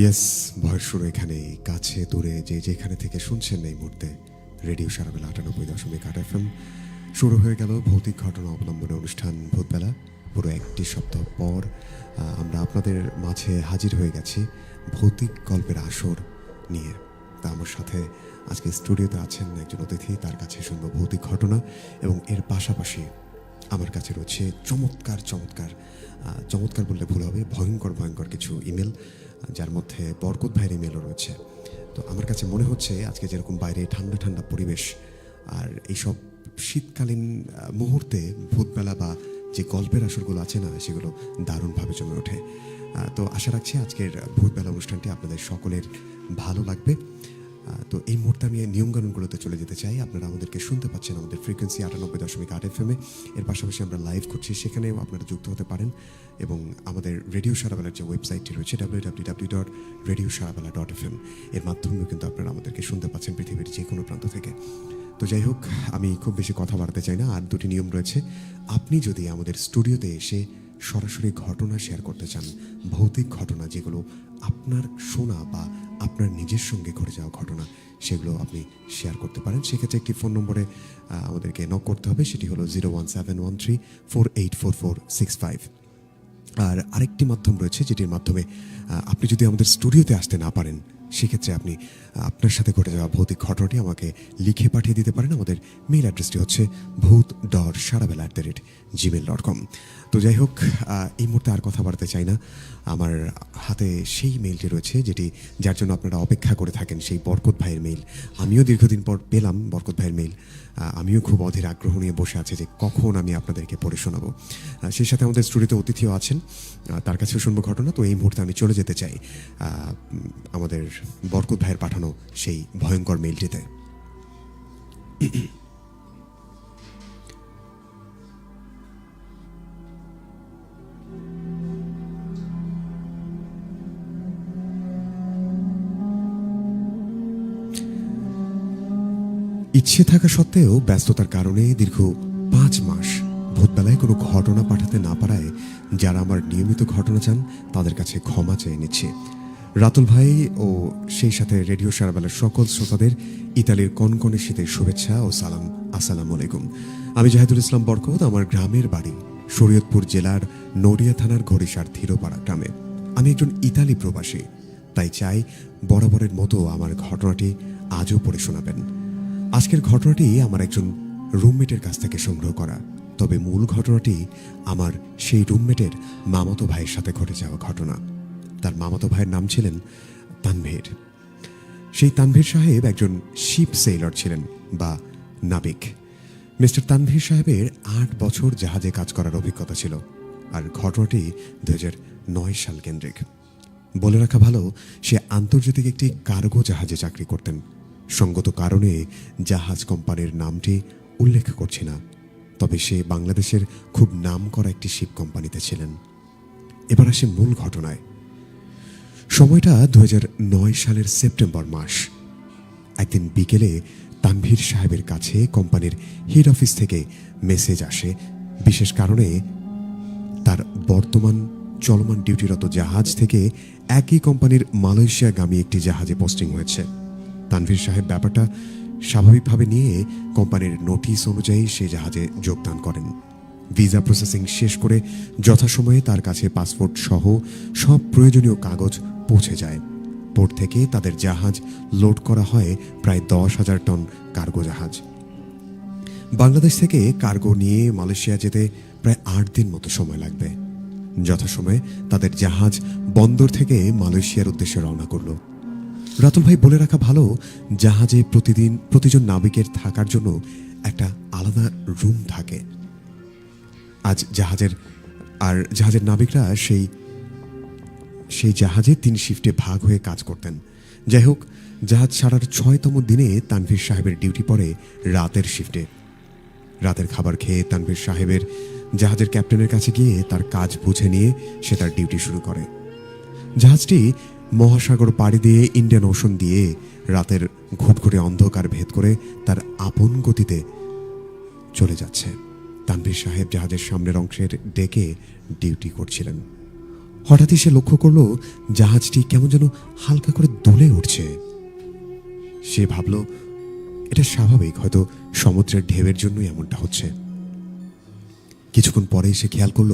Yes, ভয়ের শুরু এখানেই। কাছে দূরে যে যেখানে থেকে শুনছেন এই মুহূর্তে রেডিও সারাবেলা ৯৮.৮ FM শুরু হয়ে গেল ভৌতিক ঘটনা অবলম্বনে অনুষ্ঠান ভূতবেলা। পুরো একটি সপ্তাহ পর আমরা আপনাদের মাঝে হাজির হয়ে গেছি ভৌতিক গল্পের আসর নিয়ে। তা আমার সাথে আজকে স্টুডিওতে আছেন একজন অতিথি, তার কাছে শুনবো ভৌতিক ঘটনা এবং এর পাশাপাশি আমার কাছে রয়েছে চমৎকার চমৎকার চমৎকার বললে ভুল হবে, ভয়ঙ্কর ভয়ঙ্কর কিছু ইমেল, যার মধ্যে বরকত ভাইয়ের ইমেলও রয়েছে। তো আমার কাছে মনে হচ্ছে আজকে যেরকম বাইরে ঠান্ডা ঠান্ডা পরিবেশ আর এইসব শীতকালীন মুহূর্তে ভূতবেলা বা যে গল্পের আসরগুলো আছে না, সেগুলো দারুণভাবে জমে ওঠে। তো আশা রাখছি আজকের ভূতবেলা অনুষ্ঠানটি আপনাদের সকলের ভালো লাগবে। তো এই মুহূর্তে আমি নিয়মকানুনগুলোতে চলে যেতে চাই। আপনারা আমাদেরকে শুনতে পাচ্ছেন আমাদের ফ্রিকোয়েন্সি ৯৮.৮ FM এর পাশাপাশি আমরা লাইভ করছি, সেখানেও আপনারা যুক্ত হতে পারেন। এবং আমাদের রেডিও সারাবেলার যে ওয়েবসাইটটি রয়েছে www.radiosarabela.fm এর মাধ্যমেও কিন্তু আপনারা আমাদেরকে শুনতে পাচ্ছেন পৃথিবীর যে কোনো প্রান্ত থেকে। তো যাই হোক, আমি খুব বেশি কথা বাড়াতে চাই না। আর দুটি নিয়ম রয়েছে। আপনি যদি আমাদের স্টুডিওতে এসে সরাসরি ঘটনা শেয়ার করতে চান, ভৌতিক ঘটনা যেগুলো আপনার শোনা বা আপনার নিজের সঙ্গে ঘটে যাওয়া ঘটনা, সেগুলো আপনি শেয়ার করতে পারেন। সেক্ষেত্রে একটি ফোন নম্বরে আমাদেরকে নক করতে হবে, সেটি হলো 01713484465। আর আরেকটি মাধ্যম রয়েছে যেটির মাধ্যমে আপনি যদি আমাদের স্টুডিওতে আসতে না পারেন, সেক্ষেত্রে আপনি আপনার সাথে ঘটে যাওয়া ভৌতিক ঘটনাটি আমাকে লিখে পাঠিয়ে দিতে পারেন। আমাদের মেইল অ্যাড্রেসটি হচ্ছে bhoot.sarabela@gmail.com। তো যাই হোক, এই মুহূর্তে আর কথা বাড়াতে চাই না। আমার হাতে সেই মেইলটি রয়েছে যার জন্য আপনারা অপেক্ষা করে থাকেন, সেই বরকত ভাইয়ের মেইল। আমিও দীর্ঘদিন পর পেলাম বরকত ভাইয়ের মেইল। আমিও খুব অধীর আগ্রহ নিয়ে বসে আছি যে কখন আমি আপনাদেরকে পড়ে শোনাবো। সেই সাথে আমাদের স্টুডিওতে অতিথিও আছেন, তার কাছেও শুনবো ঘটনা। তো এই মুহূর্তে আমি চলে যেতে চাই আমাদের বরকত ভাইয়ের পাঠানো সেই ভয়ঙ্কর মেইলটিতে। ইচ্ছে থাকা সত্ত্বেও ব্যস্ততার কারণে দীর্ঘ ৫ মাস ভূতবেলায় কোনো ঘটনা পাঠাতে না পারায় যারা আমার নিয়মিত ঘটনা চান তাদের কাছে ক্ষমা চেয়ে নিচ্ছি। রাতুল ভাই ও সেই সাথে রেডিও সারাবেলার সকল শ্রোতাদের ইতালির কনকনে শীতের শুভেচ্ছা ও সালাম। আসসালামু আলাইকুম। আমি জাহিদুল ইসলাম বরকত। আমার গ্রামের বাড়ি শরীয়তপুর জেলার নড়িয়া থানার ঘড়িসার থিরোপাড়া গ্রামে। আমি একজন ইতালি প্রবাসী, তাই চাই বরাবরের মতো আমার ঘটনাটি আজও পড়ে শোনাবেন। আজকের ঘটনাটি আমার একজন রুমমেটের কাছ থেকে সংগ্রহ করা, তবে মূল ঘটনাটি আমার সেই রুমমেটের মামাতো ভাইয়ের সাথে ঘটে যাওয়া ঘটনা। তার মামাতো ভাইয়ের নাম ছিলেন তানভীর। সেই তানভীর সাহেব একজন শিপ সেইলর ছিলেন বা নাবিক। মিস্টার তানভীর সাহেবের ৮ বছর জাহাজে কাজ করার অভিজ্ঞতা ছিল। আর ঘটনাটি ২০০৯ সাল কেন্দ্রিক। বলে রাখা ভালো, সে আন্তর্জাতিক একটি কার্গো জাহাজে চাকরি করতেন। সঙ্গত কারণে জাহাজ কোম্পানির নামটি উল্লেখ করছি না, তবে সে বাংলাদেশের খুব নামকরা একটি শিপ কোম্পানিতে ছিলেন। এবার আসে মূল ঘটনায়। সময়টা ২০০৯ সালের সেপ্টেম্বর মাস। একদিন বিকেলে তানভীর সাহেবের কাছে কোম্পানির হেড অফিস থেকে মেসেজ আসে, বিশেষ কারণে তার বর্তমান চলমান ডিউটিরত জাহাজ থেকে একই কোম্পানির মালয়েশিয়াগামী একটি জাহাজে পোস্টিং হয়েছে। তানভীর সাহেব ব্যাপারটা স্বাভাবিকভাবে নিয়ে কোম্পানির নোটিশ অনুযায়ী সে জাহাজে যোগদান করেন। ভিসা প্রসেসিং শেষ করে যথাসময়ে তার কাছে পাসপোর্ট সহ সব প্রয়োজনীয় কাগজ পৌঁছে যায়। পোর্ট থেকে তাদের জাহাজ লোড করা হয় প্রায় ১০,০০০ টন কার্গো জাহাজ। বাংলাদেশ থেকে কার্গো নিয়ে মালয়েশিয়া যেতে প্রায় ৮ দিন মতো সময় লাগবে। যথাসময়ে তাদের জাহাজ বন্দর থেকে মালয়েশিয়ার উদ্দেশ্যে রওনা করল। রাতুল ভাই বলে রাখা ভালো, জাহাজে প্রতিজন নাবিকের থাকার জন্য একটা আলাদা রুম থাকে। আজ জাহাজের নাবিকরা সেই জাহাজে ৩ শিফটে ভাগ হয়ে কাজ করতেন। যাই হোক, জাহাজ ছাড়ার ৬তম দিনে তানভীর সাহেবের ডিউটি পড়ে রাতের শিফটে। রাতের খাবার খেয়ে তানভীর সাহেবের জাহাজের ক্যাপ্টেনের কাছে গিয়ে তার কাজ বুঝে নিয়ে সে তার ডিউটি শুরু করে। জাহাজটি মহাসাগর পাড়ি দিয়ে ইন্ডিয়ান ওশন দিয়ে রাতের ঘুটঘুটে অন্ধকার ভেদ করে তার আপন গতিতে চলে যাচ্ছে। তানভীর সাহেব জাহাজের সামনের অংশের ডেকে ডিউটি করছিলেন। হঠাৎই সে লক্ষ্য করল জাহাজটি কেমন যেন হালকা করে দুলে উঠছে। সে ভাবল এটা স্বাভাবিক, হয়তো সমুদ্রের ঢেউয়ের জন্যই এমনটা হচ্ছে। কিছুক্ষণ পরেই সে খেয়াল করল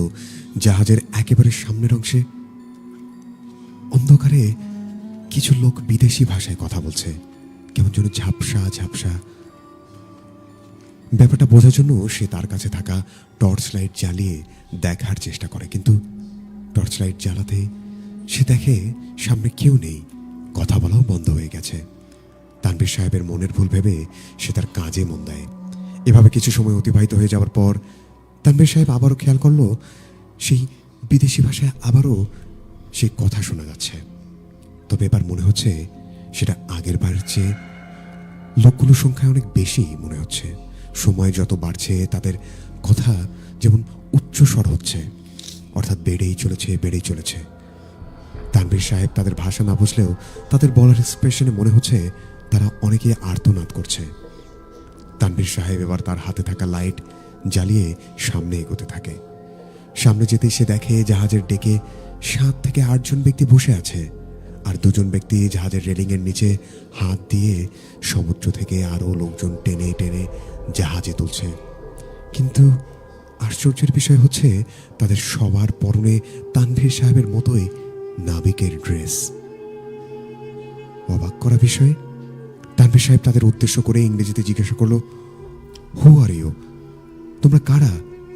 জাহাজের একেবারে সামনের অংশে অন্ধকারে কিছু লোক বিদেশি ভাষায় কথা বলছে, কেমন যেন ঝাপসা ঝাপসা। ব্যাপারটা বোঝার জন্য সে তার কাছে থাকা টর্চ লাইট জ্বালিয়ে দেখার চেষ্টা করে, কিন্তু টর্চ লাইট জ্বালাতে সে দেখে সামনে কেউ নেই, কথা বলাও বন্ধ হয়ে গেছে। তানভীর সাহেবের মনের ভুল ভেবে সে তার কাজে মন দেয়। এভাবে কিছু সময় অতিবাহিত হয়ে যাওয়ার পর তানভীর সাহেব আবারও খেয়াল করলো সেই বিদেশি ভাষায় আবারও সেই কথা শোনা যাচ্ছে। তবে এবার মনে হচ্ছে সেটা আগের বারের চেয়ে লোকগুলোর সংখ্যা অনেক বেশি মনে হচ্ছে। সময় যত বাড়ছে তাদের কথা যেমন উচ্চস্বর হচ্ছে, অর্থাৎ বেড়েই চলেছে। তানভীর সাহেব তাদের ভাষা না বুঝলেও তাদের বলার এক্সপ্রেশনে মনে হচ্ছে তারা অনেকে আর্তনাদ করছে। তানভীর সাহেব এবার তার হাতে থাকা লাইট জ্বালিয়ে সামনে এগোতে থাকে। সামনে যেতেই সে দেখে জাহাজের ডেকে 7 থেকে 8 জন ব্যক্তি বসে আছে, আর 2 জন ব্যক্তি জাহাজের রেলিংয়ের নিচে হাত দিয়ে সমুদ্র থেকে আরও লোকজন টেনে টেনে জাহাজে তুলছে। কিন্তু আশ্চর্যের বিষয় হচ্ছে তাদের সবার পরনে তানভীর সাহেবের মতোই নাবিকের ড্রেস। অবাক করা বিষয়, তানভীর সাহেব তাদের উদ্দেশ্য করে ইংরেজিতে জিজ্ঞাসা করলো, হু আর ইউ? তোমরা কারা?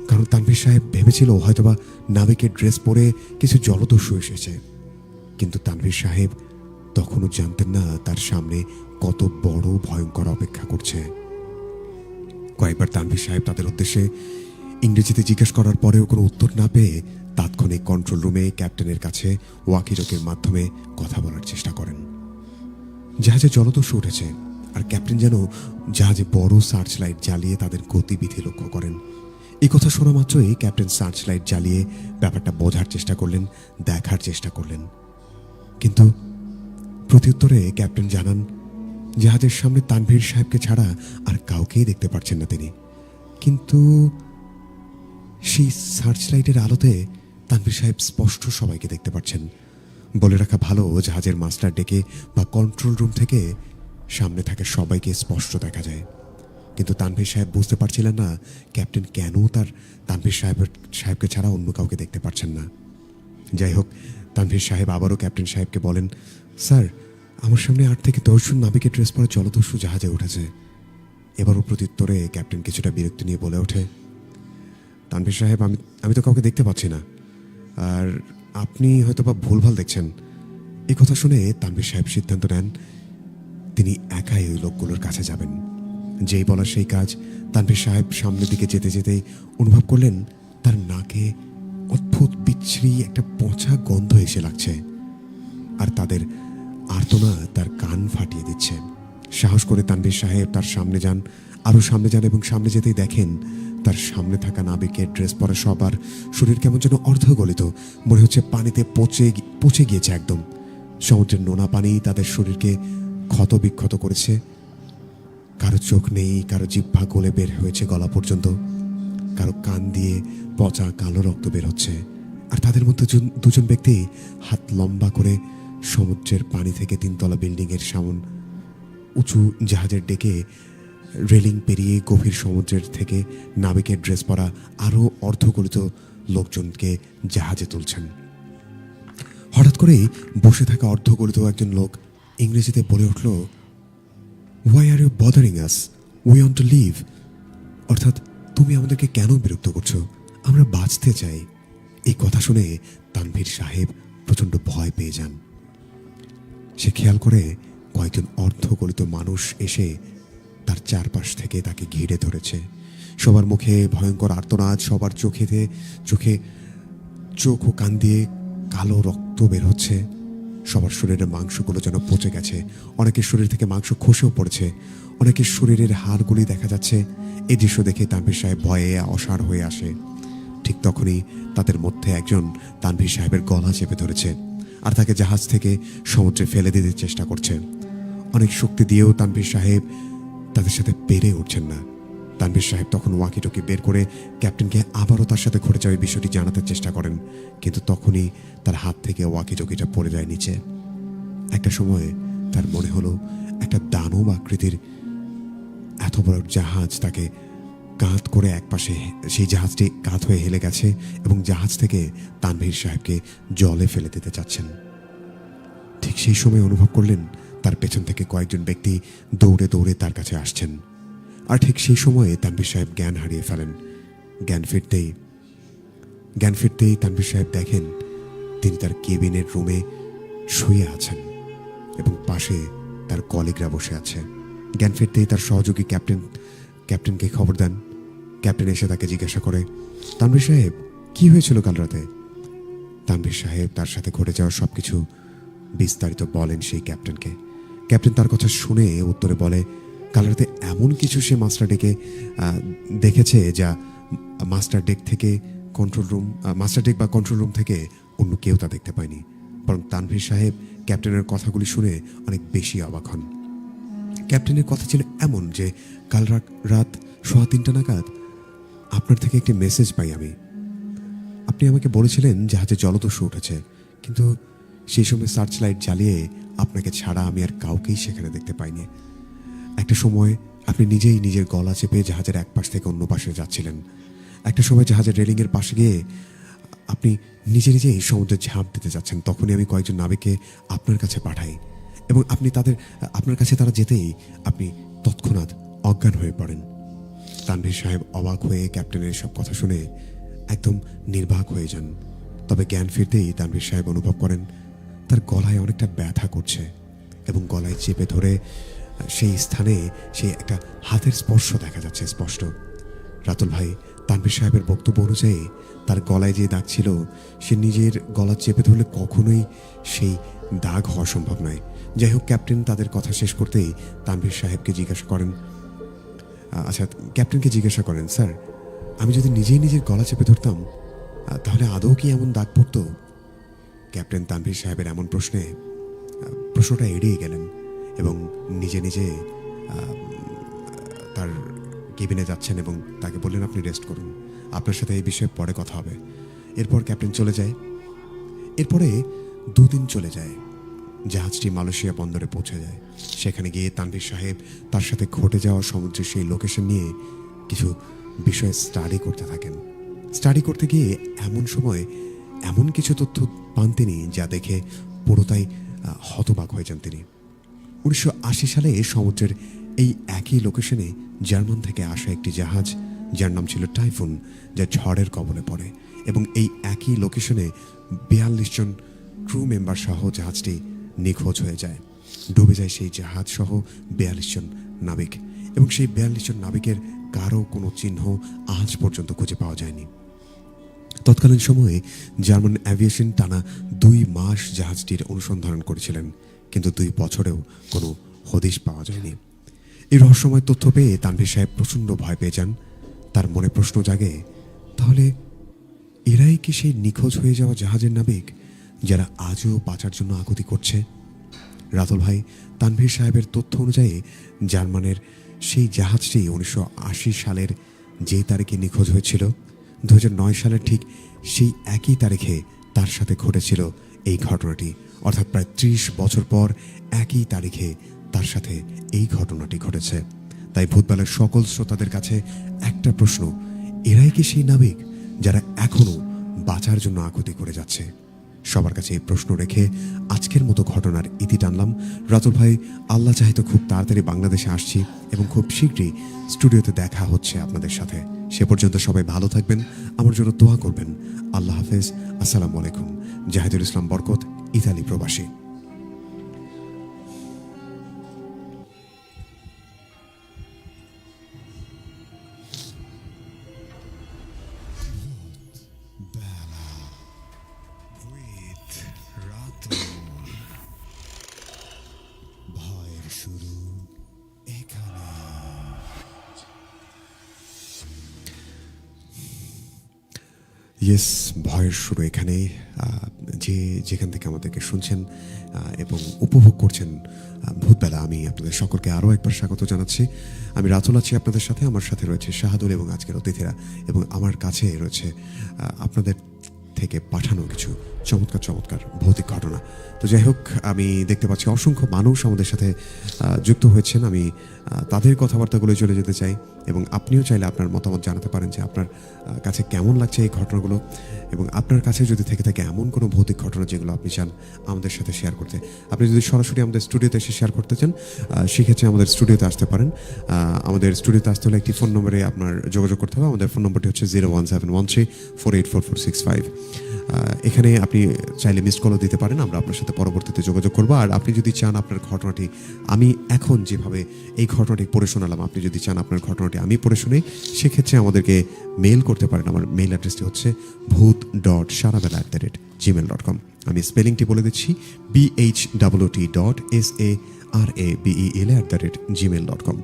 কারণ তানভীর সাহেব ভেবেছিল হয়তোবা নাবিকের ড্রেস পরে কিছু জলদস্যু এসেছে। কিন্তু তানভীর সাহেব তখনও জানতেন না তার সামনে কত বড় ভয়ঙ্কর অপেক্ষা করছে। কয়েকবার তানভীর সাহেব তাদের উদ্দেশ্যে ইংরেজিতে জিজ্ঞেস করার পরেও কোনো উত্তর না পেয়ে তাৎক্ষণিক কন্ট্রোল রুমে ক্যাপ্টেনের কাছে ওয়াকিটকির মাধ্যমে কথা বলার চেষ্টা করেন। জাহাজে জলদস্যু উঠেছে, আর ক্যাপ্টেন যেন জাহাজে বড় সার্চ লাইট জ্বালিয়ে তাদের গতিবিধি লক্ষ্য করেন। এই কথা শোনা মাত্রই ক্যাপ্টেন সার্চ লাইট জ্বালিয়ে ব্যাপারটা বোঝার চেষ্টা করলেন, দেখার চেষ্টা করলেন। কিন্তু প্রত্যুত্তরে ক্যাপ্টেন জানান জাহাজের সামনে তানভীর সাহেবকে ছাড়া আর কাউকেই দেখতে পাচ্ছেন না তিনি। কিন্তু সেই সার্চ লাইটের আলোতে তানভীর সাহেব স্পষ্ট সবাইকে দেখতে পাচ্ছেন। বলে রাখা ভালো, জাহাজের মাস্টার ডেকে বা কন্ট্রোল রুম থেকে সামনে থাকা সবাইকে স্পষ্ট দেখা যায়। কিন্তু তানভীর সাহেব বুঝতে পারছিলেন না ক্যাপ্টেন কেন তানভীর সাহেবকে ছাড়া অন্য কাউকে দেখতে পাচ্ছেন না। যাই হোক, তানভীর সাহেব আবারও ক্যাপ্টেন সাহেবকে বলেন, স্যার, আমার সামনে 8 থেকে 10 জন নাবিকের ড্রেস পরা জলদস্যু জাহাজে উঠেছে। এবারও প্রত্যুত্তরে ক্যাপ্টেন কিছুটা বিরক্তি নিয়ে বলে ওঠে, তানভীর সাহেব, আমি তো কাউকে দেখতে পাচ্ছি না, আর আপনি হয়তোবা ভুলভাল দেখছেন। এই কথা শুনে তানভীর সাহেব সিদ্ধান্ত নেন তিনি একাই ওই লোকগুলোর কাছে যাবেন। যেই বলার সেই কাজ। তানভীর সাহেব সামনের দিকে যেতে যেতেই অনুভব করলেন তার নাকে অদ্ভুত বিচ্ছিরি একটা পচা গন্ধ এসে লাগছে, আর তাদের আর্তনাদ তার কান ফাটিয়ে দিচ্ছে। সাহস করে তানভীর সাহেব তার সামনে যান, আরও সামনে যান, এবং সামনে যেতেই দেখেন তার সামনে থাকা নাবিকের ড্রেস পরা সবার শরীর কেমন যেন অর্ধগলিত, মনে হচ্ছে পানিতে পচে গিয়েছে একদম। সমুদ্রের নোনা পানি তাদের শরীরকে ক্ষত বিক্ষত করেছে। কারো চোখ নেই, কারো জিহ্বা গলে বের হয়েছে গলা পর্যন্ত, কারো কান দিয়ে পচা কালো রক্ত বের হচ্ছে। আর তাদের মধ্যে 2 জন ব্যক্তি হাত লম্বা করে সমুদ্রের পানি থেকে 3 তলা বিল্ডিংয়ের সামন উঁচু জাহাজের ডেকে রেলিং পেরিয়ে গভীর সমুদ্রের থেকে নাবিকের ড্রেস পরা আরও অর্ধগলিত লোকজনকে জাহাজে তুলছেন। হঠাৎ করেই বসে থাকা অর্ধগলিত একজন লোক ইংরেজিতে বলে উঠল, why are you bothering us? We want to live. অর্থাৎ, তুমি আমাদেরকে কেন বিরক্ত করছো? আমরা বাঁচতে চাই। এই কথা শুনে তানভীর সাহেব প্রচণ্ড ভয় পেয়ে যান। সে খেয়াল করে কয়েকজন অর্ধগলিত মানুষ এসে তার চারপাশ থেকে তাকে ঘিরে ধরেছে। সবার মুখে ভয়ঙ্কর আর্তনাদ, সবার চোখে চোখ ও কান দিয়ে কালো রক্ত বের হচ্ছে। সবার শরীরের মাংসগুলো যেন পচে গেছে, অনেকের শরীর থেকে মাংস খসেও পড়েছে, অনেকের শরীরের হাড়গুলি দেখা যাচ্ছে। এই দৃশ্য দেখে তানভীর সাহেব ভয়ে অসাড় হয়ে আসে। ঠিক তখনই তাদের মধ্যে একজন তানভীর সাহেবের গলা চেপে ধরেছে আর তাকে জাহাজ থেকে সমুদ্রে ফেলে দিতে চেষ্টা করছে। অনেক শক্তি দিয়েও তানভীর সাহেব তাদের সাথে পেরে উঠছেন না। তানভীর সাহেব তখন ওয়াকিটকি বের করে ক্যাপ্টেনকে আবারও তার সাথে ঘটে যাওয়া এই বিষয়টি জানাতে চেষ্টা করেন, কিন্তু তখনই তার হাত থেকে ওয়াকিটকিটা পড়ে যায় নিচে। একটা সময়ে তার মনে হলো একটা দানব আকৃতির এত বড় জাহাজ তাকে কাঁধ করে একপাশে, সেই জাহাজটি কাঁধ হয়ে হেলে গেছে এবং জাহাজ থেকে তানভীর সাহেবকে জলে ফেলে দিতে চাচ্ছেন। ঠিক সেই সময় অনুভব করলেন তার পেছন থেকে কয়েকজন ব্যক্তি দৌড়ে দৌড়ে তার কাছে আসছেন। আর ঠিক সেই সময়ে তানভীর সাহেব জ্ঞান হারিয়ে ফেলেন। জ্ঞান ফিরতেই তানভীর সাহেব দেখেন তিনি তার কেবিনের রুমে শুয়ে আছেন এবং পাশে তার কলিগরা বসে আছে। জ্ঞান ফিরতেই তার সহযোগী ক্যাপ্টেনকে খবর দেন। ক্যাপ্টেন এসে তাকে জিজ্ঞাসা করে, তানভীর সাহেব, কি হয়েছিল কাল রাতে? তানভীর সাহেব তার সাথে ঘটে যাওয়া সবকিছু বিস্তারিত বলেন সেই ক্যাপ্টেনকে। ক্যাপ্টেন তার কথা শুনে উত্তরে বলে, কাল রাতে এমন কিছু সে মাস্টার ডেকে দেখেছে যা মাস্টার ডেক বা কন্ট্রোল রুম থেকে অন্য কেউ তা দেখতে পায়নি। বরং তানভীর সাহেব ক্যাপ্টেনের কথাগুলি শুনে অনেক বেশি অবাক হন। ক্যাপ্টেনের কথা ছিল এমন যে, কাল রাত 3:15 নাগাদ আপনার থেকে একটি মেসেজ পাই আমি। আপনি আমাকে বলেছিলেন জাহাজে জলদস্যু উঠেছে, কিন্তু সেই সময় সার্চ লাইট জ্বালিয়ে আপনাকে ছাড়া আমি আর কাউকেই সেখানে দেখতে পাইনি। একটা সময় আপনি নিজেই নিজের গলা চেপে জাহাজের এক পাশ থেকে অন্য পাশে যাচ্ছিলেন। একটা সময় জাহাজের রেলিংয়ের পাশে গিয়ে আপনি নিজেই সমুদ্রে ঝাঁপ দিতে যাচ্ছেন। তখনই আমি কয়েকজন নাবিককে আপনার কাছে পাঠাই এবং আপনার কাছে তারা যেতেই আপনি তৎক্ষণাৎ অজ্ঞান হয়ে পড়েন। তানভীর সাহেব অবাক হয়ে ক্যাপ্টেনের সব কথা শুনে একদম নির্বাক হয়ে যান। তবে জ্ঞান ফিরতেই তানভীর সাহেব অনুভব করেন তার গলায় অনেকটা ব্যথা করছে এবং গলায় চেপে ধরে সেই স্থানে সেই একটা হাতের স্পর্শ দেখা যাচ্ছে স্পষ্ট। রাতুল ভাই, তানভীর সাহেবের বক্তব্য অনুযায়ী তার গলায় যে দাগ ছিল সে নিজের গলা চেপে ধরলে কখনোই সেই দাগ হওয়া সম্ভব নয়। যাই হোক, ক্যাপ্টেন তাদের কথা শেষ করতেই তানভীর সাহেবকে ক্যাপ্টেনকে জিজ্ঞাসা করেন, স্যার, আমি যদি নিজের গলা চেপে ধরতাম তাহলে আদৌ কি এমন দাগ পড়তো? ক্যাপ্টেন তানভীর সাহেবের এমন প্রশ্নটা এড়িয়ে গেলেন এবং নিজে তার কেবিনে যাচ্ছেন এবং তাকে বললেন, আপনি রেস্ট করুন, আপনার সাথে এই বিষয়ে পরে কথা হবে। এরপর ক্যাপ্টেন চলে যায়। এরপরে 2 দিন চলে যায়। জাহাজটি মালয়েশিয়া বন্দরে পৌঁছে যায়। সেখানে গিয়ে তানভীর সাহেব তার সাথে ঘটে যাওয়া সমুদ্রের সেই লোকেশন নিয়ে কিছু বিষয় স্টাডি করতে থাকেন। স্টাডি করতে গিয়ে এমন সময় এমন কিছু তথ্য পান তিনি যা দেখে পুরোটাই হতবাক হয়ে যান তিনি। 1980 সালে সমুদ্রের এই একই লোকেশনে জার্মান থেকে আসা একটি জাহাজ, যার নাম ছিল টাইফুন, যা ঝড়ের কবলে পড়ে এবং এই একই লোকেশনে 42 জন ক্রু মেম্বার সহ জাহাজটি নিখোঁজ হয়ে যায়। ডুবে যায় সেই জাহাজ সহ 42 জন নাবিক এবং সেই 42 জন নাবিকের কারো কোনো চিহ্ন আজ পর্যন্ত খুঁজে পাওয়া যায়নি। তৎকালীন সময়ে জার্মান অ্যাভিয়েশন টানা 2 মাস জাহাজটির অনুসন্ধান করেছিলেন, কিন্তু 2 বছরেও কোনো হদিশ পাওয়া যায়নি। এই রহস্যময় তথ্য পেয়ে তানভীর সাহেব প্রচণ্ড ভয় পেয়ে যান। তার মনে প্রশ্ন জাগে, তাহলে এরাই কি সেই নিখোঁজ হয়ে যাওয়া জাহাজের নাবিক যারা আজও বাঁচার জন্য আকুতি করছে? রাতুল ভাই, তানভীর সাহেবের তথ্য অনুযায়ী জার্মানের সেই জাহাজটি 1980 সালের যে তারিখে নিখোঁজ হয়েছিল, 2009 সালের ঠিক সেই একই তারিখে তার সাথে ঘটেছিল এই ঘটনাটি। অর্থাৎ প্রায় 30 বছর পর একই তারিখে তার সাথে এই ঘটনাটি ঘটেছে। তাই ভূতবেলার সকল শ্রোতাদের কাছে একটা প্রশ্ন, এরাই কি সেই নাবিক যারা এখনো বাঁচার জন্য আকুতি করে যাচ্ছে? সবার কাছে এই প্রশ্ন রেখে আজকের মতো ঘটনার ইতি টানলাম। রাতুল ভাই, আল্লাহ চাহিত খুব তাড়াতাড়ি বাংলাদেশে আসছি এবং খুব শীঘ্রই স্টুডিওতে দেখা হচ্ছে আপনাদের সাথে। সে পর্যন্ত সবাই ভালো থাকবেন, আমার জন্য দোয়া করবেন। আল্লাহ হাফেজ, আসসালামু আলাইকুম। জাহিদুল ইসলাম বরকত, ইতালি প্রবাসী। ইয়েস, ভয়ের শুরু এখানে। যে যেখান থেকে আমাদেরকে শুনছেন এবং উপভোগ করছেন ভূতবেলা, আমি আপনাদের সকলকে আরও একবার স্বাগত জানাচ্ছি। আমি রাতুল আছি আপনাদের সাথে, আমার সাথে রয়েছে শাহাদুল এবং আজকের অতিথিরা, এবং আমার কাছে রয়েছে আপনাদের থেকে পাঠানো কিছু চমৎকার চমৎকার ভৌতিক ঘটনা। তো যাই হোক, আমি দেখতে পাচ্ছি অসংখ্য মানুষ আমাদের সাথে যুক্ত হয়েছেন। আমি তাদের কথাবার্তাগুলো চলে যেতে চাই, এবং আপনিও চাইলে আপনার মতামত জানাতে পারেন যে আপনার কাছে কেমন লাগছে এই ঘটনাগুলো, এবং আপনার কাছে যদি থেকে থাকে এমন কোনো ভৌতিক ঘটনা যেগুলো আপনি চান আমাদের সাথে শেয়ার করতে, আপনি যদি সরাসরি আমাদের স্টুডিওতে এসে শেয়ার করতে চান, সেক্ষেত্রে আমাদের স্টুডিওতে আসতে পারেন। আমাদের স্টুডিওতে আসতে হলে একটি ফোন নম্বরে আপনার যোগাযোগ করতে হবে। আমাদের ফোন নম্বরটি হচ্ছে 01713484465। এখানে আপনি চাইলে মিসড কলও দিতে পারেন, আমরা আপনার সাথে পরবর্তীতে যোগাযোগ করবো। আর আপনি যদি চান আপনার ঘটনাটি, আমি এখন যেভাবে এই ঘটনাটি পড়ে শোনালাম, আপনি যদি চান আপনার ঘটনাটি আমি পড়ে শুনি, সেক্ষেত্রে আমাদেরকে মেইল করতে পারেন। আমার মেইল অ্যাড্রেসটি হচ্ছে bhoot.sarabela@gmail.com। আমি স্পেলিংটি বলে দিচ্ছি, BHOOT.SARABEL@gmail.com।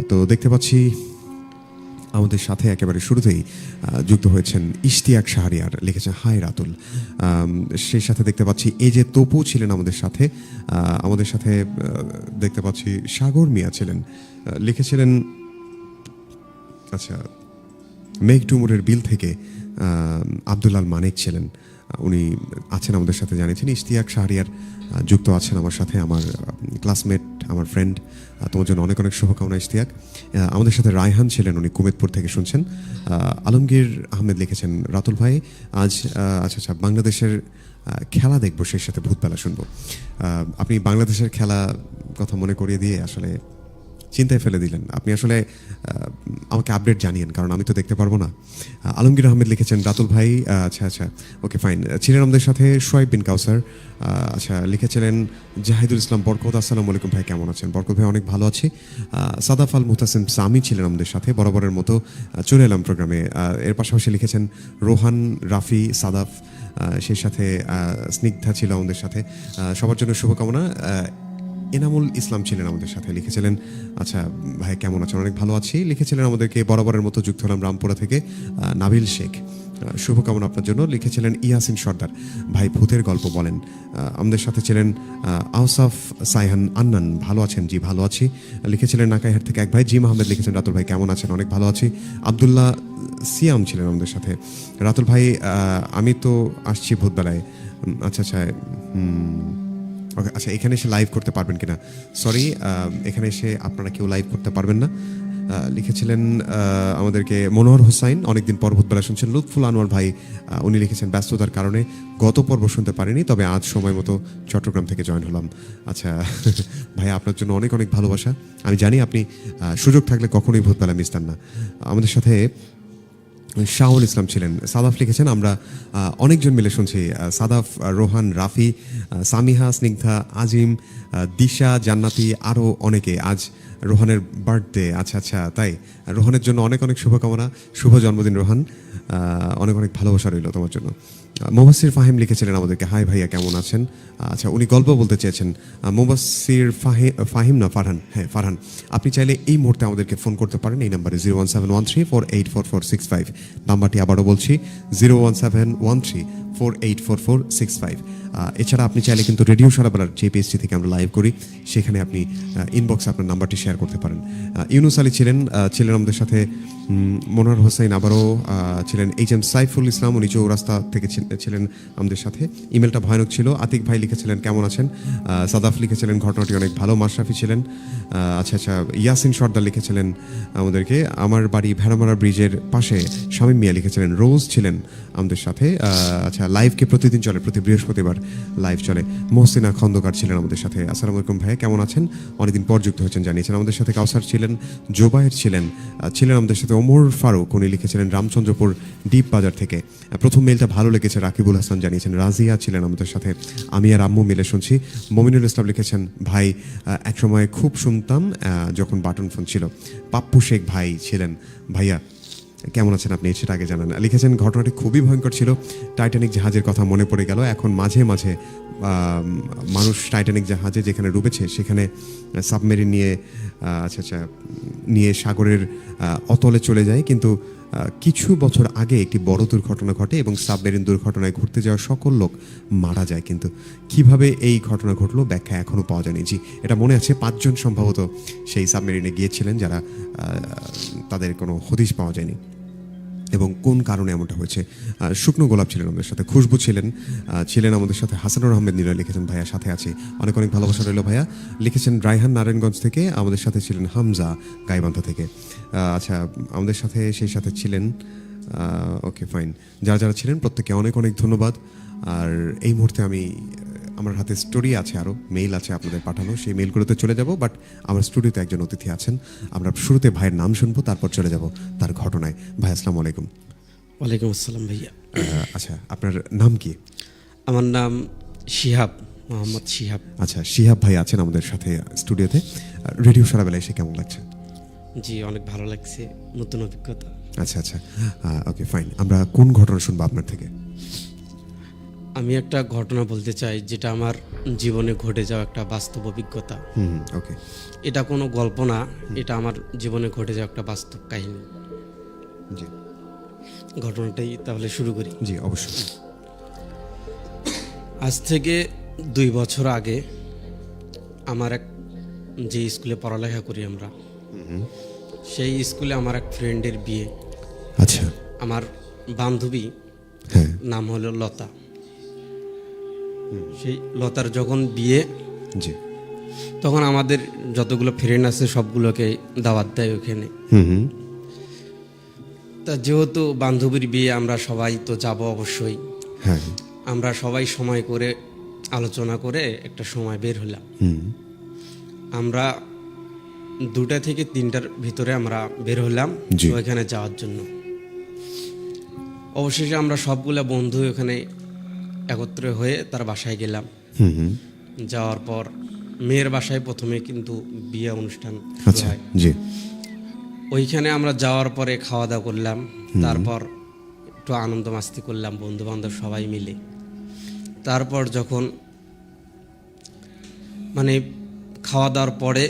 তো দেখতে পাচ্ছি আমাদের সাথে একেবারে শুরুতেই যুক্ত হয়েছেন ইশতিয়াক শাহরিয়ার, লিখেছেন হাই রাতুল। সেই সাথে দেখতে পাচ্ছি এই যে তপু ছিলেন আমাদের সাথে, দেখতে পাচ্ছি সাগর মিয়া ছিলেন, লিখেছিলেন আচ্ছা মেঘডুমুরের বিল থেকে আব্দুল্লাল মানিক ছিলেন, উনি আছেন আমাদের সাথে জানিয়েছেন। ইশতিয়াক শাহরিয়ার যুক্ত আছেন আমার সাথে, আমার ক্লাসমেট, আমার ফ্রেন্ড। তোমার জন্য অনেক অনেক শুভকামনা ইশতিয়াক। আমাদের সাথে রায়হান ছিলেন, উনি কুমেদপুর থেকে শুনছেন। আলমগীর আহমেদ লিখেছেন রাতুল ভাই আজ আচ্ছা বাংলাদেশের খেলা দেখবো, সেই সাথে ভূতবেলা শুনবো। আপনি বাংলাদেশের খেলা কথা মনে করিয়ে দিয়ে আসলে চিন্তায় ফেলে দিলেন। আপনি আসলে আমাকে আপডেট জানিয়েন, কারণ আমি তো দেখতে পারবো না। আলমগীর আহমেদ লিখেছেন রাতুল ভাই আচ্ছা ওকে ফাইন। ছিলেন আমাদের সাথে সোয়াইব বিন কাউসার, আচ্ছা লিখেছিলেন জাহিদুল ইসলাম বরকত, আসসালামু আলাইকুম ভাই, কেমন আছেন? বরকত ভাই অনেক ভালো আছি। সাদাফ আল মুহতাসিম সামি ছিলেন আমাদের সাথে, বরাবরের মতো চলে এলাম প্রোগ্রামে। এর পাশাপাশি লিখেছেন রোহান, রাফি, সাদাফ, সেই সাথে স্নিগ্ধা ছিল আমাদের সাথে, সবার জন্য শুভকামনা। এনামুল ইসলাম ছিলেন আমাদের সাথে, লিখেছিলেন আচ্ছা ভাই কেমন আছেন? অনেক ভালো আছি। লিখেছিলেন আমাদেরকে বরাবরের মতো যুক্ত হলাম রামপুরা থেকে নাবিল শেখ, শুভকামনা আপনার জন্য। লিখেছিলেন ইয়াসিন সর্দার, ভাই ভূতের গল্প বলেন। আমাদের সাথে ছিলেন আওসাফ সাইহান আন্নান, ভালো আছেন? জি ভালো আছি। লিখেছিলেন নাকাইহাট থেকে এক ভাই জিম আহমেদ, লিখেছেন রাতুল ভাই কেমন আছেন? অনেক ভালো আছি। আবদুল্লাহ সিয়াম ছিলেন আমাদের সাথে, রাতুল ভাই আমি তো আসছি ভূতবেলায়। আচ্ছা ওকে, আচ্ছা এখানে এসে লাইভ করতে পারবেন কিনা? সরি, এখানে এসে আপনারা কেউ লাইভ করতে পারবেন না। লিখেছিলেন আমাদেরকে মনোহর হোসাইন, অনেকদিন পর ভূতবেলা শুনছেন। লুৎফুল আনোয়ার ভাই, উনি লিখেছেন ব্যস্ততার কারণে গত পর্ব শুনতে পারিনি, তবে আজ সময় মতো চট্টগ্রাম থেকে জয়েন হলাম। আচ্ছা ভাই আপনার জন্য অনেক অনেক ভালোবাসা। আমি জানি আপনি সুযোগ থাকলে কখনোই ভূতবেলা মিসতেন না। আমাদের সাথে শাহুল ইসলাম ছিলেন। সাদাফ লিখেছেন আমরা অনেকজন মিলে শুনছি, সাদাফ, রোহান, রাফি, সামিহা, স্নিগ্ধা, আজিম, দিশা, জান্নাতি, আরও অনেকে। আজ রোহানের বার্থডে। আচ্ছা তাই, রোহানের জন্য অনেক অনেক শুভকামনা, শুভ জন্মদিন রোহান, অনেক অনেক ভালোবাসা রইল তোমার জন্য। মোবাসির ফাহিম লিখেছিলেন আমাদেরকে হাই ভাইয়া কেমন আছেন? আচ্ছা উনি গল্প বলতে চেয়েছেন। মোবাসির ফাহিম না ফারহান, হ্যাঁ ফারহান, আপনি চাইলে এই মুহূর্তে আমাদেরকে ফোন করতে পারেন এই নাম্বারে 01713484465। নাম্বারটি আবারও বলছি 01713484465। এছাড়া আপনি চাইলে কিন্তু রেডিও সারাবেলার যে পেজটি থেকে আমরা লাইভ করি, সেখানে আপনি ইনবক্সে আপনার নাম্বারটি শেয়ার করতে পারেন। ইউনুস আলী ছিলেন আমাদের সাথে। মনোহর হোসেন আবারও ছিলেন। HM সাইফুল ইসলাম, উনি চৌরাস্তা থেকে ছিলেন আমাদের সাথে। ইমেলটা ভয়ানক ছিল। আতিক ভাই লিখেছিলেন কেমন আছেন? সাদাফ লিখেছিলেন ঘটনাটি অনেক ভালো। মাশরাফি ছিলেন। আচ্ছা ইয়াসিন সর্দার লিখেছিলেন আমাদেরকে আমার বাড়ি ভেড়ামারা ব্রিজের পাশে। শামীম মিয়া লিখেছিলেন। রোজ ছিলেন আমাদের সাথে। আচ্ছা লাইভকে প্রতিদিন চলে, প্রতি বৃহস্পতিবার লাইভ চলে। মহসিনা খন্দকার ছিলেন আমাদের সাথে। আসসালামু আলাইকুম ভাই কেমন আছেন? অনেকদিন পর যুক্ত হয়েছেন জানিয়েছেন। আমাদের সাথে কাউসার ছিলেন, জোবায়ের ছিলেন আমাদের সাথে। ওমর ফারুক, উনি লিখেছিলেন রামচন্দ্রপুর ডিপ বাজার থেকে। প্রথম মেলটা ভালো লেগেছে, রাকিবুল হাসান জানিয়েছেন। রাজিয়া ছিলেন আমাদের সাথে। আমি আর আম্মু মিলে শুনছি। মমিনুল ইসলাম লিখেছেন ভাই একসময় খুব শুনতাম যখন বাটন ফোন ছিল। পাপ্পু শেখ ভাই ছিলেন। ভাইয়া কেমন আছেন আপনি সেটা আগে জানান। লিখেছেন ঘটনাটি খুবই ভয়ঙ্কর ছিল, টাইটানিক জাহাজের কথা মনে পড়ে গেল। এখন মাঝে মাঝে মানুষ টাইটানিক জাহাজে যেখানে ডুবেছে সেখানে সাবমেরিন নিয়ে নিয়ে সাগরের অতলে চলে যায়, কিন্তু কিছু বছর আগে একটি বড় দুর্ঘটনা ঘটে এবং সাবমেরিন দুর্ঘটনায় ঘুরতে যাওয়া সকল লোক মারা যায়, কিন্তু কিভাবে এই ঘটনা ঘটলো ব্যাখ্যা এখনো পাওয়া যায়নি। জি, এটা মনে আছে 5 জন সম্ভবত সেই সাবমেরিনে গিয়েছিলেন, যারা তাদের কোনো হদিশ পাওয়া যায়নি এবং কোন কারণে এমনটা হয়েছে। শুকনো গোলাপ ছিলেন আমাদের সাথে, খুশবু ছিলেন আমাদের সাথে, হাসানুর আহমেদ নীরা লিখেছেন ভাইয়া সাথে আছে, অনেক অনেক ভালোবাসা রইল ভাইয়া। লিখেছেন রায়হান নারায়ণগঞ্জ থেকে, আমাদের সাথে ছিলেন হামজা গাইবান্ধা থেকে। আচ্ছা, আমাদের সাথে সেই সাথে ছিলেন, ওকে ফাইন, যারা যারা ছিলেন প্রত্যেককে অনেক অনেক ধন্যবাদ। আর এই মুহূর্তে আমার হাতে স্টোরি আছে, আরও মেইল আছে আপনাদের পাঠানো, সেই মেইলগুলোতে চলে যাব। বাট আমার স্টুডিওতে একজন অতিথি আছেন, আমরা শুরুতে ভাইয়ের নাম শুনবো, তারপর চলে যাব তার ঘটনায়। ভাই আসসালামু আলাইকুম। ওয়ালাইকুম আসসালাম ভাইয়া। আচ্ছা, আপনার নাম কি? আমার নাম শিহাব, মোহাম্মদ শিহাব। আচ্ছা, শিহাব ভাই আছেন আমাদের সাথে স্টুডিওতে। রেডিও সারাবেলা এসে কেমন লাগছে? জি, অনেক ভালো লাগছে, নতুন অভিজ্ঞতা। আচ্ছা আচ্ছা, ওকে ফাইন। আমরা কোন ঘটনা শুনবো আপনার থেকে? আমি একটা ঘটনা বলতে চাই, যেটা আমার জীবনে ঘটে যাওয়া একটা বাস্তব অভিজ্ঞতা। ওকে। এটা কোনো গল্প না, এটা আমার জীবনে ঘটে যাওয়া একটা বাস্তব কাহিনী। জি, ঘটনাটাই তাহলে শুরু করি। জি অবশ্যই। আজ থেকে 2 বছর আগে আমার যে স্কুলে পড়ালেখা করি আমরা, সেই স্কুলে আমার এক ফ্রেন্ডের বিয়ে। আচ্ছা। আমার বান্ধবী, হ্যাঁ, নাম হলো লতা। সেই লতার যখন বিয়ে, জি, তখন আমাদের যতগুলো ফ্রেন্ড আছে সবগুলোকে দাওয়াত দেয় ওখানে। তা যেহেতু বান্ধবীর বিয়ে, আমরা সবাই তো যাব অবশ্যই। হ্যাঁ, আমরা সবাই সময় করে আলোচনা করে একটা সময় বের হলাম। আমরা 2টা থেকে 3টার ভিতরে আমরা বের হলাম জি। ওইখানে যাওয়ার জন্য। অবশেষে আমরা সবগুলা বন্ধু ওখানে একত্র হয়ে তার বাসায় গেলাম। যাওয়ার পর মেয়ের বাসায় প্রথমে কিন্তু বিয়ে অনুষ্ঠান শুরু আচ্ছা, হয়। জি, ওইখানে আমরা যাওয়ার পরে খাওয়া দাওয়া করলাম, তারপর একটু আনন্দ মাস্তি করলাম বন্ধু বান্ধব সবাই মিলে। তারপর যখন মানে খাওয়া দাওয়ার পরে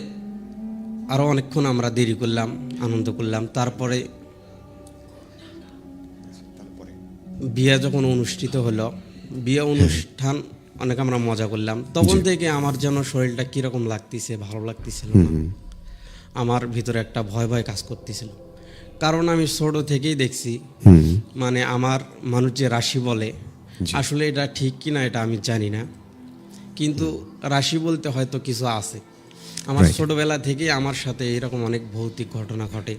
আরও অনেকক্ষণ আমরা দেরি করলাম, আনন্দ করলাম। তারপরে বিয়ে যখন অনুষ্ঠিত হলো, বিয়ে অনুষ্ঠান অনেক আমরা মজা করলাম। তখন থেকে আমার যেন শরীরটা কীরকম লাগতেছে, ভালো লাগতেছিল না। আমার ভিতরে একটা ভয় ভয় কাজ করতেছিল, কারণ আমি ছোট থেকেই দেখছি, মানে আমার মানুষ যে রাশি বলে, আসলে এটা ঠিক কিনা এটা আমি জানি না, কিন্তু রাশি বলতে হয়তো কিছু আছে। আমার ছোটবেলা থেকেই আমার সাথে এরকম অনেক ভৌতিক ঘটনা ঘটে।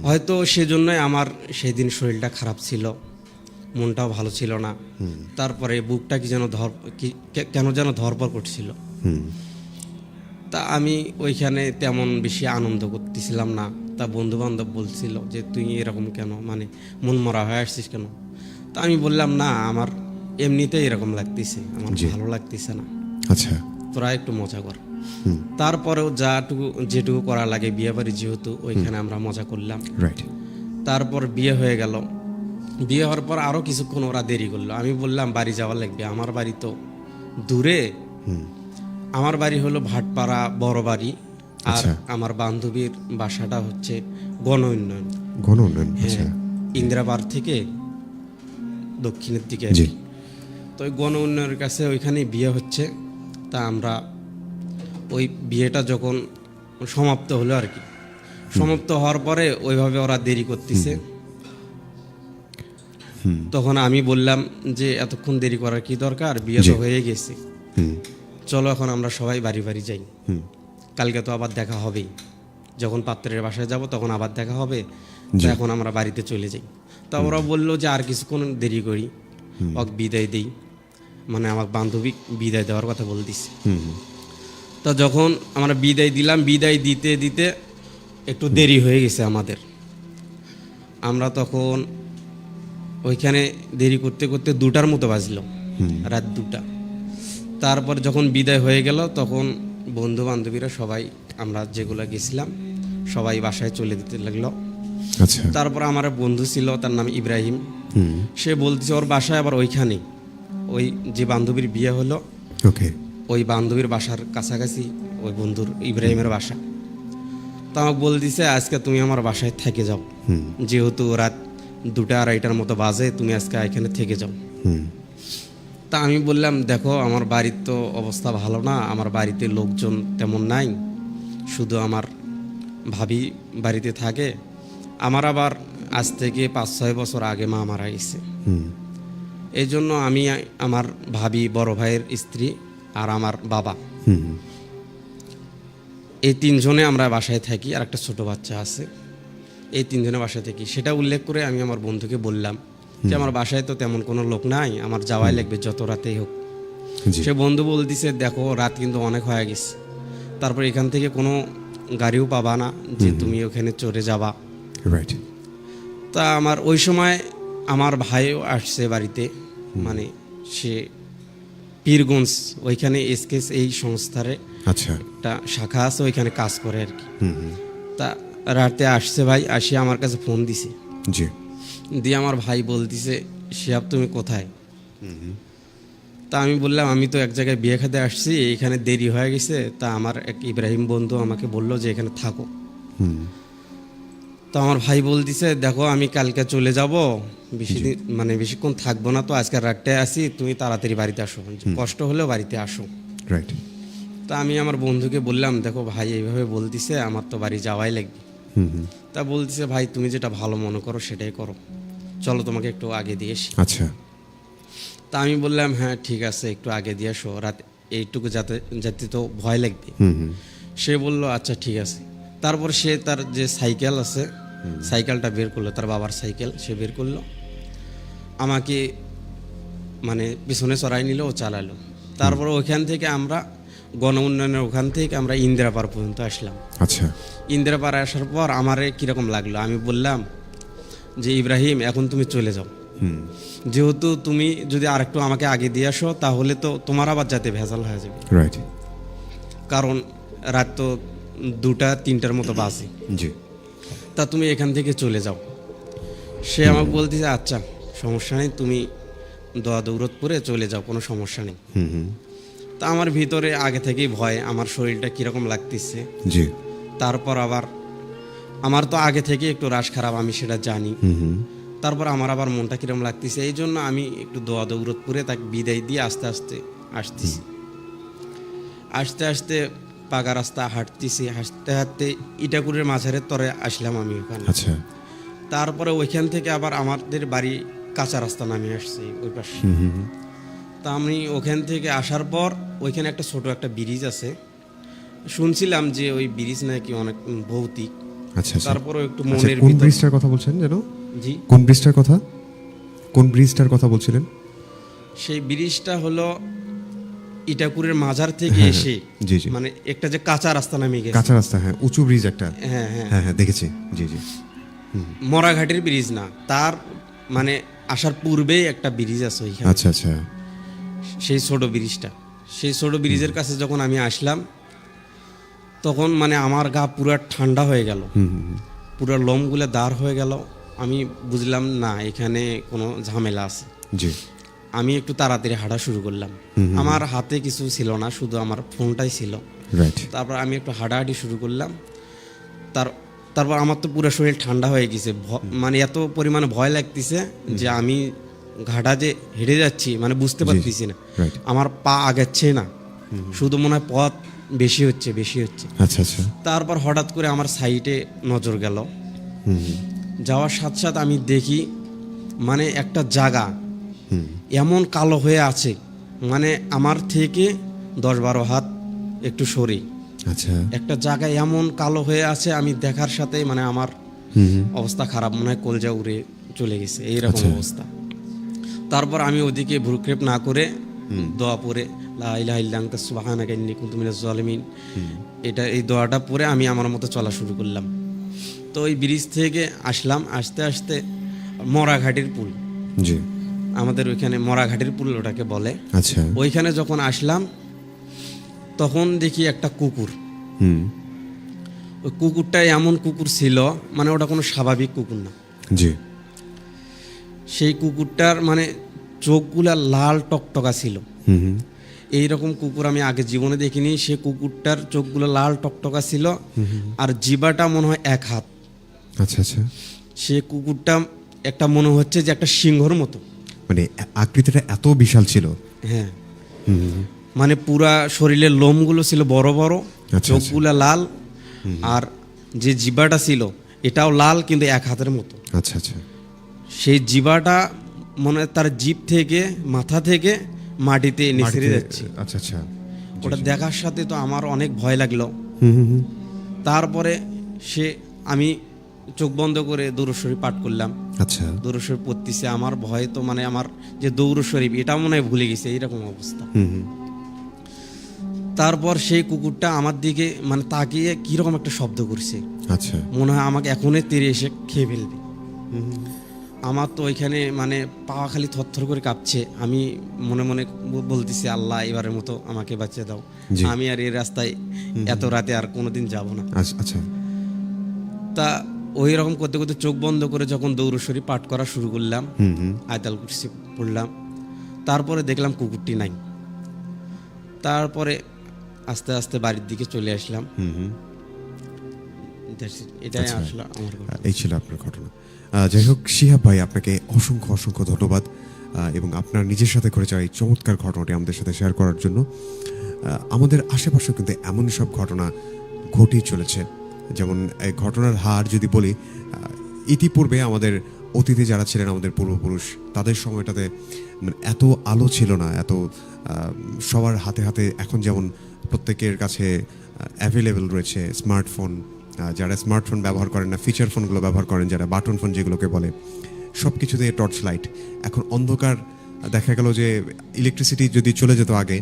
হয়তো সেজন্যই আমার সেই দিন শরীরটা খারাপ ছিল, মনটাও ভালো ছিল না। তারপরে বুকটা কেন যেন ধরপড় করছিল। তা আমি ওইখানে তেমন বেশি আনন্দ করতেছিলাম না। তা বন্ধু বান্ধব বলছিল যে তুই এরকম কেন, মানে মন মরা হয়ে আসছিস কেন? তা আমি বললাম না, আমার এমনিতেই এরকম লাগতেছে, আমার ভালো লাগতেছে না। আচ্ছা, তোরা একটু মজা কর। তারপরেও যেটুকু করা লাগে, বিয়ে বাড়ি যেহেতু, ওইখানে আমরা মজা করলাম। রাইট। তারপর বিয়ে হয়ে গেল। বিয়ে হওয়ার পর আরও কিছুক্ষণ ওরা দেরি করলো। আমি বললাম বাড়ি যাওয়া লাগবে, আমার বাড়ি তো দূরে। আমার বাড়ি হলো ভাটপাড়া বড় বাড়ি, আর আমার বান্ধবীর বাসাটা হচ্ছে গণ উন্নয়ন, ইন্দিরা পার্ক থেকে দক্ষিণের দিকে। তো ওই গণ উন্নয়নের কাছে ওইখানে বিয়ে হচ্ছে। তা আমরা ওই বিয়েটা যখন সমাপ্ত হলো আর কি, সমাপ্ত হওয়ার পরে ওইভাবে ওরা দেরি করতেছে। তখন আমি বললাম যে এতক্ষণ দেরি করার কি দরকার, বিয়ে তো হয়ে গেছে, চলো এখন আমরা সবাই বাড়ি বাড়ি যাই, কালকে তো আবার দেখা হবেই। যখন পাত্রের বাসায় যাব তখন আবার দেখা হবে, এখন আমরা বাড়িতে চলে যাই। তা ওরা বললো যে আর কিছুক্ষণ দেরি করি, বিদায় দিই, মানে আমার বান্ধবী বিদায় দেওয়ার কথা বলে দিচ্ছে। তা যখন আমরা বিদায় দিলাম, বিদায় দিতে দিতে একটু দেরি হয়ে গেছে আমাদের। আমরা তখন ওইখানে দেরি করতে করতে 2টার মতো বাজলো, রাত 2টা। তারপর যখন বিদায় হয়ে গেল, তখন বন্ধু বান্ধবীরা সবাই, আমরা যেগুলো গেছিলাম সবাই বাসায় চলে দিতে লাগলো। তারপর আমার বন্ধু ছিল, তার নাম ইব্রাহিম, সে বলতেছে ওর বাসায় আবার ওইখানে, ওই যে বান্ধবীর বিয়ে হলো ওই বান্ধবীর বাসার কাছাকাছি ওই বন্ধুর ইব্রাহিমের বাসা। তো আমাকে বল দিছে আজকে তুমি আমার বাসায় থেকে যাও, যেহেতু রাত 2টা-2:30টার মতো বাজে, তুমি আজকে এখানে থেকে যাও। তা আমি বললাম দেখো আমার বাড়ির তো অবস্থা ভালো না, আমার বাড়িতে লোকজন তেমন নাই, শুধু আমার ভাবি বাড়িতে থাকে। আমার আবার আজ থেকে 5-6 বছর আগে মা মারা গেছে। এই জন্য আমি, আমার ভাবি, বড় ভাইয়ের স্ত্রী আর আমার বাবা, এই 3 জনে আমরা বাসায় থাকি, আর একটা ছোট বাচ্চা আছে। এই 3 জনে বাসায় থাকি। সেটা উল্লেখ করে আমি আমার বন্ধুকে বললাম যে আমার বাসায় তো তেমন কোনো লোক নাই, আমার যাওয়াই লাগবে যত রাতেই হোক। জি সে বন্ধু বলতেছে দেখো রাত কিন্তু অনেক হয়ে গেছে, তারপর এখান থেকে কোনো গাড়িও পাবা না যে তুমি ওখানে চড়ে যাবা। রাইট। তা আমার ওই সময় আমার ভাইও আসছে বাড়িতে, মানে সে পীরগঞ্জ, ওইখানে এসকেস এই সংস্থারে আচ্ছা। একটা শাখা আছে, ওইখানে কাজ করে আর কি। তা রাতে আসছে ভাই, আসি আমার কাছে ফোন দিছে। জি। দিয়ে আমার ভাই বলতিছে শিহাব তুমি কোথায়? তা আমি বললাম আমি তো এক জায়গায় বিয়ে খেতে আসছি, এইখানে দেরি হয়ে গেছে। তা আমার এক ইব্রাহিম বন্ধু আমাকে বলল যে এখানে থাকো। তো আমার ভাই বলতিছে দেখো আমি কালকে চলে যাব, বেশি দিন মানে বেশিক্ষণ থাকবো না, তো আজকে রাতটায় আসি, তুমি তাড়াতাড়ি বাড়িতে আসো, কষ্ট হলেও বাড়িতে আসো। রাইট। তা আমি আমার বন্ধুকে বললাম দেখো ভাই এইভাবে বলতিছে, আমার তো বাড়ি যাওয়াই লাগবে। তা বলতিছে ভাই তুমি যেটা ভালো মনে করো সেটাই করো, চলো তোমাকে একটু আগে দিয়ে আসি। আচ্ছা। তা আমি বললাম হ্যাঁ ঠিক আছে, একটু আগে দিয়ে আসো, রাত এইটুকু যাতে তো ভয় লাগবে। সে বলল আচ্ছা ঠিক আছে। তারপর সে তার যে সাইকেল আছে, সাইকেলটা বের করলো, তার বাবার সাইকেল সে বের করলো, আমাকে মানে পিছনে চড়াই নিল, ও চালালো। তারপর ওইখান থেকে আমরা গণ উন্নয়নের ওখান থেকে আমরা ইন্দিরাপাড় পর্যন্ত আসলাম। আচ্ছা। ইন্দিরাপাড়া আসার পর আমারে কীরকম লাগলো, আমি বললাম যে ইব্রাহিম এখন তুমি চলে যাও, যেহেতু তুমি যদি আরেকটু আমাকে আগে দিয়ে আসো তাহলে তো তোমার আবার যাতে ভেজাল হয়ে যাবে, রাইট। কারণ রাত তো 2টা-3টার মতো বাজে। জি। তা তুমি এখান থেকে চলে যাও। সে আমাকে বলতেছে আচ্ছা সমস্যা নেই, তুমি দৌড়ত করে চলে যাও, কোনো সমস্যা নেই। তা আমার ভিতরে আগে থেকেই ভয়, আমার শরীরটা কীরকম লাগতেছে। জি। তারপর আবার আমার তো আগে থেকে একটু রাশ খারাপ, আমি সেটা জানি। তারপর আমার আবার মনটা কিরকম লাগতেছে, এই জন্য আমি একটু দৌড়ত করে তাকে বিদায় দিয়ে আস্তে আস্তে আসতেছি। আস্তে আস্তে পাকা রাস্তা হাঁটতেছি, হাঁটতে হাঁটতে ইটাকুরের মাঝারের তরে আসলাম আমি ওখানে। আচ্ছা। তারপরে ওইখান থেকে আবার আমাদের বাড়ি কাঁচা রাস্তা নামে আসছে ওই পাশে। তা আমি ওখান থেকে আসার পর ওইখানে একটা ছোট একটা ব্রিজ আছে, শুনছিলাম যে ওই ব্রিজ নাকি অনেক ভৌতিক। আচ্ছা। তারপরে একটু আচ্ছা, মনের কোন ভিতর, ব্রিজটার কথা বলছেন যেন? জি কোন ব্রিজটার কথা? কোন ব্রিজটার কথা বলছিলেন? সেই ব্রিজটা হলো ইটাকুরের মাজার থেকে এসে, জি জি, মানে একটা যে কাঁচা রাস্তা নামে গেছে। কাঁচা রাস্তা, হ্যাঁ, উঁচু ব্রিজ একটা। হ্যাঁ হ্যাঁ, হ্যাঁ হ্যাঁ, দেখেছি। জি জি। মরাঘাটের ব্রিজ না, তার মানে আসার পূর্বেই একটা ব্রিজ আছে ওইখানে। আচ্ছা আচ্ছা। সেই ছোট ব্রিজটা, সেই ছোট ব্রিজের কাছে যখন আমি আসলাম তখন মানে আমার গা পুরো ঠান্ডা হয়ে গেল, পুরো লোমগুলো দাঁড় হয়ে গেল। আমি বুঝলাম না এখানে কোনো ঝামেলা আছে। জি। আমি একটু তাড়াতাড়ি হাঁটা শুরু করলাম। আমার হাতে কিছু ছিল না, শুধু আমার ফোনটাই ছিল। রাইট। তারপর আমি একটু হাঁটাহাঁটি শুরু করলাম। তারপর আমার তো পুরো শরীর ঠান্ডা হয়ে গেছে, মানে এত পরিমাণে ভয় লাগতেছে যে আমি ঘাটা যে হেঁটে যাচ্ছি মানে বুঝতে পারতেছি না, আমার পা আগাচ্ছে না, শুধু মনে হয় পথ বেশি হচ্ছে বেশি হচ্ছে। আচ্ছা আচ্ছা। তারপর হঠাৎ করে আমার সাইডে নজর গেল, যাওয়ার সাথে সাথে আমি দেখি মানে একটা জায়গা এমন কালো হয়ে আছে, মানে আমার থেকে 10-12 হাত একটু সরে আচ্ছা। একটা জায়গায় এমন কালো হয়ে আছে, আমি দেখার সাথে মানে আমার অবস্থা খারাপ, মনে হয় কলজা উড়ে চলে গেছে এইরকম অবস্থা। তারপর আমি ওদিকে ভ্রুক্ষেপ না করে দোয়া পড়ে লা ইলাহা ইল্লা আনতা সুবহানাকা ইন্নী কুনতু মিনাজ জালিমিন, এটা এই দোয়াটা পড়ে আমি আমার মতো চলা শুরু করলাম। তো ওই ব্রিজ থেকে আসলাম, আস্তে আস্তে মরাঘাটের পুল, জি, আমাদের ওইখানে মরাঘাটের পুল ওটাকে বলে। আচ্ছা। ওইখানে যখন আসলাম তখন দেখি একটা কুকুর। ওই কুকুরটা এমন কুকুর ছিল, মানে ওটা কোনো স্বাভাবিক কুকুর না। জি। সেই কুকুরটার মানে চোখগুলা লাল টকটকা ছিল এইরকম কুকুর আমি আগে জীবনে দেখিনি। সে কুকুরটার চোখগুলো লাল টকটকা ছিল, আর জিবাটা মনে হয় 1 হাত। আচ্ছা আচ্ছা, সে কুকুরটা একটা মনে হচ্ছে যে একটা সিংহর মতো, মানে আকৃতিটা এত বিশাল ছিল। হ্যাঁ, মানে পুরা শরীরের লোমগুলো ছিল বড় বড়, আচ্ছা। চোখগুলো লাল, আর যে জিবাটা ছিল এটাও লাল কিন্তু 1 হাতের মতো। আচ্ছা আচ্ছা, সেই জিবাটা মনে হয় তার জিভ থেকে মাথা থেকে মাটিতে নিচড়ে যাচ্ছে। আচ্ছা আচ্ছা, ওটা দেখার সাথে তো আমার অনেক ভয় লাগলো। তারপরে আমি চোখ বন্ধ করে দরুদ শরীফ পাঠ করলাম। আচ্ছা, দরুদ শরীফ পড়তেছে, আমার ভয় তো মানে আমার যে দরুদ শরীফ এটা মনে হয় ভুলে গেছে, এইরকম অবস্থা। তারপর সেই কুকুরটা আমার দিকে মানে তাকিয়ে কিরকম একটা শব্দ করছে, আচ্ছা, মনে হয় আমাকে এখনই তেড়ে এসে খেয়ে ফেলবে। আমার তো ওইখানে মানে পা খালি থরথর করে কাঁপছে। আমি মনে মনে বলতেছি, আল্লাহ এবারের মতো আমাকে বাঁচিয়ে দাও, জি। আমি আর এই রাস্তায় এত রাতে আর কোনোদিন যাব না। আচ্ছা, তা ওই রকম করতে করতে চোখ বন্ধ করে যখন দরুদ শরীফ পাঠ করা শুরু করলাম, আয়াতুল কুরসি পড়লাম, তারপরে দেখলাম কুকুরটি নাই। তারপরে আস্তে আস্তে বাড়ির দিকে চলে আসলাম। এটাই আসলে আমার ঘটনা। এই ছিল আপনার ঘটনা। যাই হোক, শিহাব ভাই, আপনাকে অসংখ্য অসংখ্য ধন্যবাদ এবং আপনার নিজের সাথে ঘটে যাওয়া এই চমৎকার ঘটনাটি আমাদের সাথে শেয়ার করার জন্য। আমাদের আশেপাশে কিন্তু এমন সব ঘটনা ঘটেই চলেছে। যেমন এই ঘটনার হার যদি বলি, ইতিপূর্বে আমাদের অতীতে যারা ছিলেন আমাদের পূর্বপুরুষ, তাদের সময়টাতে মানে এত আলো ছিল না, এত সবার হাতে হাতে এখন যেমন প্রত্যেকের কাছে অ্যাভেলেবেল রয়েছে স্মার্টফোন। যারা স্মার্টফোন ব্যবহার করেন না, ফিচার ফোনগুলো ব্যবহার করেন, যারা বাটন ফোন যেগুলোকে বলে, সব কিছুতে টর্চ লাইট। এখন অন্ধকার, দেখা গেল যে ইলেকট্রিসিটি যদি চলে যেত আগে,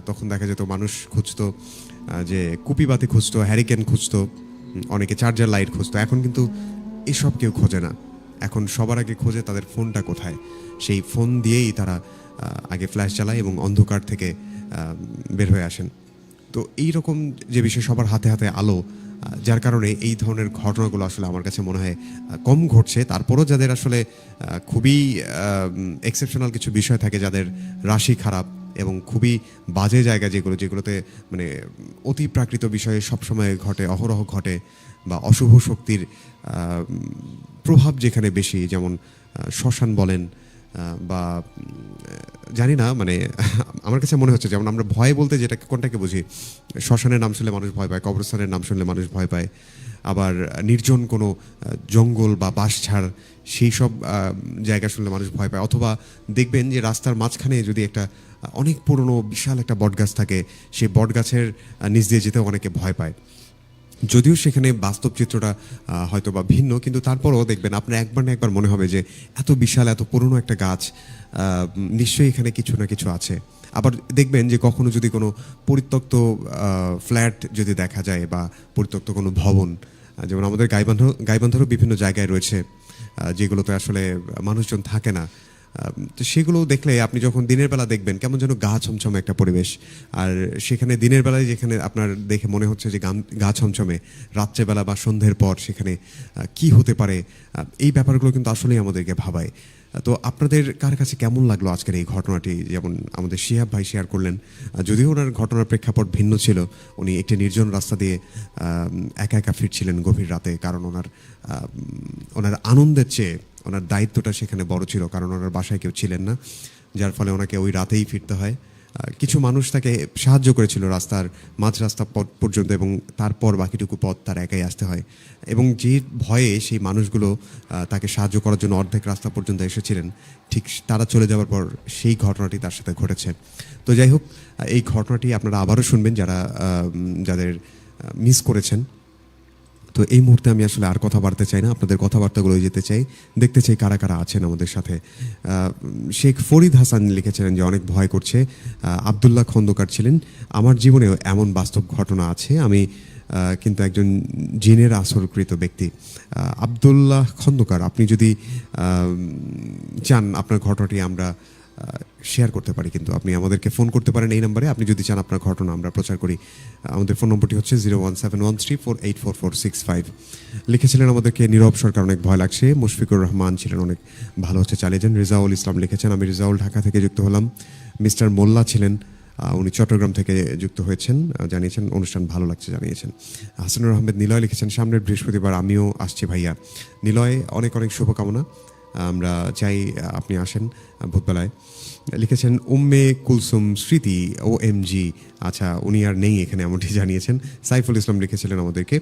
তখন দেখা যেত মানুষ খুঁজতো যে কুপি বাতি খুঁজতো, হ্যারিকেন খুঁজতো, অনেকে চার্জার লাইট খুঁজতো। এখন কিন্তু এসব কেউ খোঁজে না। এখন সবার আগে খোঁজে তাদের ফোনটা কোথায়। সেই ফোন দিয়েই তারা আগে ফ্ল্যাশ চালায় এবং অন্ধকার থেকে বের হয়ে আসেন। তো এই রকম যে বিষয়, সবার হাতে হাতে আলো, যার কারণে এই ধরনের ঘটনাগুলো আসলে আমার কাছে মনে হয় কম ঘটছে। তারপরও যাদের আসলে খুবই এক্সেপশনাল কিছু বিষয় থাকে, যাদের রাশি খারাপ এবং খুবই বাজে জায়গা যেগুলোতে মানে অতি প্রাকৃত বিষয়ে সবসময় ঘটে, অহরহ ঘটে, বা অশুভ শক্তির প্রভাব যেখানে বেশি, যেমন শ্মশান বলেন বা জানি না, মানে আমার কাছে মনে হচ্ছে যেমন আমরা ভয় বলতে যেটা কোনটাকে বুঝি, শ্মশানের নাম শুনলে মানুষ ভয় পায়, কবরস্থানের নাম শুনলে মানুষ ভয় পায়, আবার নির্জন কোনো জঙ্গল বা বাঁশঝাড় সেই সব জায়গা শুনলে মানুষ ভয় পায়। অথবা দেখবেন যে রাস্তার মাঝখানে যদি একটা অনেক পুরনো বিশাল একটা বটগাছ থাকে, সেই বটগাছের নিচ দিয়ে যেতে অনেকে ভয় পায়। যদিও সেখানে বাস্তব চিত্রটা হয়তো বা ভিন্ন, কিন্তু তারপরও দেখবেন আপনার একবার না একবার মনে হবে যে এত বিশাল, এত পুরনো একটা গাছ, নিশ্চয়ই এখানে কিছু না কিছু আছে। আবার দেখবেন যে কখনো যদি কোনো পরিত্যক্ত ফ্ল্যাট যদি দেখা যায়, বা পরিত্যক্ত কোনো ভবন, যেমন আমাদের গাইবান্ধারও বিভিন্ন জায়গায় রয়েছে যেগুলোতে আসলে মানুষজন থাকে না, তো সেগুলো দেখলে আপনি যখন দিনের বেলা দেখবেন কেমন যেন গা ছমছমে একটা পরিবেশ। আর সেখানে দিনের বেলায় যেখানে আপনার দেখে মনে হচ্ছে যে গা ছমছমে, রাত্রেবেলা বা সন্ধ্যের পর সেখানে কি হতে পারে, এই ব্যাপারগুলো কিন্তু আসলেই আমাদেরকে ভাবায়। তো আপনাদের কার কাছে কেমন লাগলো আজকের এই ঘটনাটি? যেমন আমাদের শিহাব ভাই শেয়ার করলেন, যদিও ওনার ঘটনার প্রেক্ষাপট ভিন্ন ছিল, উনি একটি নির্জন রাস্তা দিয়ে একা একা ফিরছিলেন গভীর রাতে, কারণ ওনার আনন্দের চেয়ে ওনার দায়িত্বটা সেখানে বড় ছিল, কারণ ওনার বাসায় কেউ ছিলেন না, যার ফলে ওনাকে ওই রাতেই ফিরতে হয়। কিছু মানুষ তাকে সাহায্য করেছিল রাস্তার মাঝ রাস্তা পথ পর্যন্ত, এবং তারপর বাকিটুকু পথ তার একাই আসতে হয়। এবং যে ভয়ে সেই মানুষগুলো তাকে সাহায্য করার জন্য অর্ধেক রাস্তা পর্যন্ত এসেছিলেন, ঠিক তারা চলে যাওয়ার পর সেই ঘটনাটি তার সাথে ঘটেছে। তো যাই হোক, এই ঘটনাটি আপনারা আবারও শুনবেন যাদের মিস করেছেন। তো এই মুহূর্তে আমি আসলে আর কথা বাড়তে চাই না, আপনাদের কথাবার্তাগুলো যেতে চাই, দেখতে চাই কারা কারা আছেন আমাদের সাথে। শেখ ফরিদ হাসান লিখেছিলেন যে অনেক ভয় করছে। আবদুল্লাহ খন্দকার ছিলেন, আমার জীবনেও এমন বাস্তব ঘটনা আছে, আমি কিন্তু একজন জিনের আসরকৃত ব্যক্তি। আবদুল্লাহ খন্দকার, আপনি যদি চান আপনার ঘটনাটি আমরা শেয়ার করতে পারি, কিন্তু আপনি আমাদেরকে ফোন করতে পারেন এই নম্বরে। আপনি যদি চান আপনার ঘটনা আমরা প্রচার করি, আমাদের ফোন নম্বরটি হচ্ছে 01713484465। লিখেছিলেন আমাদেরকে নীরব সরকার, অনেক ভয় লাগছে। মুশফিকুর রহমান ছিলেন, অনেক ভালো হচ্ছে, চালিয়ে যান। রেজাউল ইসলাম লিখেছেন, আমি রেজাউল ঢাকা থেকে যুক্ত হলাম। মিস্টার মোল্লা ছিলেন, উনি চট্টগ্রাম থেকে যুক্ত হয়েছেন, জানিয়েছেন অনুষ্ঠান ভালো লাগছে জানিয়েছেন। হাসানুর আহমেদ নিলয় লিখেছেন, সামনের বৃহস্পতিবার আমিও আসছি ভাইয়া। নিলয়, অনেক অনেক শুভকামনা, আমরা চাই আপনি আসেন ভূতবেলায়। লিখেছেন উম্মে কুলসুম স্মৃতি OMG, আচ্ছা উনি আর নেই এখানে এমনটি জানিয়েছেন। সাইফুল ইসলাম লিখেছিলেন আমাদেরকে।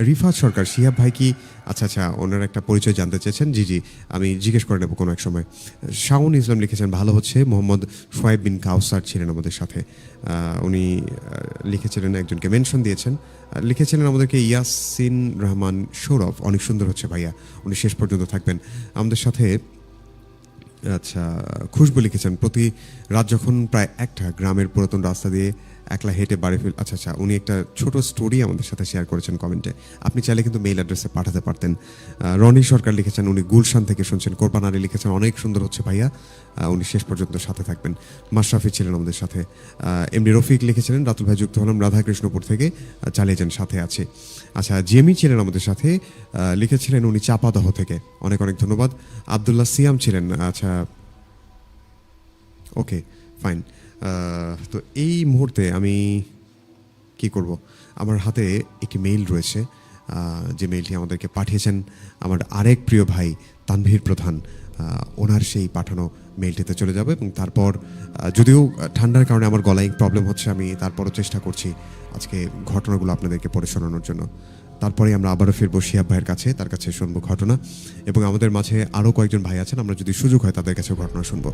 রিফাত সরকার, শিহাব ভাই কি, আচ্ছা আচ্ছা ওনার একটা পরিচয় জানতে চেয়েছেন, জি জি আমি জিজ্ঞেস করে নেব কোনো এক সময়। শাওন ইসলাম লিখেছেন ভালো হচ্ছে। মোহাম্মদ সোয়াইব বিন কাউসার ছিলেন আমাদের সাথে, উনি লিখেছিলেন, একজনকে মেনশন দিয়েছেন। লিখেছিলেন আমাদেরকে ইয়াসিন রহমান সৌরভ, অনেক সুন্দর হচ্ছে ভাইয়া, উনি শেষ পর্যন্ত থাকবেন আমাদের সাথে। আচ্ছা, খুশবু লিখেছেন প্রতি রাত যখন প্রায় একটা গ্রামের পুরাতন রাস্তা দিয়ে একলা হেঁটে বাড়ি ফির, আচ্ছা আচ্ছা উনি একটা ছোট স্টোরি আমাদের সাথে শেয়ার করেছেন কমেন্টে, আপনি চাইলে কিন্তু মেইল অ্যাড্রেসে পাঠাতে পারতেন। রনি সরকার লিখেছেন উনি গুলশান থেকে শুনছেন। কোরবান আলী লিখেছেন অনেক সুন্দর হচ্ছে ভাইয়া, উনি শেষ পর্যন্ত সাথে থাকবেন। মাশরাফি ছিলেন আমাদের সাথে। এমডি রফিক লিখেছিলেন রাতুল ভাই যুক্ত হলাম রাধাকৃষ্ণপুর থেকে, চালিয়ে যান সাথে আছে। আচ্ছা, জেমি ছিলেন আমাদের সাথে, লিখেছিলেন উনি চাপাদহ থেকে, অনেক অনেক ধন্যবাদ। আবদুল্লাহ সিয়াম ছিলেন, আচ্ছা ওকে ফাইন। তো এই মুহূর্তে আমি কি করব, আমার হাতে একটি মেইল রয়েছে, যে মেইলটি আমাদেরকে পাঠিয়েছেন আমার আরেক প্রিয় ভাই তানভীর প্রধান, ওনার সেই পাঠানো মেইলটিতে চলে যাবে। এবং তারপর যদিও ঠান্ডার কারণে আমার গলায় প্রবলেম হচ্ছে, আমি তারপরও চেষ্টা করছি আজকে ঘটনাগুলো আপনাদেরকে পড়ে শোনানোর জন্য। তারপরে আমরা আবারও ফিরবো শিহাব ভাইয়ের কাছে, তার কাছে শুনবো ঘটনা। এবং আমাদের মাঝে আরও কয়েকজন ভাই আছেন, আমরা যদি সুযোগ হয় তাদের কাছে ঘটনা শুনবো।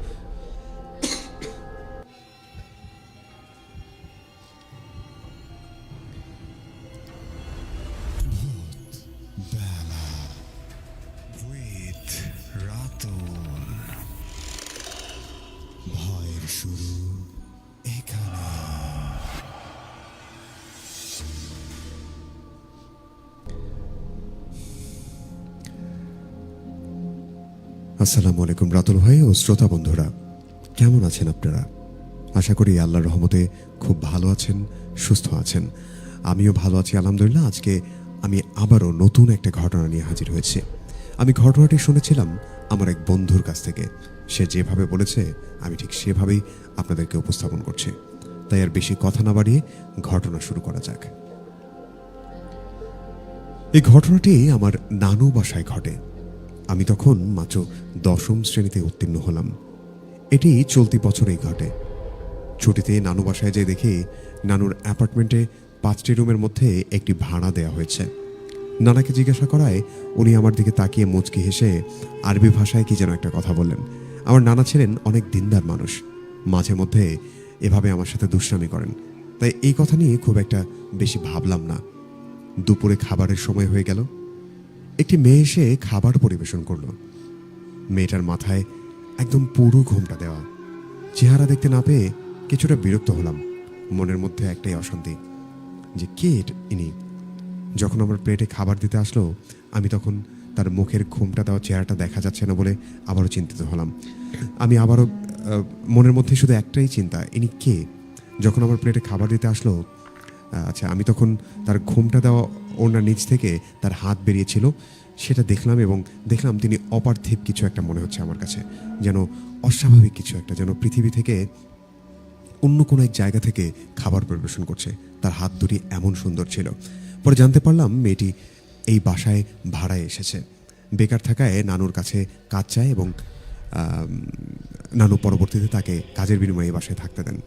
ভয়ের শুরু এখানে। আসসালামু আলাইকুম রাতুল ভাই ও শ্রোতা বন্ধুরা, কেমন আছেন আপনারা? আশা করি আল্লাহর রহমতে খুব ভালো আছেন, সুস্থ আছেন। আমিও ভালো আছি আলহামদুলিল্লাহ। আজকে আমি আবারও নতুন একটা ঘটনা নিয়ে হাজির হয়েছি। আমি ঘটনাটি শুনেছিলাম আমার এক বন্ধুর কাছ থেকে, সে যেভাবে বলেছে আমি ঠিক সেভাবেই আপনাদেরকে উপস্থাপন করছি। তাই আর বেশি কথা না বাড়িয়ে ঘটনা শুরু করা যাক। এই ঘটনাটি আমার নানু বাসায় ঘটে। আমি তখন মাত্র 10ম শ্রেণীতে উত্তীর্ণ হলাম। এটি চলতি বছরেই ঘটে। ছুটিতে নানু বাসায় যেয়ে দেখি নানুর অ্যাপার্টমেন্টে 5টি রুমের মধ্যে একটি ভাড়া দেওয়া হয়েছে। নানাকে জিজ্ঞাসা করায় উনি আমার দিকে তাকিয়ে মুচকি হেসে আরবি ভাষায় কি যেন একটা কথা বললেন। আমার নানা ছিলেন অনেক দিনদার মানুষ, মাঝে মধ্যে এভাবে আমার সাথে দুষ্টামি করেন, তাই এই কথা নিয়ে খুব একটা বেশি ভাবলাম না। দুপুরে খাবারের সময় হয়ে গেল। একটি মেয়ে এসে খাবার পরিবেশন করলো। মেয়েটার মাথায় একদম পুরো ঘোমটা দেওয়া। চেহারা দেখতে না পেয়ে কিছুটা বিরক্ত হলাম। মনের মধ্যে একটাই অশান্তি যে কে ইনি। যখন আমার প্লেটে খাবার দিতে আসলো, আমি তখন তার মুখের ঘোমটা দেওয়া চেহারাটা দেখা যাচ্ছে না বলে আবারও চিন্তিত হলাম। আমি আবারও মনের মধ্যে শুধু একটাই চিন্তা, ইনি কে। যখন আমার প্লেটে খাবার দিতে আসলো, আচ্ছা আমি তখন তার ঘোমটা দেওয়া ওনার নিচ থেকে তার হাত বেরিয়েছিল, সেটা দেখলাম এবং দেখলাম তিনি অপার্থিব কিছু একটা মনে হচ্ছে আমার কাছে, যেন অস্বাভাবিক কিছু একটা, যেন পৃথিবী থেকে অন্য কোনো এক জায়গা থেকে খাবার পরিবেশন করছে। তার হাত দুটি এমন সুন্দর ছিল। পরে জানতে পারলাম মেয়েটি এই বাসায় ভাড়ায় এসেছে। বেকার থাকায় নানুর কাছে কাজ চায় এবং নানু পরবর্তীতে তাকে কাজের বিনিময়ে এই বাসায় থাকতে দেন।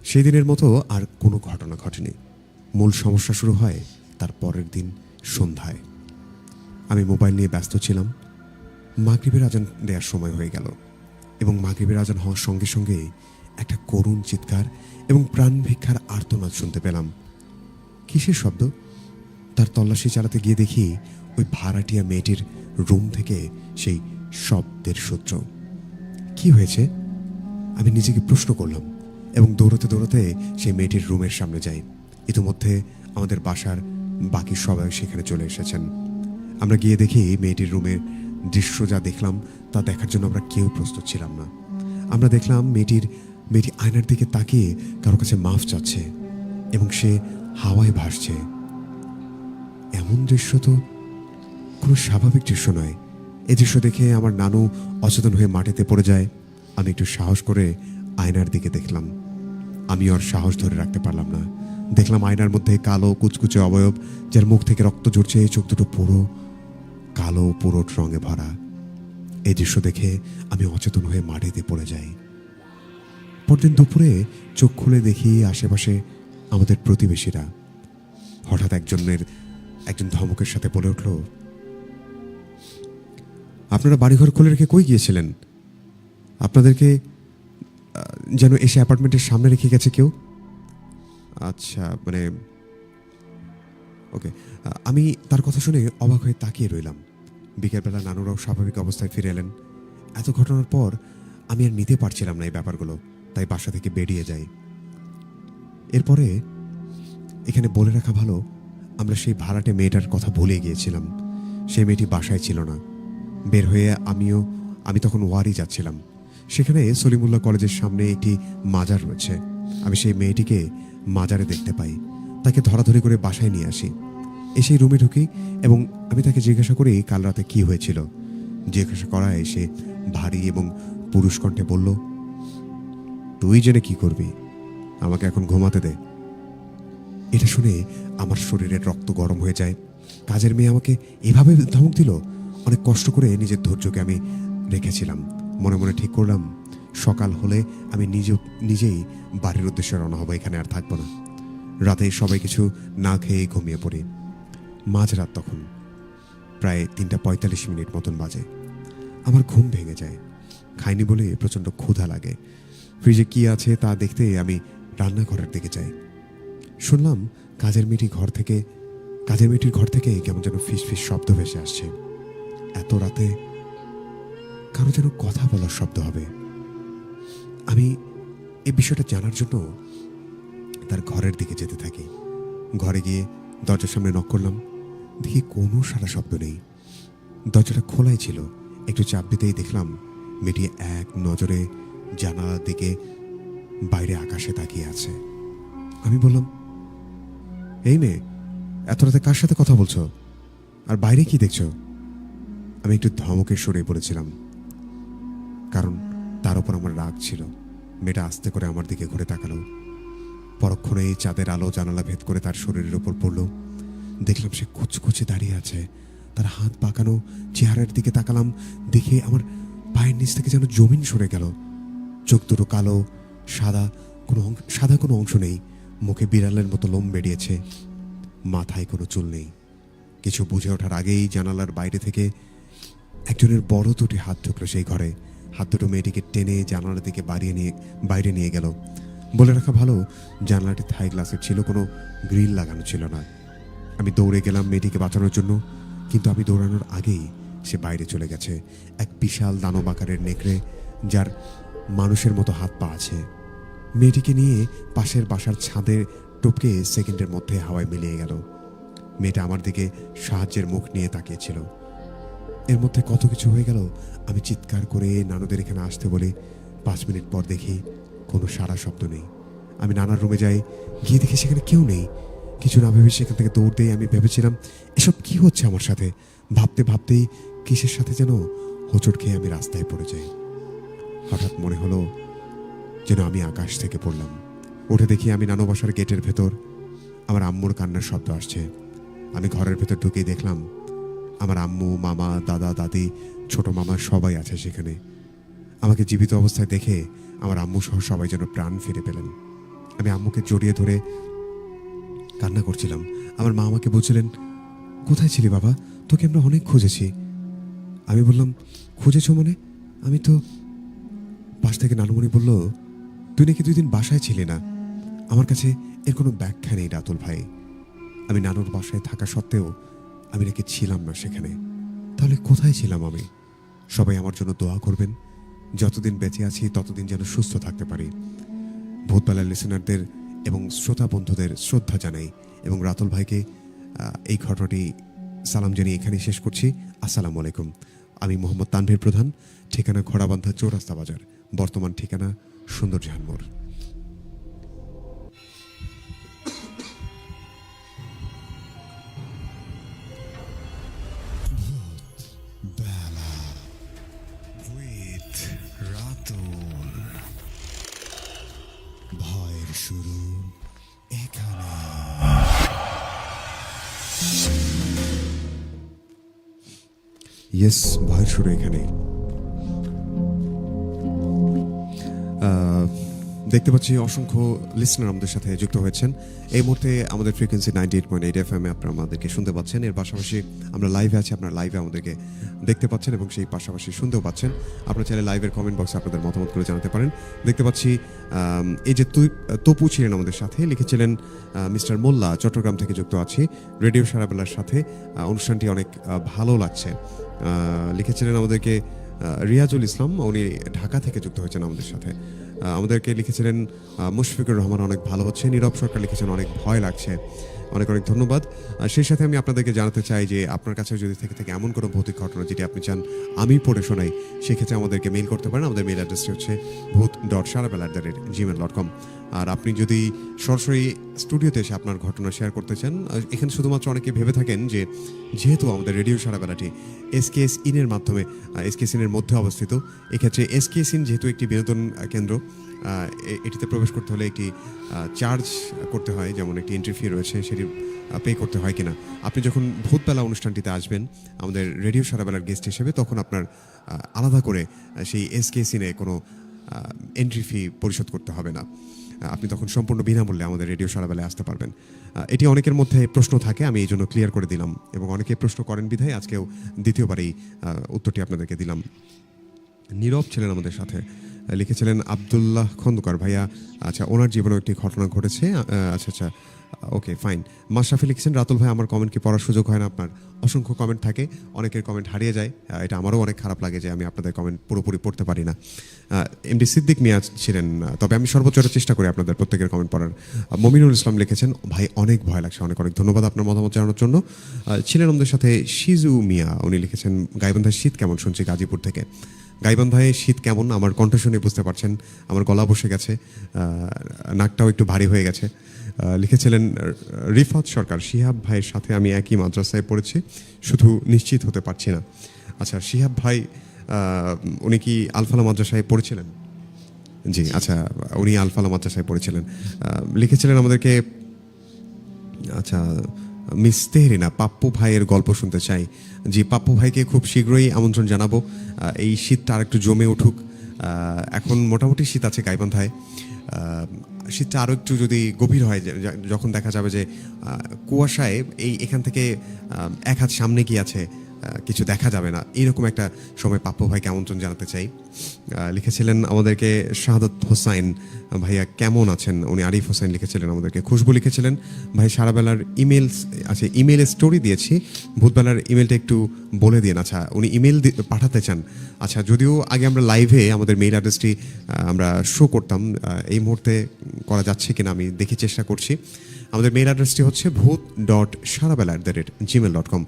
সেই দিনের মতো আর কোনো ঘটনা ঘটেনি। মূল সমস্যা শুরু হয় তার পরের দিন সন্ধ্যায়। আমি মোবাইল নিয়ে ব্যস্ত ছিলাম। মাগরিবের আজান দেওয়ার সময় হয়ে গেল এবং মাগরিবের আজান হওয়ার সঙ্গে সঙ্গে একটা করুণ চিৎকার এবং প্রাণ ভিক্ষার আর্তনাদ শুনতে পেলাম। কিসের শব্দ? তার তল্লাশি চালাতে গিয়ে দেখি ওই ভাড়াটিয়া মেয়েটির রুম থেকে সেই শব্দের সূত্র। কি হয়েছে আমি নিজেকে প্রশ্ন করলাম এবং দৌড়াতে দৌড়াতে সেই মেয়েটির রুমের সামনে যাই। ইতিমধ্যে আমাদের বাসার বাকি সবাই সেখানে চলে এসেছেন। আমরা গিয়ে দেখি মেয়েটির রুমের দৃশ্য যা দেখলাম তা দেখার জন্য আমরা কেউ প্রস্তুত ছিলাম না। আমরা দেখলাম মেয়েটি আয়নার দিকে তাকিয়ে কারো কাছে মাফ চাচ্ছে এবং সে হাওয়ায় ভাসছে। এমন দৃশ্য তো কোনো স্বাভাবিক দৃশ্য নয়। এই দৃশ্য দেখে আমার নানু অচেতন হয়ে মাটিতে পড়ে যায়। আমি একটু সাহস করে আয়নার দিকে দেখলাম। আমি ওর সাহস ধরে রাখতে পারলাম না। দেখলাম আয়নার মধ্যে কালো কুচকুচে অবয়ব, যার মুখ থেকে রক্ত ঝরছে, চোখ দুটো পুরো কালো, পুরোট রঙে ভরা। এই দৃশ্য দেখে আমি অচেতন হয়ে মাটিতে পড়ে যাই। পরদিন দুপুরে চোখ খুলে দেখি আশেপাশে আমাদের প্রতিবেশীরা। হঠাৎ একজন ধমকের সাথে বলে উঠল, আপনারা বাড়িঘর খুলে রেখে কই গিয়েছিলেন? আপনাদেরকে যেন এসে অ্যাপার্টমেন্টের সামনে রেখে গেছে কেউ। আচ্ছা, মানে ওকে। আমি তার কথা শুনে অবাক হয়ে তাকিয়ে রইলাম। বিকেলবেলা নানুরাও স্বাভাবিক অবস্থায় ফিরে এলেন। এত ঘটনার পর আমি আর নিতে পারছিলাম না এই ব্যাপারগুলো, তাই বাসা থেকে বেরিয়ে যাই। এরপরে এখানে বলে রাখা ভালো, আমরা সেই ভাড়াটে মেয়েটার কথা ভুলে গিয়েছিলাম। সেই মেয়েটি বাসায় ছিল না। বের হয়ে আমি তখন ওয়ারি যাচ্ছিলাম। সেখানে সলিমুল্লাহ কলেজের সামনে একটি মাজার রয়েছে। আমি সেই মেয়েটিকে মাজারে দেখতে পাই। তাকে ধরাধরি করে বাসায় নিয়ে আসি। এসেই রুমে ঢুকি এবং আমি তাকে জিজ্ঞাসা করি কাল রাতে কি হয়েছিল। জিজ্ঞাসা করায় সে ভারী এবং পুরুষ কণ্ঠে বলল, তুই জেনে কি করবি, আমাকে এখন ঘুমাতে দে। এটা শুনে আমার শরীরের রক্ত গরম হয়ে যায়। কাজের মেয়ে আমাকে এভাবে ধমক দিল। অনেক কষ্ট করে নিজের ধৈর্যকে আমি রেখেছিলাম। মনে মনে ঠিক করলাম, সকাল হলে আমি নিজেই বাড়ির উদ্দেশ্যে রওনা হবো, এখানে আর থাকবো না। রাতে সবাই কিছু না খেয়ে ঘুমিয়ে পড়ি। মাঝরাত তখন প্রায় 3:45 মতন বাজে। আমার ঘুম ভেঙে যায়। খাইনি বলে প্রচণ্ড ক্ষুধা লাগে। ফ্রিজে কি আছে তা দেখতে আমি রান্নাঘরের দিকে যাই। শুনলাম কাজের মেয়েটির ঘর থেকে কেমন যেন ফিস ফিস শব্দ ভেসে আসছে। এত রাতে কারো যেন কথা বলার শব্দ হবে। আমি এই বিষয়টা জানার জন্য তার ঘরের দিকে যেতে থাকি। ঘরে গিয়ে দরজার সামনে নক করলাম। দেখি কোনো সারা শব্দ নেই। দরজাটা খোলাই ছিল। একটু চাপ দিতেই দেখলাম মেয়েটি এক নজরে জানালার দিকে বাইরে আকাশে তাকিয়ে আছে। আমি বললাম, এই মেয়ে, এত রাতে কার সাথে কথা বলছো, আর বাইরে কি দেখছো? আমি একটু ধমকের সুরে বলেছিলাম, কারণ তার উপর আমার রাগ ছিল। মেয়েটা আস্তে করে আমার দিকে ঘুরে তাকালো। পরক্ষণেই চাঁদের আলো জানালা ভেদ করে তার শরীরের উপর পড়ল। দেখলাম সে কুচকুচে দাঁড়িয়ে আছে, তার হাত পাকানো। চেহারার দিকে তাকালাম, দেখে আমার পায়ের নিচ থেকে যেন জমিন সরে গেল। চোখ দুটো কালো, সাদা কোনো অংশ নেই। মুখে বিড়ালের মতো লোম বেরিয়েছে। মাথায় কোনো চুল নেই। কিছু বুঝে ওঠার আগেই জানালার বাইরে থেকে একজনের বড় দুটি হাত ঢুকলো সেই ঘরে। হাত দুটো মেয়েটিকে টেনে জানালার দিকে বাইরে নিয়ে গেল। বলে রাখা ভালো, জানালাটি থাই গ্লাসের ছিল, কোনো গ্রিল লাগানো ছিল না। আমি দৌড়ে গেলাম মেয়েটিকে বাঁচানোর জন্য, কিন্তু আমি দৌড়ানোর আগেই সে বাইরে চলে গেছে। এক বিশাল দানব আকারের নেকড়ে, যার মানুষের মতো হাত পা আছে। মেয়েটিকে নিয়ে পাশের বাসার ছাদে টপকে সেকেন্ডের মধ্যে হাওয়ায় মিলিয়ে গেল। মেয়েটা আমার দিকে সাহায্যের মুখ নিয়ে তাকিয়েছিল। এর মধ্যে কত কিছু হয়ে গেল। আমি চিৎকার করে নানুদের এখানে আসতে বলি। 5 মিনিট পর দেখি কোনো সারা শব্দ নেই। আমি নানার রুমে যাই, গিয়ে দেখি সেখানে কেউ নেই। কিছু না ভেবে সেখান থেকে দৌড় দিয়ে আমি ভেবেছিলাম এসব কি হচ্ছে আমার সাথে। ভাবতেই কিসের সাথে যেন হোঁচট খেয়ে আমি রাস্তায় পড়ে যাই। হঠাৎ মনে হলো যেন আমি আকাশ থেকে পড়লাম। উঠে দেখি আমি নানু বাসার গেটের ভেতর। আমার আম্মুর কান্নার শব্দ আসছে। আমি ঘরের ভেতর ঢুকেই দেখলাম আমার আম্মু, মামা, দাদা, দাদি, ছোট মামা সবাই আছে সেখানে। আমাকে জীবিত অবস্থায় দেখে আমার আম্মু সহ সবাই যেন প্রাণ ফিরে পেলেন। আমি আম্মুকে জড়িয়ে ধরে কান্না করছিলাম। আমার মা আমাকে বলছিলেন, কোথায় ছিলি বাবা, তোকে আমরা অনেক খুঁজেছি। আমি বললাম, খুঁজেছো মানে? আমি তো। পাশ থেকে নানুমণি বলল, তুই নাকি 2 দিন বাসায় ছিলি না। আমার কাছে এর কোনো ব্যাখ্যা নেই রাতুল ভাই। আমি নানুর বাসায় থাকা সত্ত্বেও আমি নাকি ছিলাম না সেখানে। তাহলে কোথায় ছিলাম আমি? সবাই আমার জন্য দোয়া করবেন। যতদিন বেঁচে আছি ততদিন যেন সুস্থ থাকতে পারি। ভূতবেলার লিসেনারদের এবং শ্রোতা বন্ধুদের শ্রদ্ধা জানাই এবং রাতুল ভাইকে এই ঘটনাটি সালাম জানিয়ে এখানেই শেষ করছি। আসসালামু আলাইকুম। আমি মোহাম্মদ তানভীর প্রধান, ঠিকানা ঘোড়াবান্ধা চৌরাস্তা বাজার, বর্তমান ঠিকানা সৌন্দর্যহান মোড়। ভয়ের শুরু এখানে। ইয়েস, ভয়ের শুরু এখানে। দেখতে পাচ্ছি অসংখ্য লিসনার আমাদের সাথে যুক্ত হয়েছেন এই মুহূর্তে। আমাদের ফ্রিকোয়েন্সি 98.8 FM এ আপনারা আমাদেরকে শুনতে পাচ্ছেন। এর পাশাপাশি আমরা লাইভে আছি, আপনারা লাইভে আমাদেরকে দেখতে পাচ্ছেন এবং সেই পাশাপাশি শুনতেও পাচ্ছেন। আপনারা চাইলে লাইভের কমেন্ট বক্সে আপনাদের মতামত করে জানাতে পারেন। দেখতে পাচ্ছি এই যে তপু ছিলেন আমাদের সাথে, লিখেছিলেন মিস্টার মোল্লা চট্টগ্রাম থেকে যুক্ত আছি, রেডিও সারাবেলার সাথে অনুষ্ঠানটি অনেক ভালো লাগছে। লিখেছিলেন আমাদেরকে রিয়াজুল ইসলাম, উনি ঢাকা থেকে যুক্ত হয়েছেন আমাদের সাথে। আমাদেরকে লিখেছিলেন মুশফিকুর রহমান, অনেক ভালো হচ্ছে। নীরব সরকার লিখেছেন অনেক ভয় লাগছে। অনেক অনেক ধন্যবাদ। সেই সাথে আমি আপনাদেরকে জানাতে চাই যে আপনার কাছে যদি থেকে থাকে এমন কোনো ভৌতিক ঘটনা যেটি আপনি চান আমি পড়ে শোনাই, সেক্ষেত্রে আমাদেরকে মেইল করতে পারেন। আমাদের মেইল অ্যাড্রেসটি হচ্ছে bhoot.sharabela@gmail.com। আর আপনি যদি সরাসরি স্টুডিওতে এসে আপনার ঘটনা শেয়ার করতে চান, এখানে শুধুমাত্র অনেকে ভেবে থাকেন যে যেহেতু আমাদের রেডিও সারাবেলাটি এসকেএস ইনের মাধ্যমে এসকেএস ইনের মধ্যে অবস্থিত, এক্ষেত্রে এসকেএস ইন যেহেতু একটি বিনোদন কেন্দ্র, এটিতে প্রবেশ করতে হলে একটি চার্জ করতে হয়, যেমন একটি এন্ট্রি ফি রয়েছে, সেটি পে করতে হয় কিনা। আপনি যখন ভূতবেলা অনুষ্ঠানটিতে আসবেন আমাদের রেডিও সারাবেলার গেস্ট হিসেবে, তখন আপনার আলাদা করে সেই এসকেএস ইনে কোনো এন্ট্রি ফি পরিশোধ করতে হবে না। আপনি তখন সম্পূর্ণ বিনামূল্যে আমাদের রেডিও সারাবেলায় আসতে পারবেন। এটি অনেকের মধ্যে প্রশ্ন থাকে, আমি এই জন্য ক্লিয়ার করে দিলাম, এবং অনেকে প্রশ্ন করেন বিধায় আজকেও দ্বিতীয়বার এই উত্তরটি আপনাদেরকে দিলাম। নীরব ছিলেন আমাদের সাথে, লিখেছিলেন আব্দুল্লাহ খন্দকার ভাইয়া, আচ্ছা ওনার জীবনে একটি ঘটনা ঘটেছে। আচ্ছা আচ্ছা, ওকে ফাইন। মাশরাফি লিখেছেন রাতুল ভাই আমার কমেন্ট কি পড়ার সুযোগ হয় না আপনার? অসংখ্য কমেন্ট থাকে, অনেকের কমেন্ট হারিয়ে যায়, এটা আমারও অনেক খারাপ লাগে যে আমি আপনাদের কমেন্ট পুরোপুরি পড়তে পারি না। এমডি সিদ্দিক মিয়া ছিলেন, তবে আমি সর্বোচ্চ চেষ্টা করি আপনাদের প্রত্যেকের কমেন্ট পড়ার। মমিনুল ইসলাম লিখেছেন ভাই অনেক ভয় লাগছে, অনেক অনেক ধন্যবাদ আপনার মতামত জানানোর জন্য। ছিলেন আমাদের সাথে শিজু মিয়া, উনি লিখেছেন গাইবান্ধার শীত কেমন শুনছি গাজীপুর থেকে। গাইবান্ধায় শীত কেমন আমার কণ্ঠ শুনে বুঝতে পারছেন, আমার গলা বসে গেছে, নাকটাও একটু ভারী হয়ে গেছে। লিখেছিলেন রিফাত সরকার, শিহাব ভাইয়ের সাথে আমি একই মাদ্রাসায় পড়েছি, শুধু নিশ্চিত হতে পারছি না। আচ্ছা শিহাব ভাই উনি কি আলফালা মাদ্রাসায় পড়েছিলেন? জি আচ্ছা, উনি আলফালা মাদ্রাসায় পড়েছিলেন। লিখেছিলেন আমাদেরকে, আচ্ছা মিস তেহরিনা, পাপ্পু ভাইয়ের গল্প শুনতে চাই। জি পাপ্পু ভাইকে খুব শীঘ্রই আমন্ত্রণ জানাবো। এই শীতটা আর একটু জমে উঠুক। এখন মোটামুটি শীত আছে গাইবান্ধায়, শীতটা আরও একটু যদি গভীর হয়, যখন দেখা যাবে যে কুয়াশায় এখান থেকে এক হাত সামনে কি আছে কিছু দেখা যাবে না, এইরকম একটা সময় পাপ্পু ভাইকে আমন্ত্রণ জানাতে চাই। লিখেছিলেন আমাদেরকে শাহাদত হোসাইন ভাইয়া কেমন আছেন, উনি আরিফ হোসেন লিখেছিলেন আমাদেরকে। খুশবু লিখেছিলেন ভাই সারাবেলার ইমেল, আচ্ছা ইমেলে স্টোরি দিয়েছি, ভূতবেলার ইমেলটা একটু বলে দিন। আচ্ছা উনি ইমেল পাঠাতে চান। আচ্ছা যদিও আগে আমরা লাইভে আমাদের মেইল অ্যাড্রেসটি আমরা শো করতাম, এই মুহূর্তে করা যাচ্ছে কিনা আমি দেখি, চেষ্টা করছি। আমাদের মেইল অ্যাড্রেসটি হচ্ছে bhoot.sharabela@gmail.com।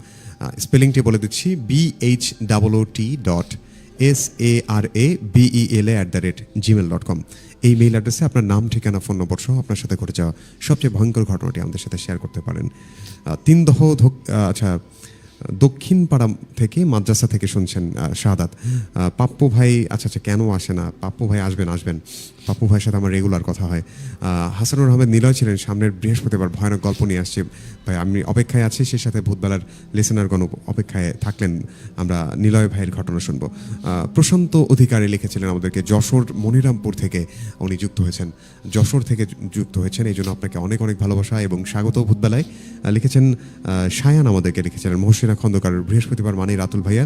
স্পেলিংটি বলে দিচ্ছি, BHOOTSARABELA@gmail.com। এই মেইল অ্যাড্রেসে আপনার নাম, ঠিকানা, ফোন নম্বর সহ আপনার সাথে ঘটে যাওয়া সবচেয়ে ভয়ঙ্কর ঘটনাটি আমাদের সাথে শেয়ার করতে পারেন। তিনদহ আচ্ছা দক্ষিণ পাড়া থেকে মাদ্রাসা থেকে শুনছেন শাহাদাত। পাপ্পু ভাই আচ্ছা আচ্ছা কেন আসে না? পাপ্পু ভাই আসবেন আসবেন, পাপ্পু ভাইয়ের সাথে আমার রেগুলার কথা হয়। হাসানুর আহমেদ নিলয় ছিলেন, সামনের বৃহস্পতিবার ভয়ানক গল্প নিয়ে আসছে ভাই, আমি অপেক্ষায় আছি। সেই সাথে ভূতবেলার লিসেনারগণ অপেক্ষায় থাকলেন, আমরা নিলয় ভাইয়ের ঘটনা শুনবো। প্রশান্ত অধিকারী লিখেছিলেন আমাদেরকে যশোর মনিরামপুর থেকে, উনি যুক্ত হয়েছেন, যশোর থেকে যুক্ত হয়েছেন, এই জন্য আপনাকে অনেক অনেক ভালোবাসা এবং স্বাগত ভূতবেলায়। লিখেছেন সায়ান আমাদেরকে লিখেছিলেন মহসিনা খন্দকার, বৃহস্পতিবার মানেই রাতুল ভাইয়া।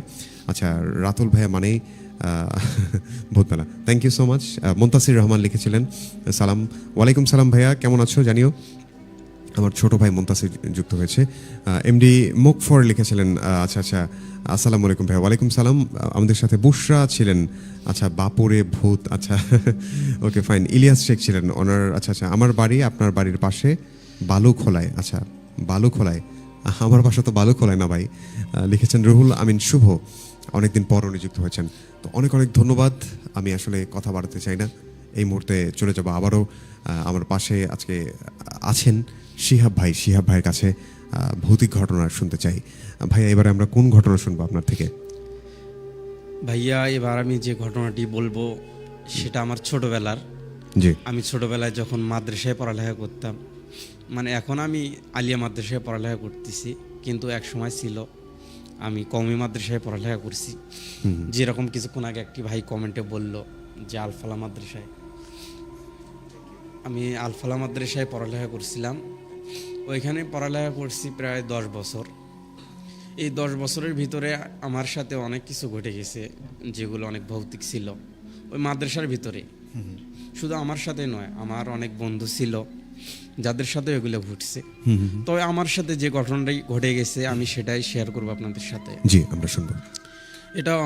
আচ্ছা রাতুল ভাইয়া মানেই ভূতবেলা, thank you so much. Muntasir Rahman লিখেছিলেন সালাম, ওয়ালাইকুম সালাম ভাইয়া কেমন আছো জানিও। আমার ছোট ভাই মুনতাসির যুক্ত হয়েছে। এমডি মুকফর লিখেছিলেন আচ্ছা আচ্ছা আসসালামু আলাইকুম ভাইয়া। ওয়ালাইকুম সালাম। আমাদের সাথে বুশরা ছিলেন, আচ্ছা বাপুরে ভূত, আচ্ছা ওকে ফাইন। ইলিয়াস শেখ ছিলেন ওনার, আচ্ছা আচ্ছা আমার বাড়ি আপনার বাড়ির পাশে বালুখোলায়। আচ্ছা বালুখোলায়, আমার বাসা তো বালুখোলায় না ভাই। লিখেছেন রুহুল আমিন শুভ, অনেকদিন পর উনি যুক্ত হয়েছেন, তো অনেক অনেক ধন্যবাদ। আমি আসলে কথা বাড়াতে চাই না, এই মুহূর্তে চলে যাব আবারও আমার পাশে আজকে আছেন শিহাব ভাই, শিহাব ভাইয়ের কাছে ভৌতিক ঘটনা শুনতে চাই। ভাইয়া এবারে আমরা কোন ঘটনা শুনবো আপনার থেকে? ভাইয়া এবার আমি যে ঘটনাটি বলবো সেটা আমার ছোটবেলার। জি আমি ছোটবেলায় যখন মাদ্রাসায় পড়ালেখা করতাম, মানে এখন আমি আলিয়া মাদ্রাসায় পড়ালেখা করতেছি, কিন্তু এক সময় ছিল আমি কওমি মাদ্রাসায় পড়ালেখা করছি। যেরকম কিছুক্ষণ আগে একটি ভাই কমেন্টে বলল যে আলফালা মাদ্রাসায়, আমি আলফালা মাদ্রাসায় পড়ালেখা করছিলাম। ওইখানে পড়ালেখা করছি প্রায় 10 বছর। এই 10 বছরের ভিতরে আমার সাথে অনেক কিছু ঘটে গেছে, যেগুলো অনেক ভৌতিক ছিল ওই মাদ্রাসার ভিতরে। শুধু আমার সাথে নয়, আমার অনেক বন্ধু ছিল যাদের সাথে এগুলো ঘটছে। তবে আমার সাথে যে ঘটনাটাই ঘটে গেছে আমি সেটাই শেয়ার করবো আপনাদের সাথে। জি আমরা শুনবো। এটাও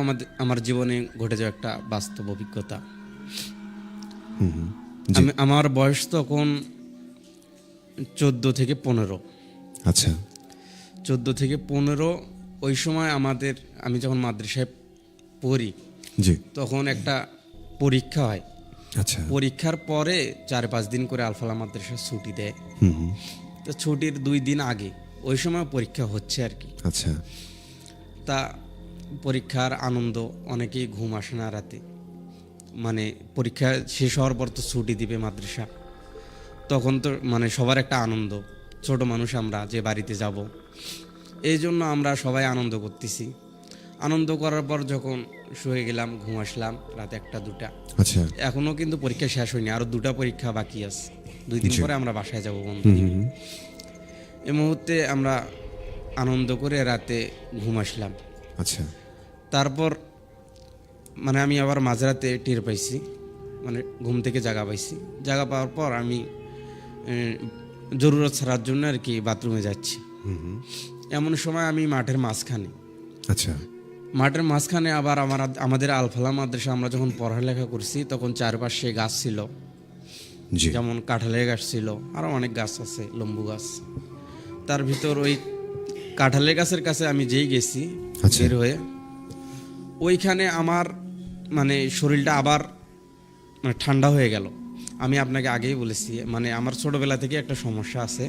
আমার জীবনে ঘটে যাওয়া একটা বাস্তব অভিজ্ঞতা। আমার বয়স তখন 14 থেকে 15। আচ্ছা 14 থেকে 15। ওই সময় আমি যখন মাদ্রাসায় পড়ি জি তখন একটা পরীক্ষা হয়। আচ্ছা পরীক্ষার পরে 4-5 দিন করে আলফালা মাদ্রাসা ছুটি দেয়। তো ছুটির 2 দিন আগে ওই সময় পরীক্ষা হচ্ছে আর কি। আচ্ছা তা পরীক্ষার আনন্দ, অনেকেই ঘুম আসে না রাতে, মানে পরীক্ষা শেষ হওয়ার পর তো ছুটি দিবে মাদ্রাসা, তখন তো মানে সবার একটা আনন্দ, ছোট মানুষ আমরা যে বাড়িতে যাব, এই জন্য আমরা সবাই আনন্দ করতেছি। আনন্দ করার পর যখন শুয়ে গেলাম, ঘুম আসলাম রাত 1-2টা। আচ্ছা এখনও কিন্তু পরীক্ষা শেষ হয়নি, আরও 2টা পরীক্ষা বাকি আছে। 2 দিন পরে আমরা বাসায় যাব বন্ধু। এই মুহূর্তে আমরা আনন্দ করে রাতে ঘুম আসলাম। আচ্ছা তারপর মানে আমি আবার মাঝরাতে টের পাইছি, মানে ঘুম থেকে জাগা পাইছি। জাগা পাওয়ার পর আমি জরুরত ছাড়ার জন্য আর কি বাথরুমে যাচ্ছি। এমন সময় আমি মাঠের মাঝখানে, আচ্ছা মাঠের মাঝখানে আবার আমাদের আলফালা মাদ্রাসা আমরা যখন পড়ালেখা করছি তখন চারপাশে গাছ ছিল, জি যেমন কাঁঠালের গাছ ছিল, আরও অনেক গাছ আছে, লম্বু গাছ। তার ভিতর ওই কাঁঠালের গাছের কাছে আমি যেই গেছি আচ্ছা। বের হয়ে, ওইখানে আমার মানে শরীরটা আবার মানে ঠান্ডা হয়ে গেল। আমি আপনাকে আগেই বলেছি, মানে আমার ছোটোবেলা থেকে একটা সমস্যা আছে,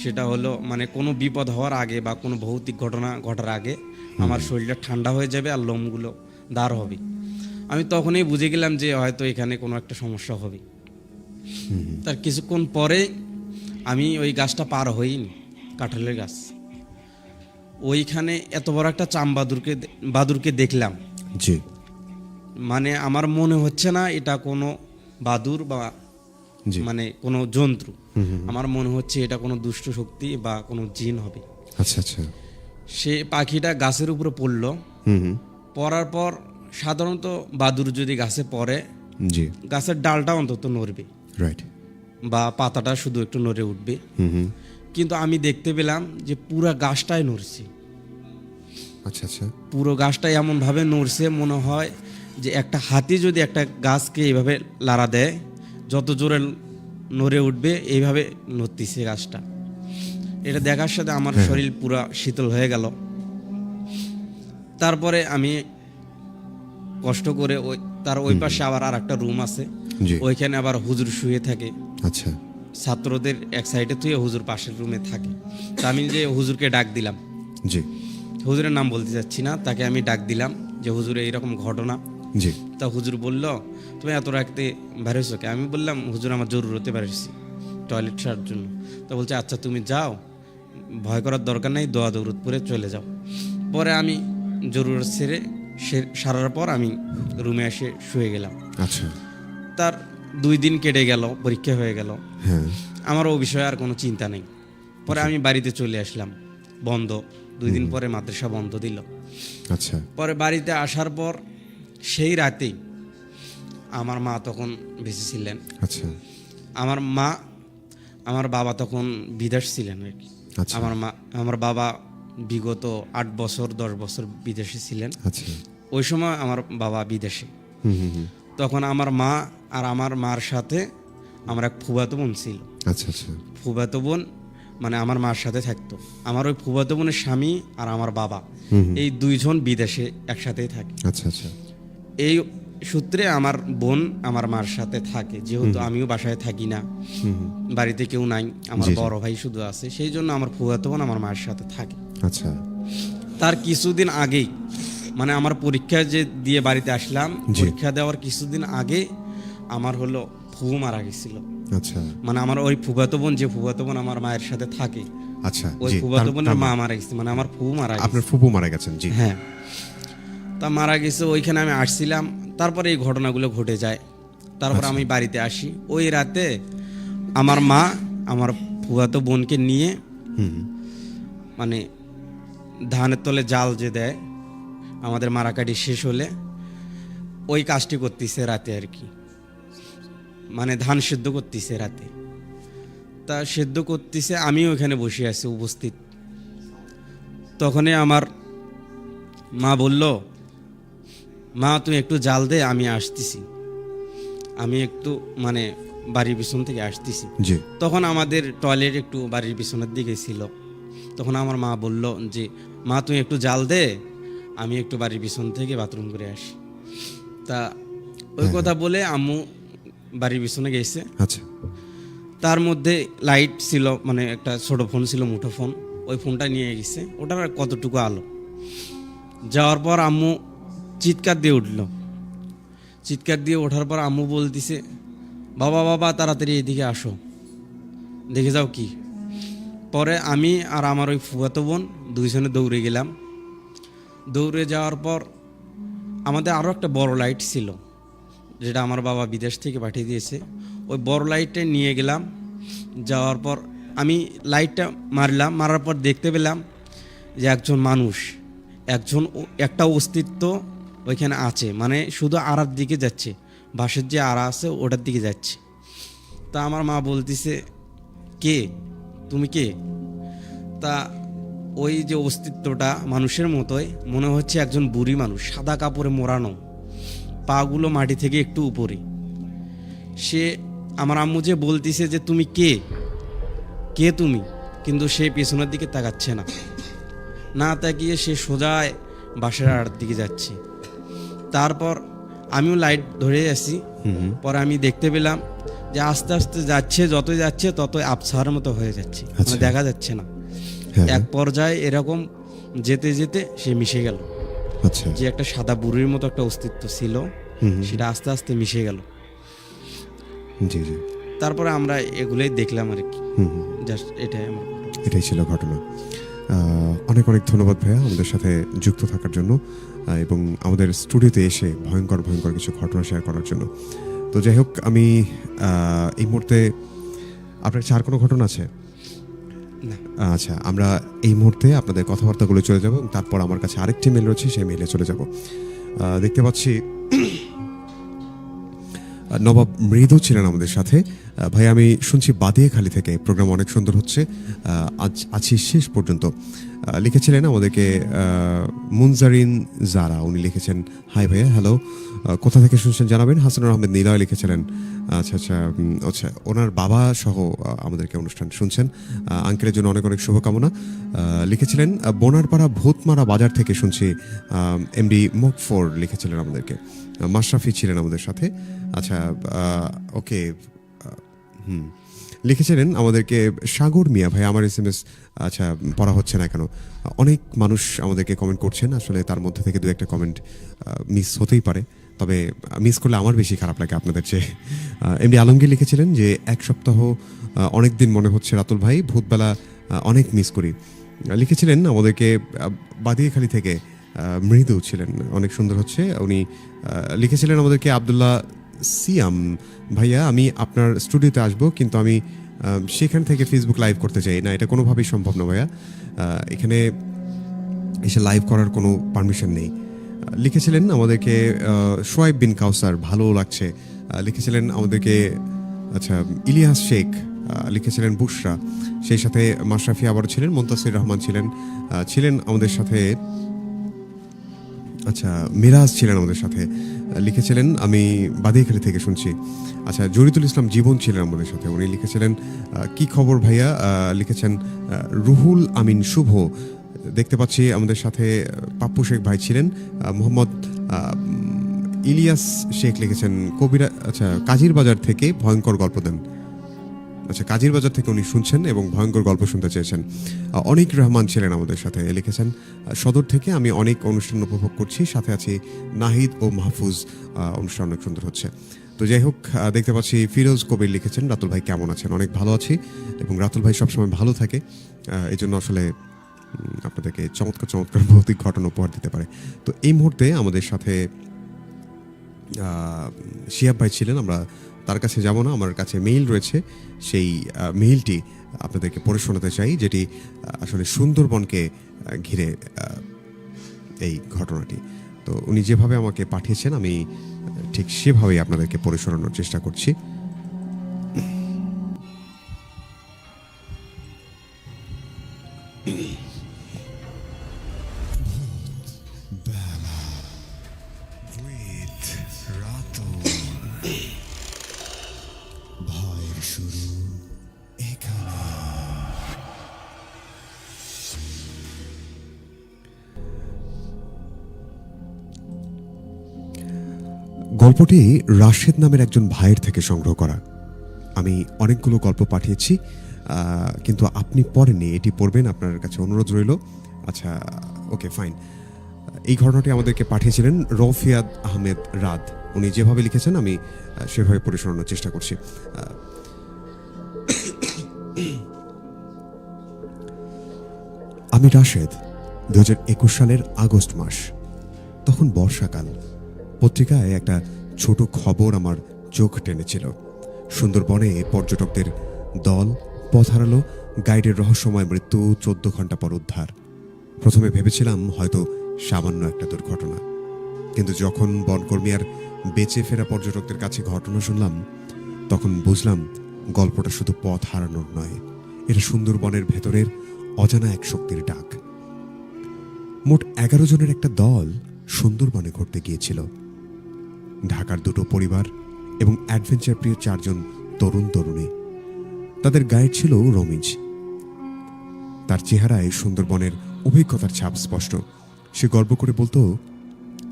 সেটা হলো মানে কোনো বিপদ হওয়ার আগে বা কোনো ভৌতিক ঘটনা ঘটার আগে আমার শরীরটা ঠান্ডা হয়ে যাবে আর লোমগুলো দাঁড় হবে। আমি তখনই বুঝে গেলাম যে হয়তো এখানে কোনো একটা সমস্যা হবে। তার কিছুক্ষণ পরে আমি ওই গাছটা পার হইনি, কাঁঠালের গাছ, ওইখানে এত বড় একটা বাদুরকে দেখলাম। জি মানে আমার মনে হচ্ছে না এটা কোনো বাদুর বা জি মানে কোনো জন্তু, আমার মনে হচ্ছে এটা কোনো দুষ্ট শক্তি বা কোনো জিন হবে। আচ্ছা আচ্ছা সে পাখিটা গাছের উপরে পড়লো। পড়ার পর সাধারণত বাদুর যদি গাছে পড়ে জি গাছের ডালটা অন্তত নড়বে রাইট বা পাতাটা শুধু একটু নড়ে উঠবে, কিন্তু আমি দেখতে পেলাম যে পুরো গাছটাই নড়ছে। আচ্ছা আচ্ছা পুরো গাছটাই এমনভাবে নড়ছে মনে হয় যে একটা হাতি যদি একটা গাছকে এইভাবে লাড়া দেয় যত জোরে নড়ে উঠবে, এইভাবে নড়তেছে গাছটা। এটা দেখার সাথে আমার শরীর পুরো শীতল হয়ে গেল। তারপরে আমি কষ্ট করে তার ওই পাশে আবার আর একটা রুম আছে, জি ওইখানে আবার হুজুর শুয়ে থাকে। আচ্ছা ছাত্রদের এক সাইডে তুই হুজুর পাশের রুমে থাকে। তা আমি যে হুজুরকে ডাক দিলাম, জি হুজুরের নাম বলতে যাচ্ছি না, তাকে আমি ডাক দিলাম যে হুজুর এইরকম ঘটনা। জি তা হুজুর বলল তুমি এত রাখতে বেরোছো কে? আমি বললাম হুজুর আমার জরুরতে বেরোছি টয়লেট সারার জন্য। তা বলছে আচ্ছা তুমি যাও, ভয় করার দরকার নেই, দোয়া দৌরত পরে চলে যাও। পরে আমি জরুরত সেরে সারার পর আমি রুমে এসে শুয়ে গেলাম। আচ্ছা তার 2 দিন কেটে গেল, পরীক্ষা হয়ে গেল, হ্যাঁ আমার ও বিষয়ে আর কোনো চিন্তা নেই। পরে আমি বাড়িতে চলে আসলাম, বন্ধ 2 দিন পরে মাদ্রাসা বন্ধ দিল। আচ্ছা পরে বাড়িতে আসার পর সেই রাতেই আমার মা তখন বেঁচে ছিলেন। আচ্ছা আমার বাবা তখন বিদেশ ছিলেন আর কি। আচ্ছা আমার বাবা বিগত 8 বছর 10 বছর বিদেশে ছিলেন। আচ্ছা ওই সময় আমার বাবা বিদেশে। তখন আমার মা আর আমার মার সাথে আমার এক ফুফাতো বোন ছিল। আচ্ছা আচ্ছা ফুফাতো বোন মানে আমার মার সাথে থাকতো। আমার ওই ফুফাতো বোনের স্বামী আর আমার বাবা এই 2 জন বিদেশে একসাথেই থাকে। আচ্ছা আচ্ছা এই সূত্রে আমার বোন আমার মার সাথে থাকে, যেহেতু আমিও বাসায় থাকি না, বাড়িতে কেউ নাই, আমার বড় ভাই শুধু আছে, সেই জন্য আমার ফুফাতো বোন আমার মার সাথে থাকে। আচ্ছা তার কিছুদিন আগেই মানে আমার পরীক্ষা যে দিয়ে বাড়িতে আসলাম, পরীক্ষা দেওয়ার কিছুদিন আগে আমার হলো ফুফু মারা গেছিল। আচ্ছা মানে আমার ওই ফুফাতো বোন, যে ফুফাতো বোন আমার মায়ের সাথে থাকে, আচ্ছা ওই জি, ফুফাতো বোনের তার- মা মারা গেছে, মানে আমার ফুফু মারা গেছে। আপনার ফুপু মারা গেছেন, জি। হ্যাঁ, তা মারা গেছে, ওইখানে আমি আসছিলাম। তারপরে এই ঘটনাগুলো ঘটে যায়। তারপর আচ্ছা। আমি বাড়িতে আসি। ওই রাতে আমার মা আমার ফুফাতো বোনকে নিয়ে হুম, মানে ধানের তলে জাল যে দেয় আমাদের মারাকাটি শেষ হলে, ওই কাজটি করতেছে রাতে আর কি। মানে ধান সেদ্ধ করতেছে রাতে। তা সেদ্ধ করতেছে, আমি ওখানে বসে আছি উপস্থিত। তখনই আমার মা বলল, মা তুমি একটু জাল দে, আমি আসতেছি। আমি একটু মানে বাড়ির পিছন থেকে আসতেছি। জি। তখন আমাদের টয়লেট একটু বাড়ির পিছনের দিকে ছিল। তখন আমার মা বলল যে, মা তুমি একটু জাল দে, আমি একটু বাড়ির পিছন থেকে বাথরুম করে আসি। তা ওই কথা বলে আম্মু বাড়ির পিছনে গেছে। আচ্ছা তার মধ্যে লাইট ছিল, মানে একটা ছোট ফোন ছিল, মুঠো ফোন, ওই ফোনটা নিয়ে গেছে। ওটার আর কতটুকু আলো। যাওয়ার পর আম্মু চিৎকার দিয়ে উঠল। চিৎকার দিয়ে ওঠার পর আম্মু বলতিছে, বাবা বাবা তাড়াতাড়ি এদিকে আসো, দেখে যাও কি। পরে আমি আর আমার ওই ফুফাতো বোন দুইজনে দৌড়ে গেলাম। দৌড়ে যাওয়ার পর আমাদের আরও একটা বড় লাইট ছিল, যেটা আমার বাবা বিদেশ থেকে পাঠিয়ে দিয়েছে। ওই বড় লাইটটা নিয়ে গেলাম। যাওয়ার পর আমি লাইটটা মারলাম। মারার পর দেখতে পেলাম যে একজন মানুষ, একটা অস্তিত্ব ওইখানে আছে। মানে শুধু আড়ার দিকে যাচ্ছে, বাঁশের যে আড়া আছে ওটার দিকে যাচ্ছে। তা আমার মা বলতিছে, কে তুমি, কে? তা ওই যে অস্তিত্বটা মানুষের মতোই মনে হচ্ছে, একজন বুড়ি মানুষ, সাদা কাপড়ে মোড়ানো, পাগুলো মাটি থেকে একটু উপরে। সে আমার আম্মু যে বলতিছে যে তুমি কে, কে তুমি, কিন্তু সে পেছনের দিকে তাকাচ্ছে না। না তাকিয়ে সে সোজায় বাসার আড়ার দিকে যাচ্ছে। তারপর আমিও লাইট ধরে আছি। পরে আমি দেখতে পেলাম যে আস্তে আস্তে যাচ্ছে, যতই যাচ্ছে ততই আবছার মতো হয়ে যাচ্ছে, মানে আচ্ছা। দেখা যাচ্ছে না। হ্যাঁ, এক পর্যায়ে এরকম যেতে যেতে সে মিশে গেল। আচ্ছা যে একটা সাদা বুড়ির মতো একটা অস্তিত্ব ছিল, সেটা আস্তে আস্তে মিশে গেল। জি জি। তারপরে আমরা এগুলোই দেখলাম আর কি। হুম হুম, জাস্ট এটাই আমার ঘটনা। এটাই ছিল ঘটনা। অনেক অনেক ধন্যবাদ ভাইয়া আমাদের সাথে যুক্ত থাকার জন্য, এবং আমাদের স্টুডিওতে এসে ভয়ঙ্কর ভয়ঙ্কর কিছু ঘটনা শেয়ার করার জন্য। তো যাই হোক, আমি এই মুহূর্তে, আপনার কাছে আর কোনো ঘটনা আছে? না। আচ্ছা, আমরা এই মুহূর্তে আপনাদের কথাবার্তাগুলো চলে যাব, এবং তারপর আমার কাছে আরেকটি মেল রয়েছে, সেই মেলে চলে যাব। দেখতে পাচ্ছি নবাব মৃদু ছিলেন আমাদের সাথে। ভাই, আমি শুনছি বাদিয়াখালী থেকে প্রোগ্রাম অনেক সুন্দর হচ্ছে, আজ আছি শেষ পর্যন্ত। লিখেছিলেন আমাদেরকে মুনজারিন জারা, উনি লিখেছেন, হাই ভাইয়া, হ্যালো, কোথা থেকে শুনছেন জানাবেন। হাসানুর আহমেদ নিলয় লিখেছিলেন, আচ্ছা আচ্ছা আচ্ছা, ওনার বাবা সহ আমাদেরকে অনুষ্ঠান শুনছেন, আঙ্কেলের জন্য অনেক অনেক শুভকামনা। লিখেছিলেন বোনারপাড়া ভূতমারা বাজার থেকে শুনছি, এমডি মুকফর লিখেছিলেন আমাদেরকে। মাশরাফি ছিলেন আমাদের সাথে। আচ্ছা, ওকে, লিখেছিলেন আমাদেরকে সাগর মিয়া, ভাই আমার SMS আচ্ছা পড়া হচ্ছে না কেন? অনেক মানুষ আমাদেরকে কমেন্ট করছেন, আসলে তার মধ্যে থেকে দু একটা কমেন্ট মিস হতেই পারে, তবে মিস করলে আমার বেশি খারাপ লাগে আপনাদের চেয়ে। এমডি আলমগীর লিখেছিলেন যে এক সপ্তাহ অনেক দিন মনে হচ্ছে রাতুল ভাই, ভূতবেলা অনেক মিস করি। লিখেছিলেন আমাদেরকে বাদিয়াখালী থেকে মৃদু ছিলেন, অনেক সুন্দর হচ্ছে। উনি লিখেছিলেন আমাদেরকে আব্দুল্লাহ সিয়াম, ভাইয়া আমি আপনার স্টুডিওতে আসবো, কিন্তু আমি সেখান থেকে ফেসবুক লাইভ করতে চাই না, এটা কোনোভাবেই সম্ভব না ভাইয়া, এখানে এসে লাইভ করার কোনো পারমিশন নেই। লিখেছিলেন আমাদেরকে শোয়েব বিন কাউসার, ভালো লাগছে। লিখেছিলেন আমাদেরকে আচ্ছা ইলিয়াস শেখ, লিখেছিলেন বুশরা, সেই সাথে মাশরাফি আবার ছিলেন, মুনতাসির রহমান ছিলেন আমাদের সাথে। আচ্ছা, মিরাজ ছিলেন আমাদের সাথে, লিখেছিলেন আমি বাদিয়াখালী থেকে শুনছি। আচ্ছা, জরিতুল ইসলাম জীবন ছিলেন আমাদের সাথে, উনি লিখেছিলেন কি খবর ভাইয়া। লিখেছেন রুহুল আমিন শুভ, দেখতে পাচ্ছি আমাদের সাথে পাপ্পু শেখ ভাই ছিলেন। মোহাম্মদ ইলিয়াস শেখ লিখেছেন কবিরা, আচ্ছা কাজীর বাজার থেকে ভয়ঙ্কর গল্প দেন। আচ্ছা, কাজীর বাজার থেকে উনি শুনছেন এবং ভয়ঙ্কর গল্প শুনতে চেয়েছেন। অনিক রহমান ছিলেন আমাদের সাথে, লিখেছেন সদর থেকে আমি অনেক অনুষ্ঠান উপভোগ করছি, সাথে আছি নাহিদ ও মাহফুজ, অনুষ্ঠান অনেক সুন্দর হচ্ছে। তো যাই হোক, দেখতে পাচ্ছি ফিরোজ কবির লিখেছেন, রাতুল ভাই কেমন আছেন? অনেক ভালো আছি, এবং রাতুল ভাই সবসময় ভালো থাকে, এই জন্য আসলে আপনাদেরকে চমৎকার চমৎকার ভৌতিক ঘটনা উপহার দিতে পারে। তো এই মুহূর্তে আমাদের সাথে শিহাব ভাই ছিলেন, আমরা তার কাছে যাব না, আমার কাছে মেইল রয়েছে, সেই মেইলটি আপনাদেরকে পড়ে শোনাতে চাই, যেটি আসলে সুন্দরবনকে ঘিরে এই ঘটনাটি। তো উনি যেভাবে আমাকে পাঠিয়েছেন আমি ঠিক সেভাবেই আপনাদেরকে পড়ে শোনানোর চেষ্টা করছি। ভয়ের শুরু এখানে। গল্পটি রাশেদ নামের একজন ভাইয়ের থেকে সংগ্রহ করা। আমি অনেকগুলো গল্প পাঠিয়েছি, কিন্তু আপনি পড়েননি, এটি পড়বেন, আপনার কাছে অনুরোধ রইল। আচ্ছা, ওকে, ফাইন। এই ঘটনাটি আমাদেরকে পাঠিয়েছিলেন রফিয়াদ আহমেদ রাদ। উনি যেভাবে লিখেছেন আমি সেভাবে পড়ে শোনানোর চেষ্টা করছি। আমি রাশেদ, 2021 সালের আগস্ট মাস, তখন বর্ষাকাল। পত্রিকায় একটা ছোট খবর আমার চোখ টেনেছিল। সুন্দরবনে পর্যটকদের দল পথ হারালো, গাইডের রহস্যময় মৃত্যু, 14 ঘন্টা পর উদ্ধার। প্রথমে ভেবেছিলাম হয়তো সামান্য একটা দুর্ঘটনা, কিন্তু যখন বনকর্মী আর বেঁচে ফেরা পর্যটকদের কাছে ঘটনা শুনলাম, তখন বুঝলাম গল্পটা শুধু পথ হারানোর নয়, এটা সুন্দরবনের ভেতরের অজানা এক শক্তির ডাক। মোট 11 জনের একটা দল সুন্দরবনে ঘুরতে গিয়েছিল। ঢাকার 2টো পরিবার এবং অ্যাডভেঞ্চার প্রিয় 4 জন তরুণ তরুণী। তাদের গাইড ছিল রমিজ। তার চেহারায় সুন্দরবনের অভিজ্ঞতার ছাপ স্পষ্ট। সে গর্ব করে বলতো,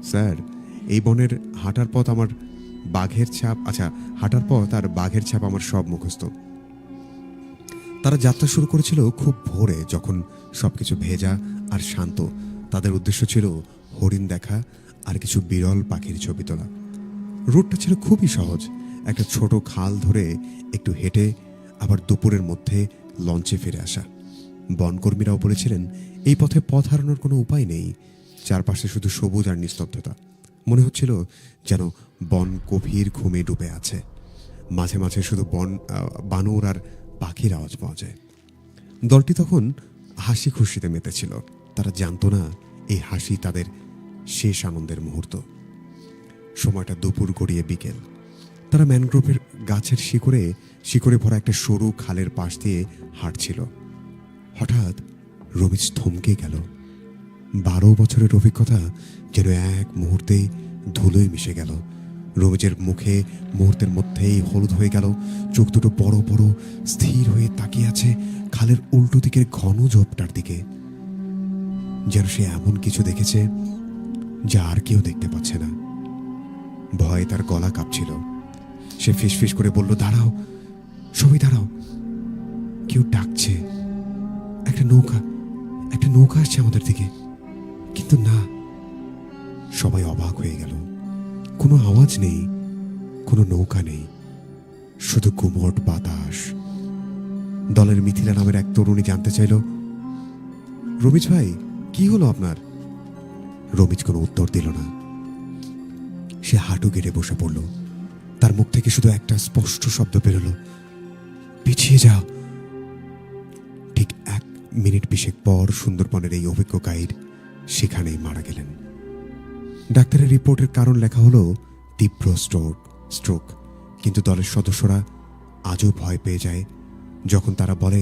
স্যার, এই বনের হাঁটার পথ আমার বাঘের ছাপ, হাঁটার পথ আর বাঘের ছাপ আমার সব মুখস্থ। তারা যাত্রা শুরু করেছিল খুব ভোরে, যখন সবকিছু ভেজা আর শান্ত। তাদের উদ্দেশ্য ছিল হরিণ দেখা আর কিছু বিরল পাখির ছবি তোলা। রুটটা ছিল খুবই সহজ, একটা ছোট খাল ধরে একটু হেঁটে আবার দুপুরের মধ্যে লঞ্চে ফিরে আসা। বনকর্মীরাও বলেছিলেন এই পথে পথ হারানোর কোনো উপায় নেই, চারপাশে শুধু সবুজ আর নিস্তব্ধতা। মনে হচ্ছিল যেন বন গভীর ঘুমে ডুবে আছে। মাঝে মাঝে শুধু বানর আর পাখির আওয়াজ পাওয়া যায়। দলটি তখন হাসি খুশিতে মেতেছিল। তারা জানতো না এই হাসি তাদের শেষ আনন্দের মুহূর্ত। সময়টা দুপুর গড়িয়ে বিকেল। তারা ম্যানগ্রোভের গাছের শিকড়ে ভরা একটা সরু খালের পাশ দিয়ে হাঁটছিল। হঠাৎ রমিজ থমকে গেল। 12 বছরের অভিজ্ঞতা যেন এক মুহূর্তেই ধুলোয় মিশে গেল। রমিজের মুখে মুহূর্তের মধ্যেই হলুদ হয়ে গেল। চোখ দুটো বড় বড়, স্থির হয়ে তাকিয়ে আছে খালের উল্টো দিকের ঘন ঝোপটার দিকে, যেন সে এমন কিছু দেখেছে যা আর কেউ দেখতে পাচ্ছে না। ভয়ে তার গলা কাঁপছিল। সে ফিসফিস করে বলল, দাঁড়াও, সবাই দাঁড়াও, কেউ ডাকছে, একটা নৌকা আসছে আমাদের দিকে। কিন্তু না, সবাই অবাক হয়ে গেল। কোনো আওয়াজ নেই, কোনো নৌকা নেই, শুধু গুমোট বাতাস। দলের মিথিলা নামের এক তরুণী জানতে চাইল, রমিজ ভাই, কি হলো আপনার? রমিজ কোনো উত্তর দিল না। সে হাঁটু গেড়ে বসে পড়ল। তার মুখ থেকে শুধু একটা স্পষ্ট শব্দ বেরোলো, পিছিয়ে যাও। ঠিক 1 মিনিট 20 পর সুন্দরবনের এই অভিজ্ঞ গাইড সেখানেই মারা গেলেন। ডাক্তারের রিপোর্টের কারণ লেখা হলো তীব্র স্ট্রোক। কিন্তু দলের সদস্যরা আজও ভয় পেয়ে যায় যখন তারা বলে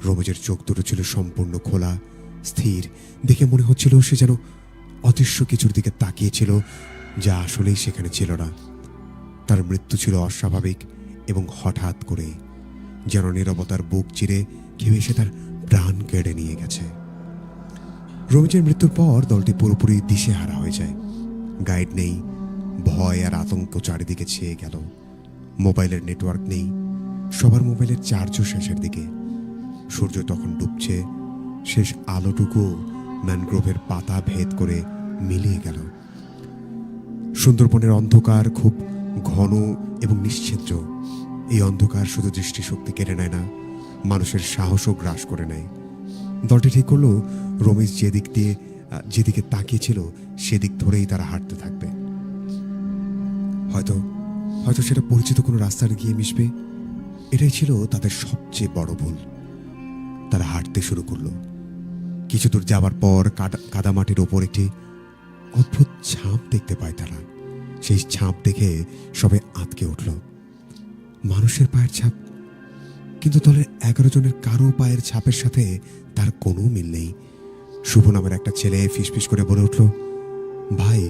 রমিজের চোখ দুটো ছিল সম্পূর্ণ খোলা, স্থির। দেখে মনে হচ্ছিল সে যেন অদৃশ্য কিছুর দিকে তাকিয়েছিল, যা আসলেই সেখানে ছিল না। তার মৃত্যু ছিল অস্বাভাবিক এবং হঠাৎ করে, যেন নীরবতার বুক চিরে কেউ এসে তার প্রাণ কেড়ে নিয়ে গেছে। রমিজের মৃত্যুর পর দলটি পুরোপুরি দিশেহারা হয়ে যায়। গাইড নেই, ভয় আর আতঙ্ক চারিদিকে ছেয়ে গেল। মোবাইলের নেটওয়ার্ক নেই, সবার মোবাইলের চার্জও শেষের দিকে। সূর্য তখন ডুবছে, শেষ আলোটুকু ম্যানগ্রোভের পাতা ভেদ করে মিলিয়ে গেল। সুন্দরবনের অন্ধকার খুব ঘন এবং নিশ্ছিদ্র। এই অন্ধকার শুধু দৃষ্টিশক্তি কেড়ে নেয় না, মানুষের সাহসও গ্রাস করে নেয়। দলটি ঠিক করলো রমেশ যেদিকে তাকিয়েছিল সেদিক ধরেই তারা হাঁটতে থাকবে। হয়তো হয়তো সেটা পরিচিত কোনো রাস্তায় গিয়ে মিশবে। এটাই ছিল তাদের সবচেয়ে বড় ভুল। তারা হাঁটতে শুরু করলো। কিছু দূর যাবার পর কাদামাটির ওপর একটি অদ্ভুত ছাপ দেখতে পায় তারা। সেই ছাপ দেখে সবাই আঁতকে উঠল। মানুষের পায়ের ছাপ, কিন্তু দলের 11 জনের কারো পায়ের ছাপের সাথে তার কোনো মিল নেই। শুভ নামের একটা ছেলে ফিসফিস করে বলে উঠল, ভাই,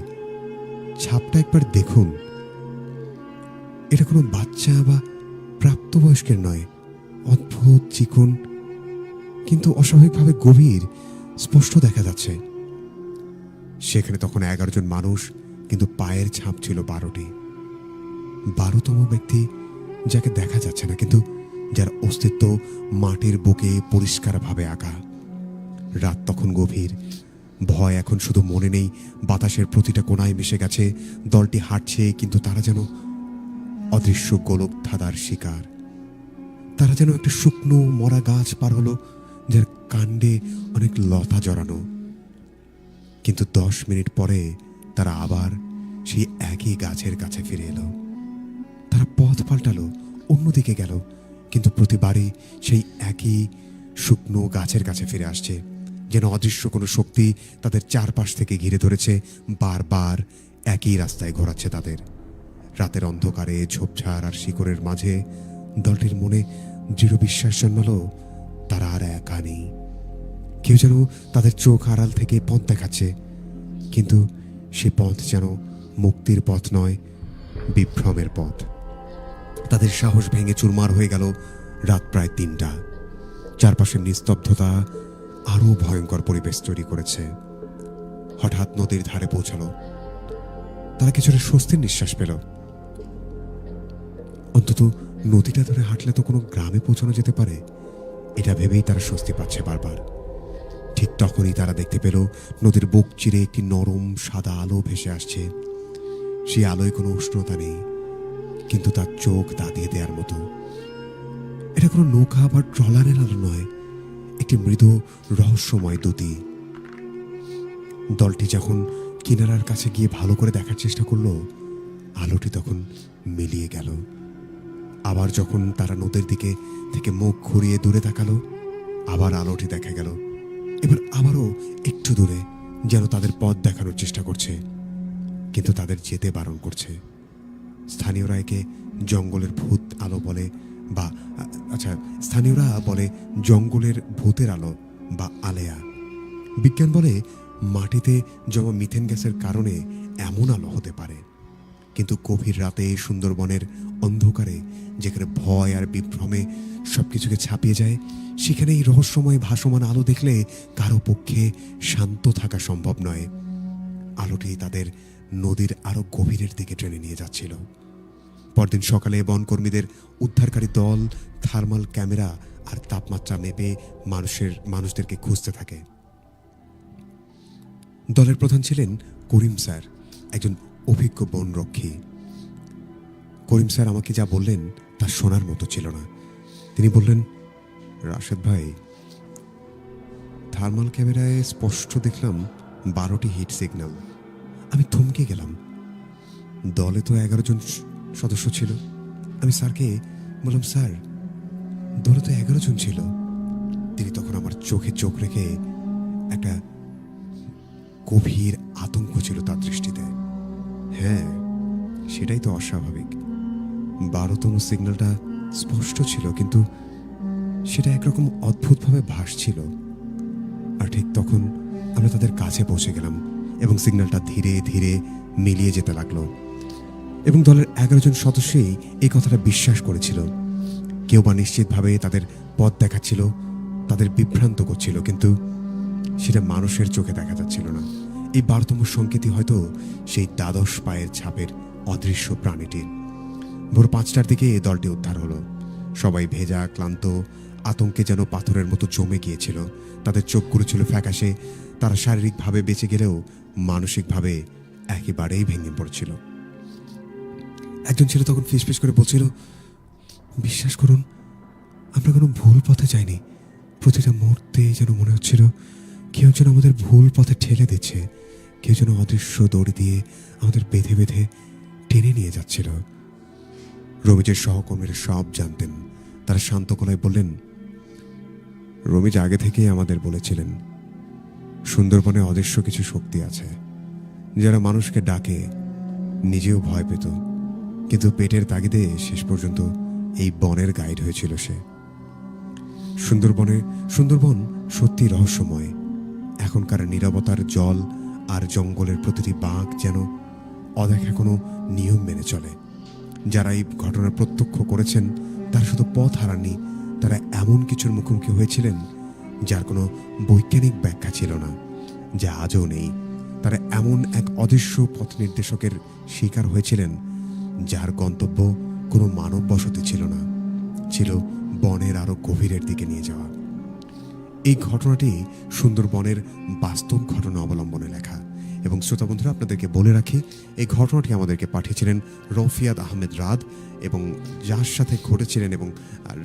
ছাপটা একবার দেখুন। এটা কোনো বাচ্চা বা প্রাপ্তবয়স্কের নয়, অদ্ভুত চিকন কিন্তু অস্বাভাবিকভাবে গভীর, স্পষ্ট দেখা যাচ্ছে। সেখানে তখন 11 জন মানুষ, কিন্তু পায়ের ছাপ ছিল 12টি। 12তম ব্যক্তি, যাকে দেখা যাচ্ছে না কিন্তু যার অস্তিত্ব মাটির বুকে পরিষ্কারভাবে আঁকা। রাত তখন গভীর, ভয় এখন শুধু মনে নেই, বাতাসের প্রতিটা কোণায় মিশে গেছে। দলটি হাঁটছে, কিন্তু তারা যেন অদৃশ্য গোলক ধাঁধার শিকার। তারা যেন একটা শুকনো মরা গাছ পার হলো, যার কাণ্ডে অনেক লতা জড়ানো। কিন্তু 10 মিনিট পরে তারা আবার সেই একই গাছের কাছে ফিরে এলো। তারা পথ পাল্টালো, অন্যদিকে গেল, কিন্তু প্রতিবারই সেই একই শুকনো গাছের কাছে ফিরে আসছে, যেন অদৃশ্য কোনো শক্তি তাদের চারপাশ থেকে ঘিরে ধরেছে, বারবার একই রাস্তায় ঘোরাচ্ছে তাদের। রাতের অন্ধকারে ঝোপঝাড় আর শিকড়ের মাঝে দলটির মনে দৃঢ় বিশ্বাস জন্মালো, তারা আর একা নেই। কেউ যেন তাদের চোখ আড়াল থেকে পথ দেখাচ্ছে, কিন্তু সে পথ যেন মুক্তির পথ নয়, বিভ্রমের পথ। তাদের সাহস ভেঙে চুরমার হয়ে গেল। রাত প্রায় 3টা। চারপাশের নিস্তব্ধতা আরো ভয়ঙ্কর পরিবেশ তৈরি করেছে। হঠাৎ নদীর ধারে পৌঁছালো। তারা কিছুটা স্বস্তির নিঃশ্বাস পেল। অন্তত নদীটা ধরে হাঁটলে তো কোনো গ্রামে পৌঁছানো যেতে পারে, এটা ভেবেই তারা স্বস্তি পাচ্ছে বারবার। ঠিক তখনই তারা দেখতে পেল নদীর বুক চিরে একটি নরম সাদা আলো ভেসে আসছে। সেই আলোয় কোনো উষ্ণতা নেই, কিন্তু তার চোখ দাঁতিয়ে দেওয়ার মতো। এটা কোনো নৌকা বা ট্রলারের আলো নয়, একটি মৃদু রহস্যময় দ্যুতি। দলটি যখন কিনারার কাছে গিয়ে ভালো করে দেখার চেষ্টা করলো, আলোটি তখন মিলিয়ে গেল। আবার যখন তারা নদীর দিকে থেকে মুখ ঘুরিয়ে দূরে তাকালো, আবার আলোটি দেখা গেল। এবার আবারও একটু দূরে, যেন তাদের পথ দেখানোর চেষ্টা করছে, কিন্তু তাদের যেতে বারণ করছে। স্থানীয়রা একে জঙ্গলের ভূত আলো বলে, বা স্থানীয়রা বলে জঙ্গলের ভূতের আলো বা আলেয়া। বিজ্ঞান বলে মাটিতে জমা মিথেন গ্যাসের কারণে এমন আলো হতে পারে। কিন্তু গভীর রাতে সুন্দরবনের অন্ধকারে, যেখানে ভয় আর বিভ্রমে সবকিছুকে ছাপিয়ে যায়, সেখানে এই রহস্যময় ভাসমান আলো দেখলে কারো পক্ষে শান্ত থাকা সম্ভব নয়। আলোটি তাদের নদীর আরো গভীরের দিকে টেনে নিয়ে যাচ্ছিল। পরদিন সকালে বনকর্মীদের উদ্ধারকারী দল থার্মাল ক্যামেরা আর তাপমাত্রা মেপে মানুষদেরকে খুঁজতে থাকে। দলের প্রধান ছিলেন করিম স্যার, একজন অভিজ্ঞ বনরক্ষী। করিম স্যার আমাকে যা বললেন তা শোনার মতো ছিল না। তিনি বললেন, রাশেদ ভাই, থার্মাল ক্যামেরায় স্পষ্ট দেখলাম 12টি হিট সিগন্যাল। আমি থমকে গেলাম। দলে তো 11 জন সদস্য ছিল। আমি স্যারকে বললাম, স্যার, দলে তো 11 জন ছিল। তিনি তখন আমার চোখে চোখ রেখে, একটা গভীর আতঙ্ক ছিল তার দৃষ্টিতে। হ্যাঁ, সেটাই তো অস্বাভাবিক। 12তম সিগন্যালটা স্পষ্ট ছিল, কিন্তু সেটা একরকম অদ্ভুতভাবে ভাসছিল। আর ঠিক তখন আমরা তাদের কাছে পৌঁছে গেলাম এবং সিগন্যালটা ধীরে ধীরে মিলিয়ে যেতে লাগলো। এবং দলের 11 জন সদস্যই এই কথাটা বিশ্বাস করেছিল। কেউ বা নিশ্চিতভাবে তাদের পথ দেখাচ্ছিল, তাদের বিভ্রান্ত করছিল, কিন্তু সেটা মানুষের চোখে দেখা যাচ্ছিল না। এই 12তম সংকেতই হয়তো সেই দ্বাদশ পায়ের ছাপের অদৃশ্য প্রাণীটির। ভোর 5টার দিকে এই দলটি উদ্ধার হলো। সবাই ভেজা, ক্লান্ত, আতঙ্কে যেন পাথরের মতো জমে গিয়েছিল। তাদের চোখগুলো ছিল ফ্যাকাশে। তারা শারীরিকভাবে বেঁচে গেলেও মানসিকভাবে একেবারেই ভেঙে পড়ছিল। একজন ছেলে তখন ফিসফিস করে বলছিল, বিশ্বাস করুন, আমরা কোনো ভুল পথে যাইনি। প্রতিটা মুহূর্তে যেন মনে হচ্ছিল কেউ যেন আমাদের ভুল পথে ঠেলে দিচ্ছে, কেউ যেন অদৃশ্য দড়ি দিয়ে আমাদের বেঁধে বেঁধে টেনে নিয়ে যাচ্ছিল। রমিজের সহকর্মীরা সব জানতেন। তারা শান্ত গলায় বললেন, রমিজ আগে থেকেই আমাদের বলেছিলেন সুন্দরবনে অদৃশ্য কিছু শক্তি আছে, যারা মানুষকে ডাকে, নিজেও ভয় পেত, কিন্তু পেটের তাগিদে শেষ পর্যন্ত এই বনের গাইড হয়েছিল সে। সুন্দরবন সত্যি রহস্যময়। এখনকার নীরবতার জল আর জঙ্গলের প্রতিটি বাঁক যেন অদেখা কোনো নিয়ম মেনে চলে। যারা এই ঘটনা প্রত্যক্ষ করেছেন তারা শুধু পথ হারাননি, তারা এমন কিছুর মুখোমুখি হয়েছিলেন যার কোনো বৈজ্ঞানিক ব্যাখ্যা ছিল না, যা আজও নেই। তারা এমন এক অদৃশ্য পথ নির্দেশকের শিকার হয়েছিলেন যার গন্তব্য কোনো মানব বসতি ছিল না, ছিল বনের আরো গভীরের দিকে নিয়ে যাওয়া। এই ঘটনাটি সুন্দরবনের বাস্তব ঘটনা অবলম্বনে লেখা। এবং শ্রোতা বন্ধুরা, আপনাদেরকে বলে রাখি, এই ঘটনাটি আমাদেরকে পাঠিয়েছিলেন রফিয়াদ আহমেদ রাদ, এবং যার সাথে ঘটেছিলেন এবং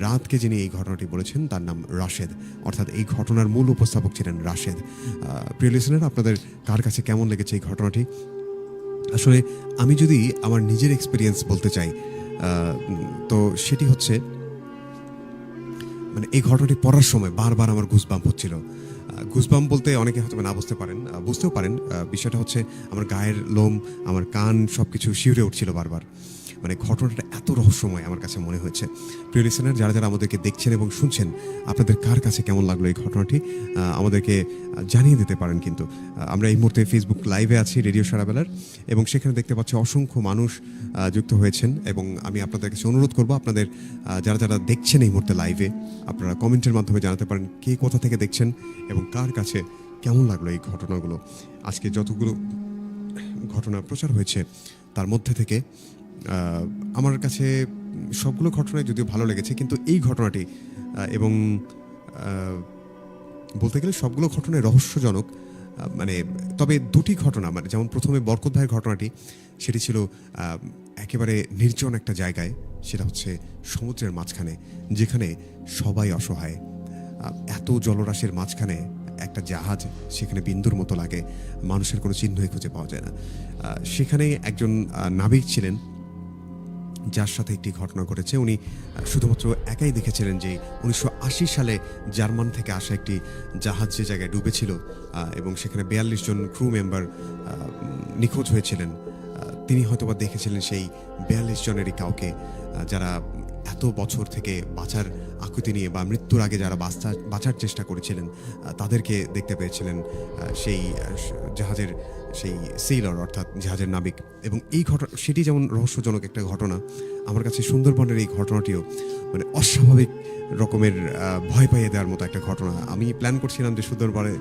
রাতকে যিনি এই ঘটনাটি বলেছেন তার নাম রাশেদ, অর্থাৎ এই ঘটনার মূল উপস্থাপক ছিলেন রাশেদ। প্রিয় লিসেনার, আপনাদের কার কাছে কেমন লেগেছে এই ঘটনাটি? আসলে আমি যদি আমার নিজের এক্সপিরিয়েন্স বলতে চাই, তো সেটি হচ্ছে, মানে এই ঘটনাটি পড়ার সময় বারবার আমার গুজবাম্প হচ্ছিল। গুজবাম্প বলতে অনেকে হয়তো না বুঝতে পারেন, বুঝতেও পারেন। বিষয়টা হচ্ছে আমার গায়ের লোম, আমার কান সব কিছু শিউরে উঠছিল বারবার। মানে ঘটনাটা এত রহস্যময় আমার কাছে মনে হয়েছে। প্রিয় লিসেনার, যারা যারা আমাদেরকে দেখছেন এবং শুনছেন, আপনাদের কার কাছে কেমন লাগলো এই ঘটনাটি আমাদেরকে জানিয়ে দিতে পারেন। কিন্তু আমরা এই মুহূর্তে ফেসবুক লাইভে আছি রেডিও সারাবেলার, এবং সেখানে দেখতে পাচ্ছি অসংখ্য মানুষ যুক্ত হয়েছেন। এবং আমি আপনাদের কাছে অনুরোধ করব, আপনাদের যারা যারা দেখছেন এই মুহূর্তে লাইভে, আপনারা কমেন্টের মাধ্যমে জানাতে পারেন কে কোথা থেকে দেখছেন এবং কার কাছে কেমন লাগলো এই ঘটনাগুলো। আজকে যতগুলো ঘটনা প্রচার হয়েছে তার মধ্যে থেকে আমার কাছে সবগুলো ঘটনায় যদিও ভালো লেগেছে, কিন্তু এই ঘটনাটি এবং বলতে গেলে সবগুলো ঘটনায় রহস্যজনক। মানে তবে দুটি ঘটনা, মানে যেমন প্রথমে বরকত ভাইয়ের ঘটনাটি, সেটি ছিল একেবারে নির্জন একটা জায়গায়, সেটা হচ্ছে সমুদ্রের মাঝখানে, যেখানে সবাই অসহায়। এত জলরাশির মাঝখানে একটা জাহাজ, সেখানে বিন্দুর মতো লাগে, মানুষের কোনো চিহ্নই খুঁজে পাওয়া যায় না। সেখানে একজন নাবিক ছিলেন যার সাথে একটি ঘটনা ঘটেছে। উনি শুধুমাত্র একাই দেখেছিলেন যে 1980 সালে জার্মান থেকে আসা একটি জাহাজ যে জায়গায় ডুবেছিল এবং সেখানে 42 জন ক্রু মেম্বার নিখোঁজ হয়েছিলেন। তিনি হয়তোবা দেখেছিলেন সেই 42 জনেরই কাউকে, যারা এত বছর থেকে বাঁচার আকুতি নিয়ে বা মৃত্যুর আগে যারা বাঁচার চেষ্টা করেছিলেন তাদেরকে দেখতে পেয়েছিলেন সেই জাহাজের সেই সেইলর, অর্থাৎ জাহাজের নাবিক। এবং এই ঘটনা, সেটি যেমন রহস্যজনক একটা ঘটনা, আমার কাছে সুন্দরবনের এই ঘটনাটিও মানে অস্বাভাবিক রকমের ভয় পাইয়ে দেওয়ার মতো একটা ঘটনা। আমি প্ল্যান করছিলাম যে সুন্দরবনে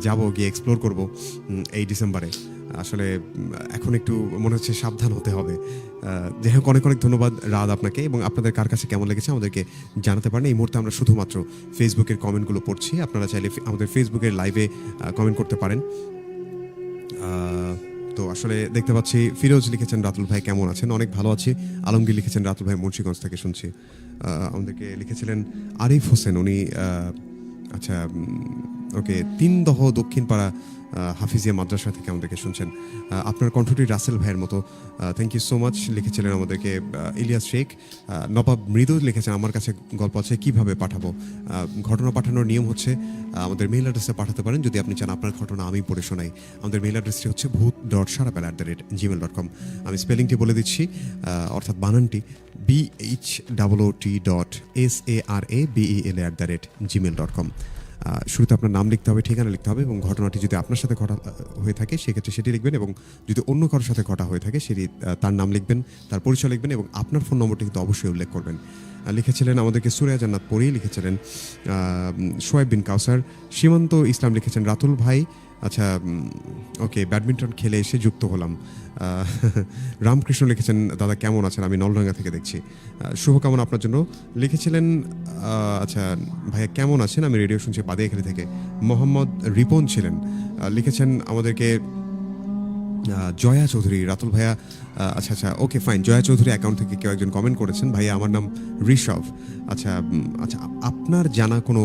যাব, গিয়ে এক্সপ্লোর করব এই ডিসেম্বরে। আসলে এখন একটু মনে হচ্ছে সাবধান হতে হবে। যাই হোক, অনেক অনেক ধন্যবাদ রাত আপনাকে, এবং আপনাদের কার কাছে কেমন লেগেছে আমাদেরকে জানাতে পারেন। এই মুহূর্তে আমরা শুধুমাত্র ফেসবুকের কমেন্টগুলো পড়ছি, আপনারা চাইলে আমাদের ফেসবুকের লাইভে কমেন্ট করতে পারেন। তো আসলে দেখতে পাচ্ছি ফিরোজ লিখেছেন, রাতুল ভাই কেমন আছেন? অনেক ভালো আছি। আলমগীর লিখেছেন, রাতুল ভাই মুন্সিগঞ্জ থেকে শুনছি। আমাদেরকে লিখেছিলেন আরিফ হোসেন, উনি আচ্ছা ওকে, 3 দহ দক্ষিণ পাড়া হাফিজিয়া মাদ্রাসা থেকে আমাদেরকে শুনছেন। আপনার কণ্ঠটি রাসেল ভাইয়ের মতো, থ্যাংক ইউ সো মাচ লিখেছিলেন আমাদেরকে ইলিয়াস শেখ। নবাব মৃদু লিখেছেন, আমার কাছে গল্প আছে, কিভাবে পাঠাবো? ঘটনা পাঠানোর নিয়ম হচ্ছে আমাদের মেইল অ্যাড্রেসে পাঠাতে পারেন যদি আপনি চান আপনার ঘটনা আমি পড়ে শোনাই। আমাদের মেইল অ্যাড্রেসটি হচ্ছে bhoot.sarabela@gmail.com। আমি স্পেলিংটি বলে দিচ্ছি, অর্থাৎ বানানটি BHOOTSARABELA@gmail.com। শুরুতে আপনার নাম লিখতে হবে, ঠিকানা লিখতে হবে, এবং ঘটনাটি যদি আপনার সাথে ঘটা হয়ে থাকে সেক্ষেত্রে সেটি লিখবেন, এবং যদি অন্য কারোর সাথে ঘটা হয়ে থাকে সেটি তার নাম লিখবেন, তার পরিচয় লিখবেন, এবং আপনার ফোন নম্বরটি কিন্তু অবশ্যই উল্লেখ করবেন। লিখেছিলেন আমাদেরকে সুরায়া জান্নাত পরি, লিখেছিলেন শোয়েব বিন কাউসার। সীমান্ত ইসলাম লিখেছেন, রাতুল ভাই আচ্ছা ওকে, ব্যাডমিন্টন খেলে এসে যুক্ত হলাম। রামকৃষ্ণ লিখেছেন, দাদা কেমন আছেন? আমি নলডাঙ্গা থেকে দেখছি। শুভকামনা আপনার জন্য লিখেছিলেন, আচ্ছা ভাইয়া কেমন আছেন? আমি রেডিও শুনছি বাদিয়াখালী থেকে। মোহাম্মদ রিপন ছিলেন, লিখেছেন আমাদেরকে জয়া চৌধুরী, রাতুল ভাইয়া, আচ্ছা আচ্ছা, okay fine. Jaya Chowdhury account থেকে কেউ একজন কমেন্ট করেছেন, ভাইয়া আমার নাম ঋষভ। আচ্ছা আচ্ছা, আপনার জানা কোনো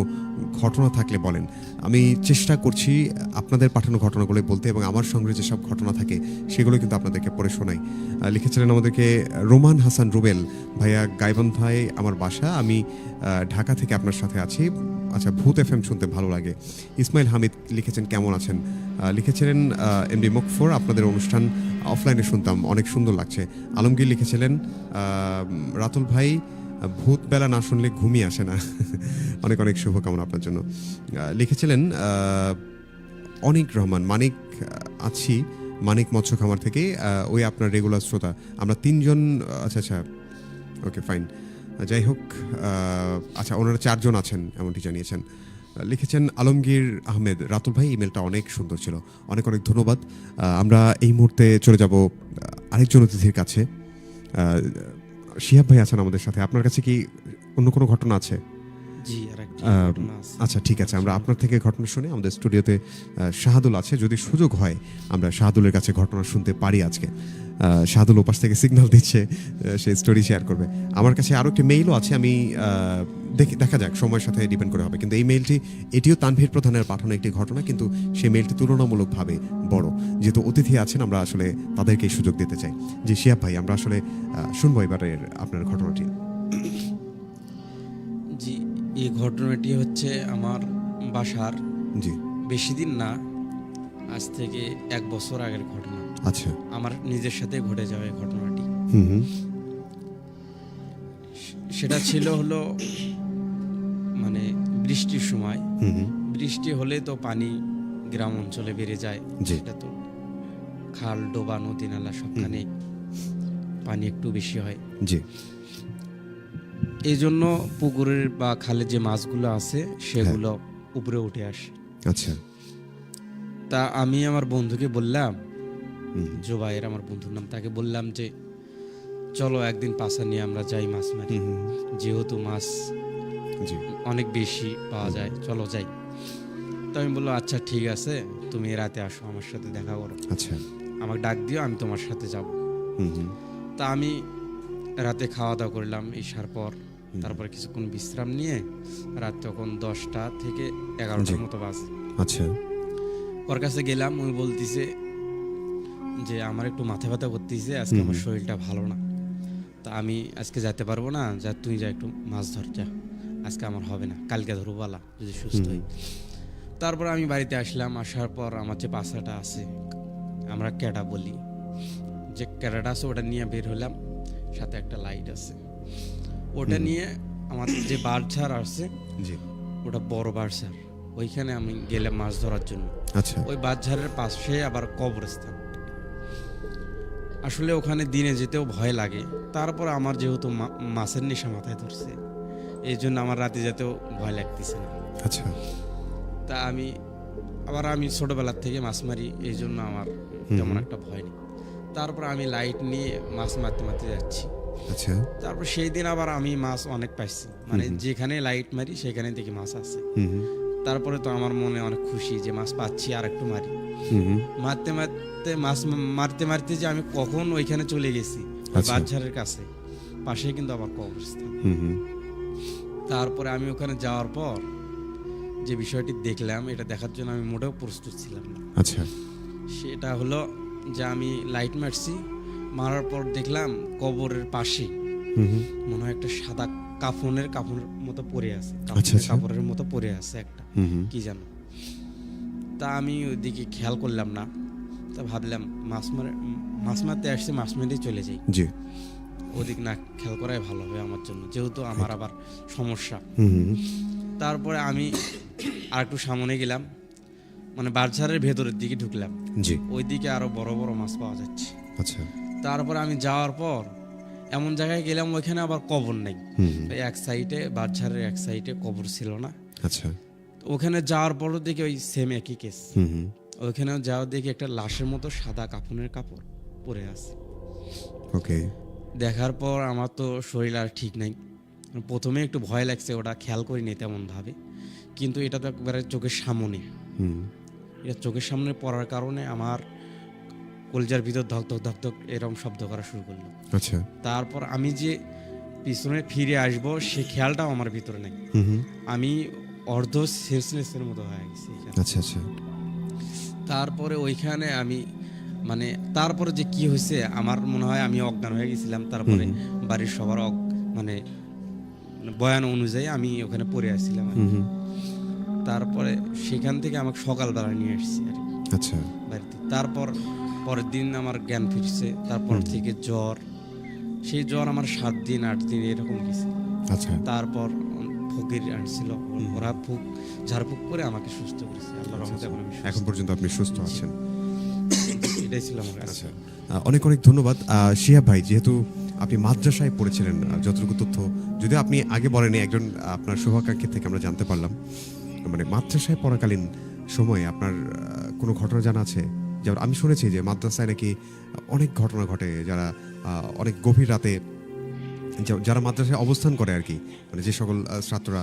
ঘটনা থাকলে বলেন। আমি চেষ্টা করছি আপনাদের পাঠানো ঘটনাগুলো বলতে, এবং আমার সঙ্গে যেসব ঘটনা থাকে সেগুলো কিন্তু আপনাদেরকে পড়ে শোনাই। লিখেছিলেন আমাদেরকে রোমান হাসান রুবেল, ভাইয়া গাইবান্ধায় আমার বাসা, আমি ঢাকা থেকে আপনার সাথে আছি। আচ্ছা, ভূত এফএম শুনতে ভালো লাগে। ইসমাইল হামিদ লিখেছেন কেমন আছেন। লিখেছিলেন এমডি মুকফর, আপনাদের অনুষ্ঠান অফলাইনে শুনতাম, অনেক সুন্দর লাগছে। আলমগীর লিখেছিলেন রাতুল ভাই, ভূত বেলা না শুনলে ঘুমিয়ে আসে না। অনেক অনেক শুভকামনা আপনার জন্য। লিখেছিলেন অনিক রহমান, মানিক আছি মানিক মৎস্য খামার থেকে, ওই আপনার রেগুলার শ্রোতা আমরা তিনজন। আচ্ছা আচ্ছা, ওকে ফাইন। যাই হোক, আচ্ছা ওনারা 4 জন আছেন এমনটি জানিয়েছেন। লিখেছেন আলমগীর আহমেদ, রাতুল ভাই ইমেলটা অনেক সুন্দর ছিল, অনেক অনেক ধন্যবাদ। আমরা এই মুহূর্তে চলে যাব আরেকজন অতিথির কাছে। শিহাব ভাই আছেন আমাদের সাথে, আপনার কাছে কি অন্য কোনো ঘটনা আছে? জি, আর একটা ঘটনা আছে। আচ্ছা ঠিক আছে, আমরা আপনার থেকে ঘটনা শুনে, আমাদের স্টুডিওতে শাহাদুল আছে, যদি সুযোগ হয় আমরা শাহাদুলের কাছে ঘটনা শুনতে পারি আজকে। শাহাদুল ওপাশ থেকে সিগন্যাল দিচ্ছে, সে স্টোরি শেয়ার করবে। আমার কাছে আরও একটি মেইলও আছে, আমি দেখা যাক, সময়ের সাথে ডিপেন্ড করে হবে। কিন্তু এই মেইলটি, এটিও তানভীর প্রধানের পাঠানো একটি ঘটনা, কিন্তু সেই মেইলটি তুলনামূলকভাবে বড়। যেহেতু অতিথি আছেন, আমরা আসলে তাদেরকেই সুযোগ দিতে চাই। যে শিহাব ভাই, আমরা আসলে শুনবো এবারের আপনার ঘটনাটি। জি, এই ঘটনাটি হচ্ছে আমার বাসার জি, বেশি দিন না, আজ থেকে 1 বছর আগের ঘটনা। আচ্ছা, আমার নিজের সাথে ঘটে যাওয়া এই ঘটনাটি। হুম, সেটা ছিল হলো মানে বৃষ্টির সময়। বৃষ্টি হলে তো পানি গ্রাম অঞ্চলে বেড়ে যায়, জি। সেটা তো খাল, ডোবা, নদী, নালা সবখানে পানি একটু বেশি হয়। জি, এই জন্য পুকুরের বা খালে যে মাছগুলো আছে সেগুলো উপরে উঠে আসে। আচ্ছা, তা আমি আমার বন্ধুকে বললাম, জোবাইর আমার বন্ধুর নাম, তাকে বললাম যে চলো একদিন পাশা নিয়ে আমরা যাই মাছ মারি, যেহেতু মাছ জি, অনেক বেশি পাওয়া যায়, চলো যাই। তো আমি বললো আচ্ছা ঠিক আছে, তুমি রাতে আসো, আমার সাথে দেখা করো, আচ্ছা, আমাকে ডাক দিও, আমি তোমার সাথে যাব। তা আমি রাতে খাওয়া দাওয়া করলাম ঈশার পর, তারপরে কিছুক্ষণ বিশ্রাম নিয়ে রাত তখন 10টা থেকে 11টার মতো বাজে। আচ্ছা, ওর কাছে গেলাম, ওই বলতেছে যে আমার একটু মাথা ব্যথা করতেছে, আজকে আমার শরীরটা ভালো না, তা আমি আজকে যেতে পারবো না, যা তুই যা একটু মাছ ধর, যা আজকে আমার হবে না, কালকে ধরবো বালা যদি সুস্থ হই। তারপর আমি বাড়িতে আসলাম, আসার পর আমার যে পাশাটা আছে, আমরা ক্যাটা বলি, যে ক্যাটাটা আছে ওটা নিয়ে বের হলাম, সাথে একটা লাইট আছে, ওটা নিয়ে আমার যে বারঝার আছে, জি, ওটা বড় বারঝার, ওইখানে আমি গেলাম মাছ ধরার জন্য। আচ্ছা, ওই বাঁশঝাড়ের পাশে আবার কবরস্থান। আসলে ওখানে দিনে যেতেও ভয় লাগে, তারপর আমার যেহেতু মাছের নেশা মাথায় ধরছে, এই জন্য আমার রাতে যেতেও ভয় লাগতেছে না। আচ্ছা, তা আমি ছোটবেলার থেকে মাছ মারি, এই জন্য আমার তেমন একটা ভয় নেই। তারপর আমি লাইট নিয়ে মাছ মারতে মারতে যাচ্ছি। আচ্ছা, তারপর সেই দিন আবার আমি মাছ অনেক পাইছি, মানে যেখানে লাইট মারি সেখানে দেখি মাছ আছে। তারপরে তো আমার মনে অনেক খুশি যে মাছ পাচ্ছি, আর একটু মারি। মারতে মারতে মাছ মারতে মারতে যে আমি কখন ওইখানে চলে গেছি, বাঁশঝাড়ের কাছে, পাশে কিন্তু আবার কবরস্থান। তারপরে আমি ওখানে যাওয়ার পর যে বিষয়টি দেখলাম, এটা দেখার জন্য আমি মোটেও প্রস্তুত ছিলাম না। আচ্ছা, সেটা হলো যে আমি লাইট মারছি, মারার পর দেখলাম কবরের পাশে মনে হয় একটা সাদা কাপড়ের মতো পড়ে আছে, কাপড়ের মতো পড়ে আছে একটা, কি জানো। তা আমি ওইদিকে খেয়াল করলাম না, তা ভাবলাম মাছ মারতে আসছি, মাছ মেরেই চলে যাই, জি, ওদিক না খেয়াল করাই ভালো হবে আমার জন্য, যেহেতু আমার আবার সমস্যা। তারপরে আমি আর একটু সামনে গেলাম, মানে বাঁশঝাড়ের ভেতরের দিকে ঢুকলাম, জি, ওইদিকে আরো বড় বড় মাছ পাওয়া যাচ্ছে। আচ্ছা, তারপরে আমি যাওয়ার পর এমন জায়গায় গেলাম, ওইখানে আবার কবর নেই, এক সাইডে বাঁশঝাড়ের এক সাইডে কবর ছিল না। আচ্ছা, ওখানে যাওয়ার পরও দেখি ওই সেম একই কেস, ওইখানেও যাওয়ার দেখি একটা লাশের মতো সাদা কাপড় পরে আছে। ওকে, দেখার পর আমার তো শরীর আর ঠিক নাই, প্রথমে একটু ভয় লাগছে, ওটা খেয়াল করিনি তেমন ভাবে, কিন্তু এটা তো একবারে চোখের সামনে, এটা চোখের সামনে পড়ার কারণে আমার কলজার ভিতর ধক ধক ধক ধক এরকম শব্দ করা শুরু করলো। আচ্ছা। তারপর আমি যে পিছনে ফিরে আসবো সে খেয়ালটাও আমার ভিতরে নেই। আমি অর্ধ সেন্সলেসের মতো হয়ে গেছি এখানে। আচ্ছা আচ্ছা। তারপরে ওইখানে আমি মানে তারপরে যে কি হয়েছে আমার মনে হয় আমি অজ্ঞান হয়ে গেছিলাম। তারপরে বাড়ির সবার মানে বয়ান অনুযায়ী আমি ওখানে পড়ে আসছিলাম আর কি। তারপরে সেখান থেকে আমাকে সকালবেলা নিয়ে আসছি আর কি আচ্ছা। বাড়িতে। তারপর পরের দিন আমার জ্ঞান ফিরছে। তারপর থেকে জ্বর, সেই জ্বর আমার 7 দিন 8 দিন এরকম গেছে। আচ্ছা। তারপর ফকির আনছিল, ওরা ঝাড়ফুঁক করে আমাকে সুস্থ করেছে। আল্লাহর রহমতে এখন আমি সুস্থ। এখন পর্যন্ত আপনি সুস্থ আছেন। এটাই ছিল আমার কাছে। আচ্ছা, অনেক অনেক ধন্যবাদ শিহাব ভাই। যেহেতু আপনি মাদ্রাসায় পড়েছিলেন, যতটুকু তথ্য যদিও আপনি আগে বলেনি, একজন আপনার শুভাকাঙ্ক্ষী থেকে আমরা জানতে পারলাম, মানে মাদ্রাসায় পড়াকালীন সময়ে আপনার কোনো ঘটনা জানা আছে? যেমন আমি শুনেছি যে মাদ্রাসায় নাকি অনেক ঘটনা ঘটে, যারা অনেক গভীর রাতে যারা মাদ্রাসায় অবস্থান করে আর কি, মানে যে সকল ছাত্ররা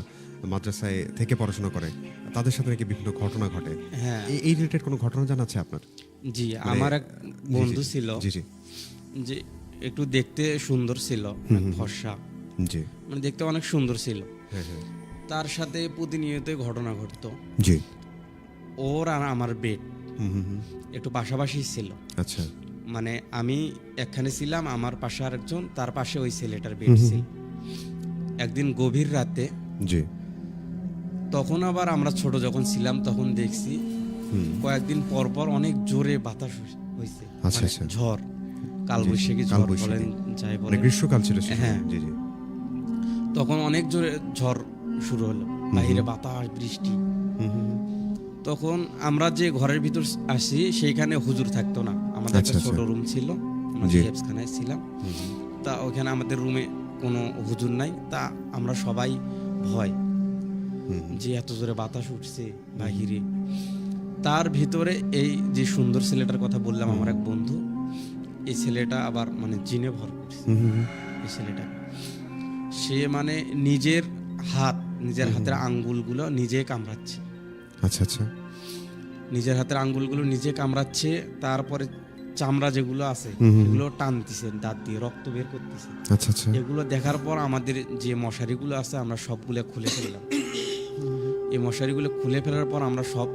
মাদ্রাসায় থেকে পড়াশোনা করে তাদের সাথে নাকি বিভিন্ন ঘটনা ঘটে। হ্যাঁ, এই রিলেটেড কোনো ঘটনা জানা আছে আপনার? জি, আমার এক বন্ধু ছিল, জি জি, যে একটু দেখতে সুন্দর ছিল, ফর্সা, জি, মানে দেখতে অনেক সুন্দর ছিল। হ্যাঁ হ্যাঁ, তার সাথে প্রতিনিয়ত ঘটনা ঘটতো। জি, ওর আর আমার বেড একটু পাশাপাশি ছিল। আচ্ছা, মানে আমি একখানে ছিলাম, আমার পাশে আরেকজন, তার পাশে ওই ছেলেটার বেড ছিল। একদিন গভীর রাতে, জি, তখন আবার আমরা ছোট যখন ছিলাম তখন দেখছি কয়েকদিন পর পর অনেক জোরে বাতাস হয়েছে, আচ্ছা, মানে আচ্ছা। ঝড়, কালবৈশাখী ঝড় বলেন যাই মানে বলেন। গ্রীষ্মকাল ছিল সে সময়। হ্যাঁ। জি জি, তখন অনেক জোরে ঝড় শুরু হলো, বাইরে বাতাস বৃষ্টি। তখন আমরা যে ঘরের ভিতর আসি সেইখানে হুজুর থাকতো না, আমাদের একটা আচ্ছা, ছোট আচ্ছা। রুম ছিল, আমরা জি। হেফজখানায় ছিলাম। তা ওখানে আমাদের রুমে কোনো হুজুর নাই। তা আমরা সবাই ভয় যে এত জোরে বাতাস উঠছে বাহিরে। তার ভিতরে এই যে সুন্দর ছেলেটার কথা বললাম, আমার এক বন্ধু, এই ছেলেটা আবার মানে জিনে ভর করছে। এই ছেলেটা সে মানে নিজের হাতের আঙ্গুলগুলো নিজে কামড়াচ্ছে, আচ্ছা আচ্ছা, নিজের হাতের আঙ্গুলগুলো নিজে কামড়াচ্ছে। তারপরে চামড়া যেগুলো আছে এগুলো টানতেছে দাঁত দিয়ে, রক্ত বের করতেছে। আচ্ছা আচ্ছা, এগুলো দেখার পর আমাদের যে মশারিগুলো আছে আমরা সবগুলো খুলে ফেললাম। এই মশারিগুলো খুলে ফেলার পর আমরা সব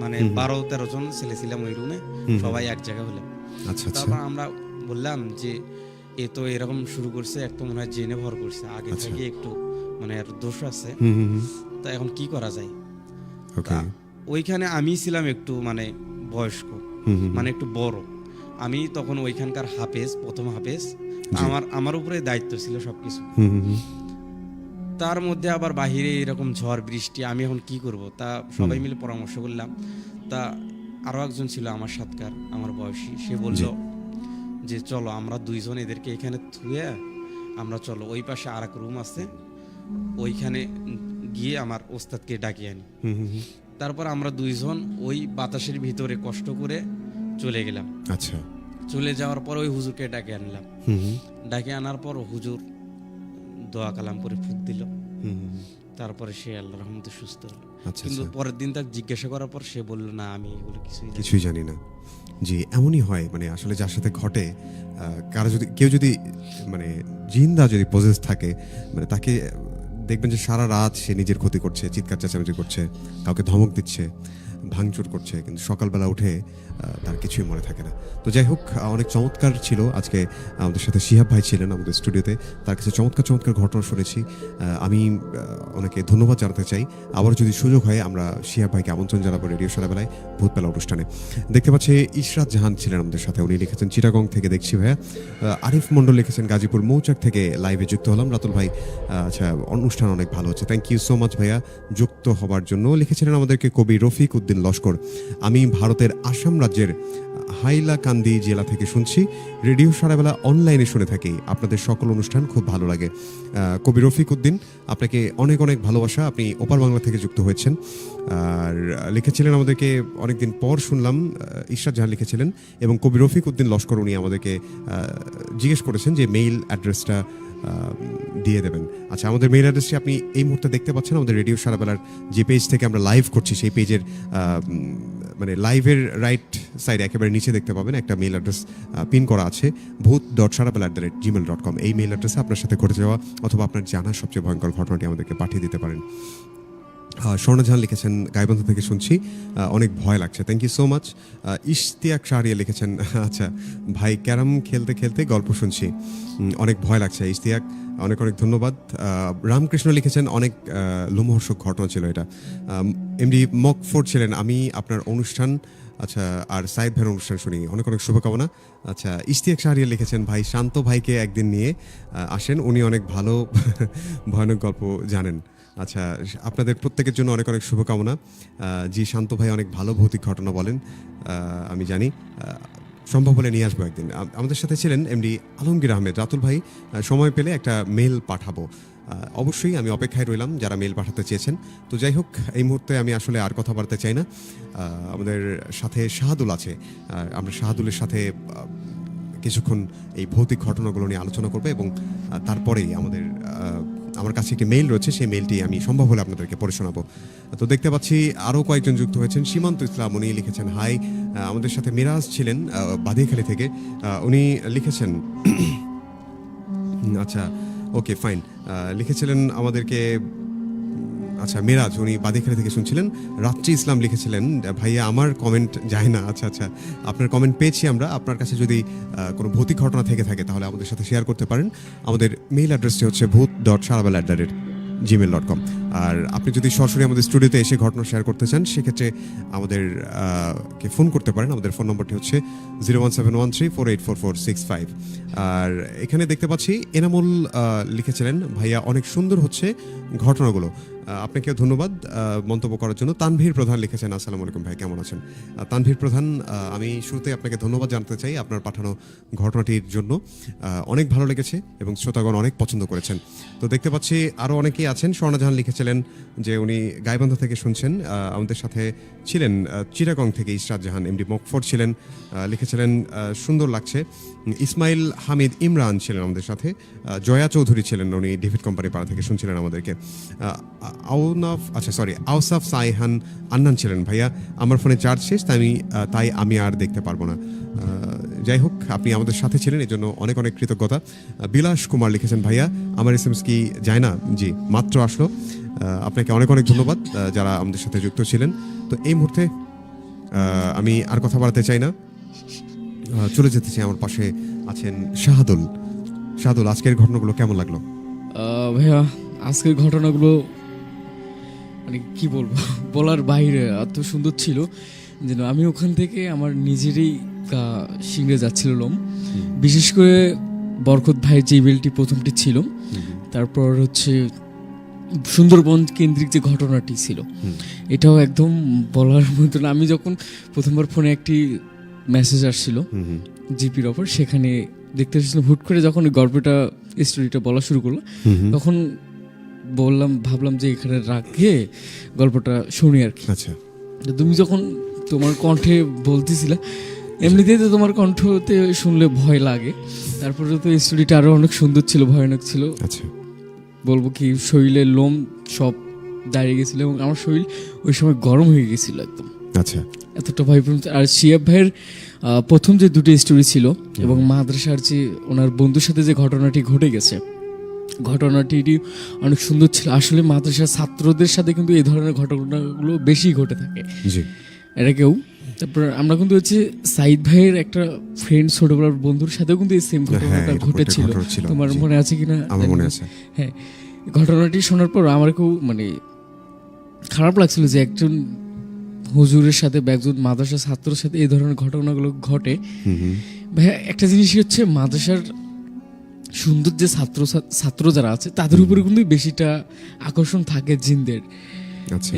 মানে 12-13 জন ছেলে ছিলাম ওই রুমে, সবাই এক জায়গায় হলাম। আচ্ছা আচ্ছা, তারপর আমরা বললাম যে এ তো এরকম শুরু করছে, এক তো মনে হয় জেনে ভর করছে, আগে থেকে একটু মানে এর দোষ আছে। তা এখন কি করা যায়? ওকে, ওইখানে আমি ছিলাম একটু মানে বয়স্ক, মানে একটু বড়। আমি তখন ওইখানকার প্রথম হাফেজ। আমার উপরে দায়িত্ব ছিল সবকিছু। তার মধ্যে আবার বাহিরে এরকম ঝড় বৃষ্টি, আমি এখন কি করব? তা সবাই মিলে পরামর্শ করলাম। তা আরো একজন ছিল আমার সাথকার, আমার বয়সী, সে বলল যে চলো আমরা 2 জন এদেরকে এখানে থুয়ে আমরা চলো ওই পাশে আর এক রুম আছে, ওইখানে গিয়ে আমার ওস্তাদকে ডাকিয়ে আনি। তারপর আমরা 2 জন ওই বাতাসের ভিতরে কষ্ট করে চলে গেলাম। আচ্ছা, চলে যাওয়ার পর ওই হুজুরকে ডাকে আনলাম। ডাকে আনার পর হুজুর দোয়া কালাম করে ফুক দিল। তারপরে সে আল্লাহর রহমতে সুস্থ হলো। আচ্ছা, কিন্তু আচ্ছা। পরের দিন তাকে জিজ্ঞাসা করার পর সে বলল না আমি এগুলো কিছুই জানি না। জি, এমনই হয়, মানে আসলে যার সাথে ঘটে, কেউ যদি মানে জিন্দা যদি পজেস থাকে, মানে তাকে দেখবেন যে সারা রাত সে নিজের ক্ষতি করছে, চিৎকার চেঁচামেচি করছে, কাউকে ধমক দিচ্ছে, ভাঙচুর করছে, কিন্তু সকালবেলা উঠে তার কিছুই মনে থাকে না। তো যাই হোক, অনেক চমৎকার ছিল। আজকে আমাদের সাথে শিহাব ভাই ছিলেন আমাদের স্টুডিওতে, তার কাছে চমৎকার চমৎকার ঘটনা শুনেছি। আমি অনেকে ধন্যবাদ জানাতে চাই। আবার যদি সুযোগ হয় আমরা শিহাব ভাইকে আমন্ত্রণ জানাবো রেডিও সারাবেলায় ভূতবেলা অনুষ্ঠানে। দেখতে পাচ্ছি ইশরাত জাহান ছিলেন আমাদের সাথে, উনি লিখেছেন চিটাগং থেকে দেখছি ভাইয়া। আরিফ মন্ডল লিখেছেন গাজীপুর মৌচাক থেকে লাইভে যুক্ত হলাম। রাতুল ভাই, আচ্ছা অনুষ্ঠান অনেক ভালো হচ্ছে, থ্যাংক ইউ সো মাচ ভাইয়া যুক্ত হবার জন্য। লিখেছিলেন আমাদেরকে কবি রফিক উদ্দিন লস্কর, আমি ভারতের আসাম রাজ্যের হাইলাকান্দি জেলা থেকে শুনছি, রেডিও সারাবেলা অনলাইনে শুনে থাকি, আপনাদের সকল অনুষ্ঠান খুব ভালো লাগে। কবি রফিক উদ্দিন, আপনাকে অনেক অনেক ভালোবাসা, আপনি ওপার বাংলা থেকে যুক্ত হয়েছেন। আর লিখেছিলেন আমাদেরকে অনেকদিন পর শুনলাম, ইশরাত জাহান লিখেছিলেন, এবং কবি রফিক উদ্দিন লস্কর উনি আমাদেরকে জিজ্ঞেস করেছেন যে মেইল অ্যাড্রেসটা দিয়ে দেবেন। আচ্ছা, আমাদের মেইল অ্যাড্রেসটি আপনি এই মুহূর্তে দেখতে পাচ্ছেন আমাদের রেডিও সারাবেলার যে পেজ থেকে আমরা লাইভ করছি সেই পেজের মানে লাইভের রাইট সাইডে একেবারে নিচে দেখতে পাবেন একটা মেল অ্যাড্রেস পিন করা আছে bhoot.sharabal@gmail.com। এই মেল অ্যাড্রেসে আপনার সাথে ঘটে যাওয়া অথবা আপনার জানা সবচেয়ে ভয়ঙ্কর ঘটনাটি আমাদেরকে পাঠিয়ে দিতে পারেন। স্বর্ণজাহান লিখেছেন গাইবান্ধা থেকে শুনছি, অনেক ভয় লাগছে, thank you so much. Ishtiaq Shahriya লিখেছেন আচ্ছা ভাই ক্যারাম খেলতে খেলতে গল্প শুনছি, অনেক ভয় লাগছে ইশতিয়াক, অনেক অনেক ধন্যবাদ। রামকৃষ্ণ লিখেছেন অনেক লোমহর্ষক ঘটনা ছিল এটা। এমডি মকফোর্ড ছিলেন আমি আপনার অনুষ্ঠান, আচ্ছা আর সাইদ ভাইয়ের অনুষ্ঠান শুনি, অনেক অনেক শুভকামনা। আচ্ছা ইশতিয়াক শাহরিয়া লিখেছেন ভাই শান্ত ভাইকে একদিন নিয়ে আসেন, উনি অনেক ভালো ভয়ানক গল্প জানেন। আচ্ছা আপনাদের প্রত্যেকের জন্য অনেক অনেক শুভকামনা। জি শান্ত ভাই অনেক ভালো ভৌতিক ঘটনা বলেন, আমি জানি, সম্ভব হলে নিয়ে আসবো একদিন। আমাদের সাথে ছিলেন এমডি আলমগীর আহমেদ। রাতুল ভাই সময় পেলে একটা মেল পাঠাবো, অবশ্যই আমি অপেক্ষায় রইলাম যারা মেল পাঠাতে চেয়েছেন। তো যাই হোক এই মুহূর্তে আমি আসলে আর কথা বাড়তে চাই না। আমাদের সাথে শাহাদুল আছে, আমরা শাহাদুলের সাথে কিছুক্ষণ এই ভৌতিক ঘটনাগুলো নিয়ে আলোচনা করবো এবং তারপরেই আমার কাছে একটি মেইল রয়েছে, সেই মেইলটি আমি সম্ভব হলে আপনাদেরকে পড়ে শোনাবো। তো দেখতে পাচ্ছি আরও কয়েকজন যুক্ত হয়েছেন। সীমান্ত ইসলাম উনি লিখেছেন হাই, আমাদের সাথে মিরাজ ছিলেন বাদিয়াখালী থেকে, উনি লিখেছেন আচ্ছা ওকে ফাইন, লিখেছিলেন আমাদেরকে, আচ্ছা মিরাজ উনি বাদিখালি থেকে শুনছিলেন। রাত্রি ইসলাম লিখেছিলেন ভাইয়া আমার কমেন্ট যায় না, আচ্ছা আচ্ছা আপনার কমেন্ট পেয়েছি আমরা, আপনার কাছে যদি কোনো ভৌতিক ঘটনা থেকে থাকে তাহলে আমাদের সাথে শেয়ার করতে পারেন। আমাদের মেইল অ্যাড্রেসটি হচ্ছে bhoot.sharabal@gmail.com। আর আপনি যদি সরাসরি আমাদের স্টুডিওতে এসে ঘটনা শেয়ার করতে চান সেক্ষেত্রে আমাদের কে ফোন করতে পারেন। আমাদের ফোন নম্বরটি হচ্ছে 01713484465। আর এখানে দেখতে পাচ্ছি এনামুল লিখেছিলেন ভাইয়া অনেক সুন্দর হচ্ছে ঘটনাগুলো, আপনাকে ধন্যবাদ মন্তব্য করার জন্য। তানভীর প্রধান লিখেছেন আসসালামু আলাইকুম ভাই, কেমন আছেন? তানভীর প্রধান আমি শুরুতে আপনাকে ধন্যবাদ জানাতে চাই আপনার পাঠানো ঘটনাটির জন্য, অনেক ভালো লেগেছে এবং শ্রোতাগণ অনেক পছন্দ করেছেন। তো দেখতে পাচ্ছি আরও অনেকেই আছেন। স্বর্ণজাহান লিখেছিলেন যে উনি গাইবান্ধা থেকে শুনছেন, আমাদের সাথে ছিলেন চিটাগং থেকে ইশরাত জাহান। এমডি মকফোর্ড ছিলেন, লিখেছিলেন সুন্দর লাগছে। ইসমাইল হামিদ ইমরান ছিলেন আমাদের সাথে। জয়া চৌধুরী ছিলেন, উনি ডেভিড কোম্পানি পাড়া থেকে শুনছিলেন আমাদেরকে। আউসাফ সাইহান আন্নান ছিলেন ভাইয়া আমার ফোনে চার্জ শেষ তাই আমি আর দেখতে পারবো না। যাই হোক আপনি আমাদের সাথে ছিলেন এই জন্য অনেক অনেক কৃতজ্ঞতা। বিলাস কুমার লিখেছেন ভাইয়া আমার এসএমএস কি যায় না? জি মাত্র আসলো, আপনাকে অনেক অনেক ধন্যবাদ যারা আমাদের সাথে যুক্ত ছিলেন। তো এই মুহূর্তে আমি আর কথা বাড়াতে চাই না, চলে যেতে চাই। আমার পাশে আছেন শাহাদুল। শাহাদুল আজকের ঘটনাগুলো কেমন লাগলো? ভাইয়া আজকের ঘটনাগুলো মানে কি বলবো, বলার বাইরে এত সুন্দর ছিল যেন আমি ওখান থেকে আমার নিজেরই শিংড়ে যাচ্ছিল লোম। বিশেষ করে বরকত ভাইয়ের যে ইমেলটি প্রথমটি ছিল, তারপর হচ্ছে সুন্দরবন কেন্দ্রিক যে ঘটনাটি ছিল এটাও একদম বলার মতো না। আমি যখন প্রথমবার ফোনে একটি মেসেজ আসছিল জিপির ওপর, সেখানে দেখতে এসেছিলাম, হুট করে যখন গল্পটা স্টোরিটা বলা শুরু করলো তখন ভাবলাম যে এখানে রাখে গল্পটা শুনি আর কি। আচ্ছা তুমি যখন তোমার কণ্ঠে বলতেছিলা, এমনিতেই তো তোমার কণ্ঠতে শুনলে ভয় লাগে, তারপরে তো স্টোরিটা আরো অনেক সুন্দর ছিল, ভয়ানক ছিল। আচ্ছা বলবো কি শরীরের লোম সব দাঁড়িয়ে গেছিল এবং আমার শরীর ওই সময় গরম হয়ে গেছিল একদম। আচ্ছা এতটা ভয়। আর শিয়াব ভাইয়ের প্রথম যে দুটো স্টোরি ছিল এবং মাদ্রাসার যে ওনার বন্ধুর সাথে যে ঘটনাটি ঘটে গেছে, ঘটনাটি অনেক সুন্দর ছিল। আসলে মাদ্রাসার ছাত্রদের সাথে কিন্তু এই ধরনের ঘটনাগুলো বেশি ঘটে থাকে, এটা কেউ। তারপর আমরা কিন্তু হচ্ছে সাইদ ভাইয়ের একটা ফ্রেন্ড, ছোটবেলার বন্ধুর সাথেও কিন্তু এই সেম ঘটনাটা ঘটেছিল, তোমার মনে আছে কিনা? আমার মনে আছে। হ্যাঁ, ঘটনাটি শোনার পর আমার খুব মানে খারাপ লাগছিল যে একজন হুজুরের সাথে বা একজন মাদ্রাসার ছাত্রের সাথে এই ধরনের ঘটনাগুলো ঘটে। ভাইয়া একটা জিনিস হচ্ছে মাদ্রাসার সুন্দর যে ছাত্র যারা আছে তাদের উপরে কিন্তু বেশিটা আকর্ষণ থাকে জিনদের।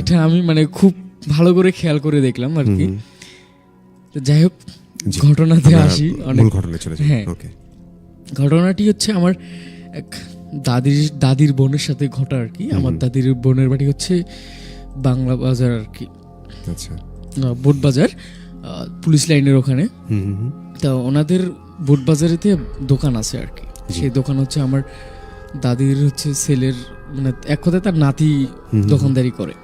এটা আমি মানে খুব ভালো করে খেয়াল করে দেখলাম আর কি। যাই হোক ঘটনাতে আসি, অনেক হ্যাঁ ঘটনাটি হচ্ছে আমার এক দাদির বোনের সাথে ঘটা আর কি। আমার দাদির বোনের বাড়ি হচ্ছে বাংলা বাজার আর কি, বোট বাজার পুলিশ লাইনের ওখানে। তা ওনাদের বোট বাজারেতে দোকান আছে আর কি। সেই দোকান হচ্ছে আমার দাদির হচ্ছে ছেলের, মানে এক কথায় তার নাতি দোকানদারি করে।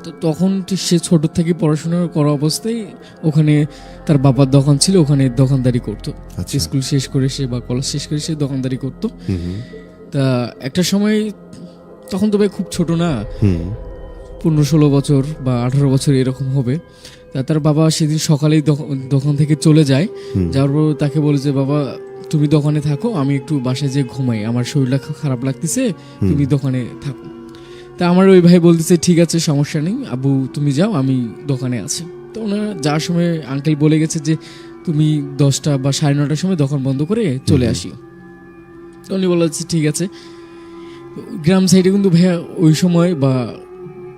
তো তখন সে ছোট থেকে পড়াশোনা করা অবস্থায় ওখানে তার বাবার দোকান ছিল, ওখানে দোকানদারি করতো। আচ্ছা। স্কুল শেষ করে সে বা কলেজ শেষ করে সে দোকানদারি করতো। তা একটা সময়, তখন তো ভাই খুব ছোট না, 15-16 বছর বা 18 বছর এরকম হবে। তা তার বাবা সেদিন সকালেই দোকান থেকে চলে যায়। যাওয়ার পর তাকে বলে যে, বাবা তুমি দোকানে থাকো, আমি একটু বাসায় যেয়ে ঘুমাই, আমার শরীরটা খারাপ লাগতেছে, তুমি দোকানে থাকো। তা আমার ওই ভাই বলতেছে ঠিক আছে, সমস্যা নেই আবু, তুমি যাও, আমি দোকানে আছি। তো ওনার যাওয়ার সময় আঙ্কেল বলে গেছে যে তুমি 10টা বা 9:30টার সময় দোকান বন্ধ করে চলে আসিও। তো উনি বলে ঠিক আছে। গ্রাম সাইডে কিন্তু ভাইয়া ওই সময়, বা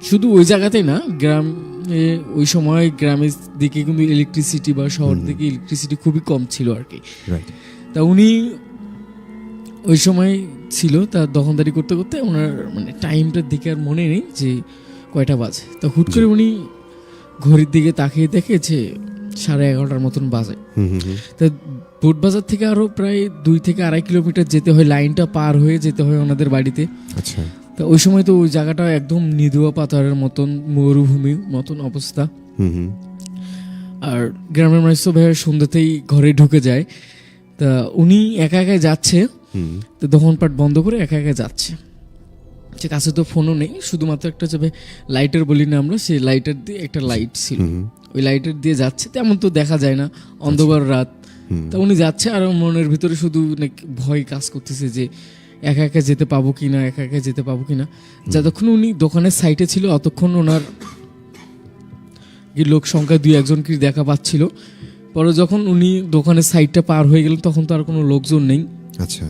শুধু ওই জায়গাতেই না, গ্রামে ওই সময় গ্রামের দিকে কিন্তু ইলেকট্রিসিটি বা শহর দিকে ইলেকট্রিসিটি খুবই কম ছিল আর কি। তা উনি ওই সময় ছিল, তার দোকানদারি করতে করতে ওনার মানে টাইমটার দিকে আর মনে নেই যে কয়টা বাজে। তা হুট করে উনি ঘড়ির দিকে তাকিয়ে দেখে যে 11:30টার মতন বাজে। তা বোট বাজার থেকে আরো প্রায় 2 থেকে 2.5 কিলোমিটার যেতে হয়, লাইনটা পার হয়ে যেতে হয় ওনাদের বাড়িতে। আচ্ছা। তা ওই সময় তো ওই জায়গাটা একদম নিদুয়া পাথরের মতন, মরুভূমি মতন অবস্থা। আর গ্রামের মানুষ তো ভাই সন্ধ্যাতেই ঘরে ঢুকে যায়। তা উনি একা একা যাচ্ছে, তো দোকানপাট বন্ধ করে একা একা যাচ্ছে। সে কাছে তো ফোনও নেই, শুধুমাত্র একটা যে লাইটার বলি না আমরা, সেই লাইটার দিয়ে, একটা লাইট ছিল, ওই লাইটার দিয়ে যাচ্ছে। তেমন তো দেখা যায় না, অন্ধকার রাত। তা উনি যাচ্ছে আর মনের ভিতরে শুধু ভয় কাজ করতেছে যে একা একা যেতে পাবো কিনা, একা একা যেতে পাবো কিনা। যতক্ষণ উনি দোকানের সাইডে ছিল অতক্ষণ ওনার লোক সংখ্যা 2-1 কি দেখা পাচ্ছিল। পরে যখন উনি দোকানের সাইডটা পার হয়ে গেলেন তখন তো আর কোনো লোকজন নেই। আচ্ছা।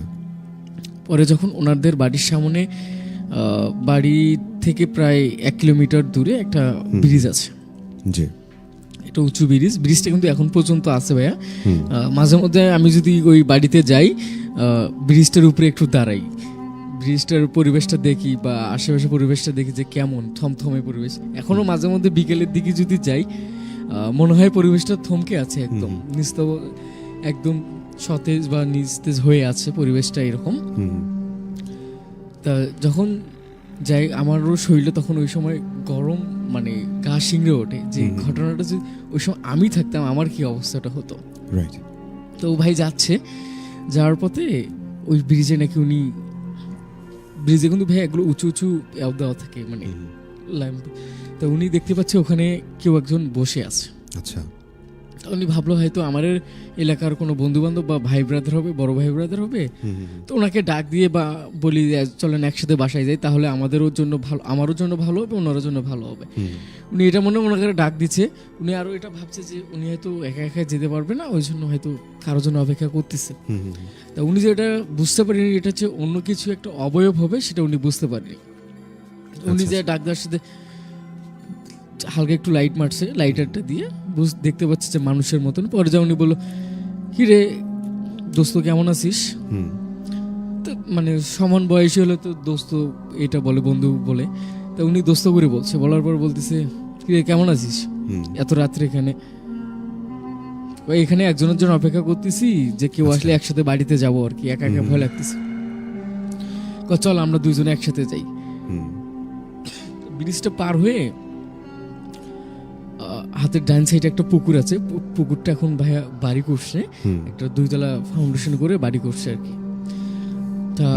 পরে যখন ওনাদের বাড়ির সামনে, বাড়ি থেকে প্রায় 1 কিলোমিটার দূরে একটা ব্রিজ আছে, জি, একটা উঁচু ব্রিজ। ব্রিজটা কিন্তু এখন পর্যন্ত আছে ভাইয়া। মাঝে মধ্যে আমি যদি ওই বাড়িতে যাই, ব্রিজটার উপরে একটু দাঁড়াই, ব্রিজটার পরিবেশটা দেখি বা আশেপাশে পরিবেশটা দেখি যে কেমন থমথমে পরিবেশ। এখনো মাঝে মধ্যে বিকেলের দিকে যদি যাই, মনে হয় পরিবেশটা থমকে আছে, একদম নিস্তব্ধ, একদম সতেজ বা নিস্তেজ হয়ে আছে পরিবেশটা এরকম। তা যখন যাই, আমারও শরীরে তখন ওই সময় গরম, মানে গা শিংড়ে ওঠে যে ঘটনাটা যদি ওই সময় আমি থাকতাম আমার কি অবস্থাটা হতো। তো ও ভাই যাচ্ছে, যাওয়ার পথে ওই ব্রিজে নাকি উনি, ব্রিজে কিন্তু ভাই এগুলো উঁচু উঁচু দেওয়া থাকে, মানে ল্যাম্প। তো উনি দেখতে পাচ্ছে ওখানে কেউ একজন বসে আছে। আচ্ছা। উনি ভাবলো হয়তো আমার এলাকার কোনো বন্ধু বান্ধব বা ভাই ব্রাদার হবে, বড় ভাই ব্রাদার হবে। তো ওনাকে ডাক দিয়ে বা বলি চলেন একসাথে বাসায় যাই, তাহলে আমাদেরও জন্য ভালো, আমারও জন্য ভালো হবে, ওনারও জন্য ভালো হবে। উনি এটা মনে ওনাকে ডাক দিচ্ছে। উনি আরো এটা ভাবছে যে উনি হয়তো একা একা যেতে পারবে না, ওই জন্য হয়তো কারোর জন্য অপেক্ষা করতেছে। তা উনি যে এটা বুঝতে পারেনি এটা হচ্ছে অন্য কিছু একটা অবয়ব হবে, সেটা উনি বুঝতে পারেনি। উনি যে ডাক দেওয়ার সাথে হালকা একটু লাইট মারছে, লাইটারটা দিয়ে দেখতে পাচ্ছে যে মানুষের মতন। পরে যা উনি বললো, কি রে দোস্ত কেমন আছিস? তো মানে সমান বয়সী হলে তো দোস্ত এটা বলে, বন্ধু বলে। তা উনি দোস্ত করে বলছে, বলার পর বলতেছে, কি রে কেমন আছিস এত রাত্রে এখানে? এখানে একজনের জন্য অপেক্ষা করতেছি, যে কেউ আসলে একসাথে বাড়িতে যাবো আর কি, একা একা ভয় লাগতেছে। চল আমরা দুইজনে একসাথে যাই। ব্রিজটা পার হয়ে হাতের ডান সাইডে একটা পুকুর আছে, পুকুরটা এখন ভাইয়া বাড়ি করছে, একটা 2 তলা ফাউন্ডেশন করে বাড়ি করছে আর কি। তা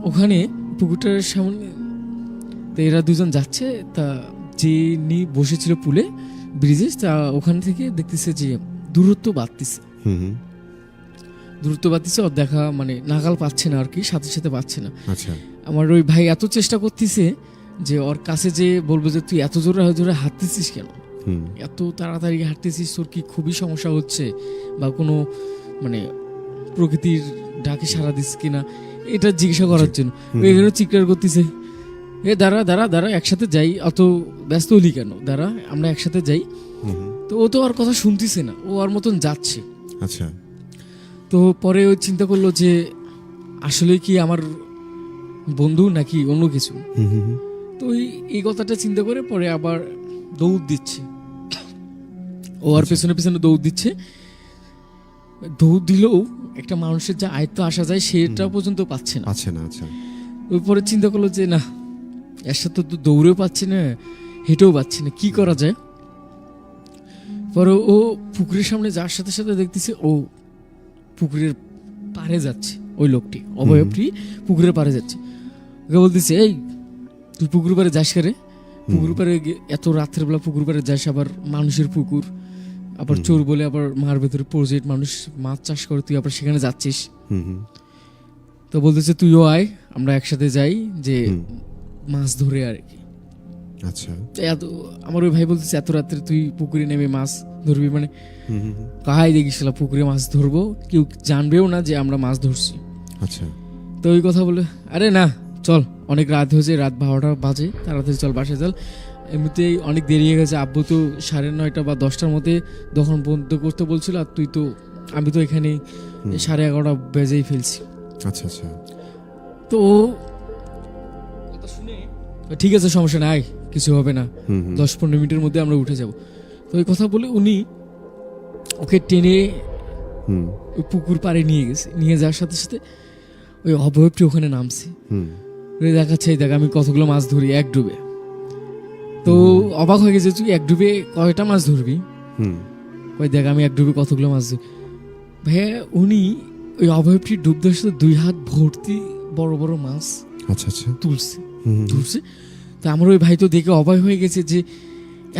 ওখানে পুকুরটার সামনে তো এরা দুজন যাচ্ছে। তা যিনি বসেছিল পুলে, ব্রিজে, তা ওখান থেকে দেখতেছে যে দূরত্ব বাড়তেছে, ওর দেখা মানে নাগাল পাচ্ছে না আর কি, সাথে সাথে পাচ্ছে না। আমার ওই ভাই এত চেষ্টা করতেছে যে ওর কাছে যে বলবো যে তুই এত জোরে জোরে হাঁটতেছিস কেন, এত তাড়াতাড়ি হাঁটতেছিস, তোর কি খুবই সমস্যা হচ্ছে বা কোনো মানে প্রকৃতির ডাকে সাড়া দিস কিনা, এটা জিজ্ঞাসা করার জন্য এখানে চিৎকার করতেছে, এ দাঁড়া দাঁড়া দাঁড়া, একসাথে যাই, অত ব্যস্ত হলি কেন, দাঁড়া আমরা একসাথে যাই। তো ও তো আর কথা শুনতেছে না, ও আর মতন যাচ্ছে। আচ্ছা। তো পরে ও চিন্তা করলো যে আসলে কি আমার বন্ধু নাকি অন্য কিছু। তো এই কথাটা চিন্তা করে পরে আবার দৌড় দিচ্ছে, ও আর পেছনে পেছনে দৌড় দিচ্ছে। দৌড় দিলেও একটা মানুষের যা আয়ত্ত আসা যায় সেটা পর্যন্ত পাচ্ছে না। আচ্ছা। ওই পরে চিন্তা করলো যে না, এর সাথে তো দৌড়েও পাচ্ছে না, হেঁটেও পাচ্ছি না, কি করা যায়। পরে ও পুকুরের সামনে যাওয়ার সাথে সাথে দেখতেছে ও পুকুরের পাড়ে যাচ্ছে, ওই লোকটি অবয়বটি পুকুরের পাড়ে যাচ্ছে। ওকে বলতেছে, এই তুই পুকুর পাড়ে যাস রে, পুকুর পাড়ে এত রাত্রের বেলা পুকুর পাড়ে যাস, আবার মানুষের পুকুর, আবার চোর বলে আবার মার ভেতরে পড়ে, মানুষ মাছ চাষ করে, তুই আবার সেখানে যাচ্ছিস। তো বলতেছে তুইও আয়, আমরা একসাথে যাই যে মাছ ধরে আর কি। আচ্ছা, এত আমার ওই ভাই বলতেছে এত রাত্রে তুই পুকুরে নেমে মাছ ধরবি, মানে কাহাই দেখিস পুকুরে মাছ ধরবো, কেউ জানবেও না যে আমরা মাছ ধরছি। আচ্ছা, তো ওই কথা বলে, আরে না চল, অনেক রাত হয়েছে, রাত 12টা বাজে, তাড়াতাড়ি চল বাসায় চল, এমনিতেই অনেক দেরি হয়ে গেছে, আব্বু তো 9:30 বা 10টার মধ্যে দোকান বন্ধ করতে বলছিল, আর তুই তো আমি তো এখানে 11:30 বেজেই ফেলছি। আচ্ছা, আচ্ছা, তো কথা শুনে ঠিক আছে সমস্যা নাই, কিছু হবে না, 10-15 মিনিটের মধ্যে আমরা উঠে যাব। তো ওই কথা বলে উনি ওকে টেনে ওই পুকুর পাড়ে নিয়ে গেছে, নিয়ে যাওয়ার সাথে সাথে ওই অবয়বটি ওখানে নামছে, দেখাচ্ছে এই দেখ আমি কতগুলো মাছ ধরি এক ডুবে। তো অবাক হয়ে গেছে, তুই এক ডুবে কয়টা মাছ ধরবি? ওই দেখ আমি এক ডুবে কতগুলো মাছ ধরি। ভাইয়া উনি ওই অবয়বটি ডুব দেওয়ার সাথে 2 হাত ভর্তি বড় বড় মাছ আচ্ছা, আচ্ছা, তুলছে। তো আমার ওই ভাই তো দেখে অবাক হয়ে গেছে যে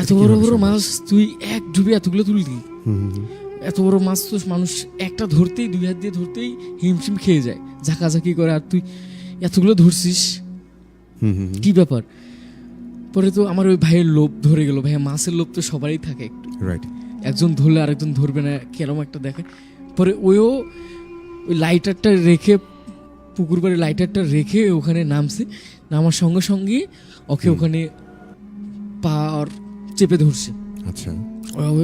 এত বড় বড় মাছ তুই এক ডুবে এতগুলো তুললি, এত বড় মাছ তো মানুষ একটা ধরতেই 2 হাত দিয়ে ধরতেই হিমশিম খেয়ে যায়, ঝাঁকাঝাঁকি করে, আর তুই এতগুলো ধরছিস, কি ব্যাপার? পরে তো আমার ওই ভাইয়ের লোভ ধরে গেল, ভাইয়া মাছের লোভ তো সবারই থাকে একটু, একজন ধরলে আরেকজন ধরবে না কেরম একটা দেখে। পরে ওই লাইটারটা রেখে, পুকুর পাড়ে লাইটারটা রেখে ওখানে নামছে, নামার সঙ্গে সঙ্গে ওকে ওখানে পা চেপে ধরছে। আচ্ছা,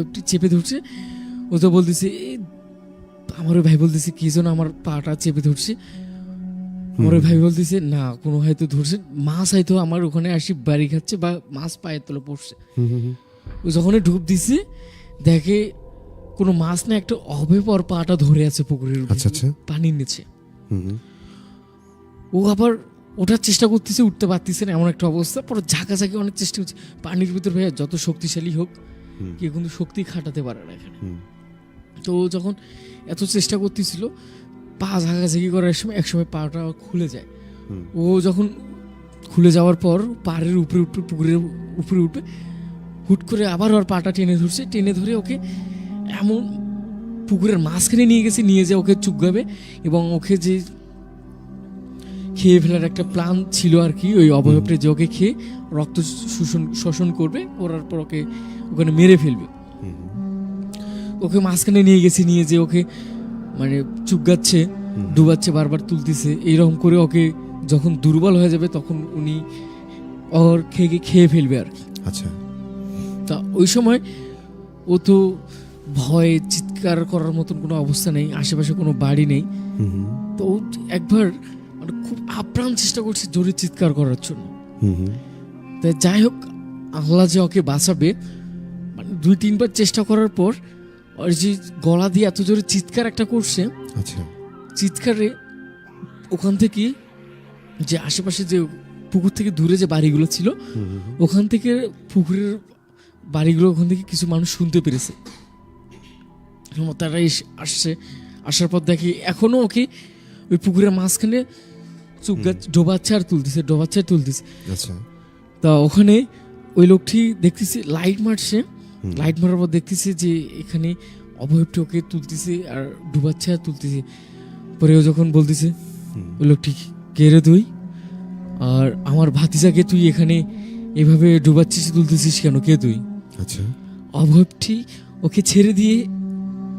একটু চেপে ধরছে, ও তো বলতেছে, আমার ওই ভাই বলতেছে কি যেন আমার পাটা চেপে ধরছে। আমার ওই ভাই বলতেছে না কোনো হয়তো ধরছে মাছ, হয়তো আমার ওখানে আসি বাড়ি খাচ্ছে বা মাছ পায়ের তলে পড়ছে। ও যখন ডুব দিছে দেখে কোনো মাছ না, একটা অভেপর পাটা ধরে আছে পুকুরের পানির নিচে। ও আবার ওঠার চেষ্টা করতেছে, উঠতে পারতেছে না, এমন একটা অবস্থা। পরে ঝাঁকাঝাঁকি অনেক চেষ্টা করছে, পানির ভিতর ভাইয়া যত শক্তিশালী হোক কেউ কিন্তু শক্তি খাটাতে পারে না এখানে। তো ও যখন এত চেষ্টা করতেছিল, পা ঝাঁকাঝাঁকি করার সময় একসময় পাটা খুলে যায়। ও যখন খুলে যাওয়ার পর পাড়ের উপরে উঠবে, পুকুরের উপরে উঠবে, হুট করে আবার ওর পাটা টেনে ধরছে, টেনে ধরে ওকে এমন পুকুরের মাঝখানে নিয়ে গেছে, নিয়ে যে ওকে চুপগাবে এবং ওকে যে খেয়ে ফেলার একটা প্ল্যান ছিল আর কি, ওই অবয়বটা যে ওকে খেয়ে রক্ত শোষণ করবে, করার পর ওকে ওখানে মেরে ফেলবে। ওকে মাঝখানে নিয়ে গেছে, নিয়ে যে ওকে মানে চুপগাচ্ছে, ডুবাচ্ছে, বারবার তুলতেছে, এইরকম করে ওকে যখন দুর্বল হয়ে যাবে তখন উনি ওর খেয়ে ফেলবে আর কি। আচ্ছা, তা ওই সময় ও তো ভয়ে চিৎকার করার মতন কোনো অবস্থা নেই, আশেপাশে কোনো বাড়ি নেই। তো ও একবার মানে খুব আপ্রাণ চেষ্টা করছে জোরে চিৎকার করার জন্য। তাই যাই হোক, আল্লাহ যে ওকে বাঁচাবে, মানে 2-3 বার চেষ্টা করার পর ওর যে গলা দিয়ে এত জোরে চিৎকার একটা করছে, চিৎকারে ওখান থেকে যে আশেপাশে যে পুকুর থেকে দূরে যে বাড়িগুলো ছিল, ওখান থেকে পুকুরের বাড়িগুলো, ওখান থেকে কিছু মানুষ শুনতে পেরেছে। তারা আসার পর দেখি এখনো ওকে ওই পুকুরের মাঝখানে ডোবাচ্ছে আর তুলতেছে। তা ওখানে ওই লোকটি দেখতেছে লাইট মারছে, লাইট মারার পর দেখতেছে যে এখানে অবয়বটি ওকে তুলতেছে আর ডুবাচ্ছে আর তুলতেছে। পরে ও যখন বলতেছে, ওই লোকটি কে রে তুই, আর আমার ভাতিজাকে তুই এখানে এভাবে ডুবাচ্ছিস তুলতেছিস কেন, কে তুই? আচ্ছা, অবয়বটি ওকে ছেড়ে দিয়ে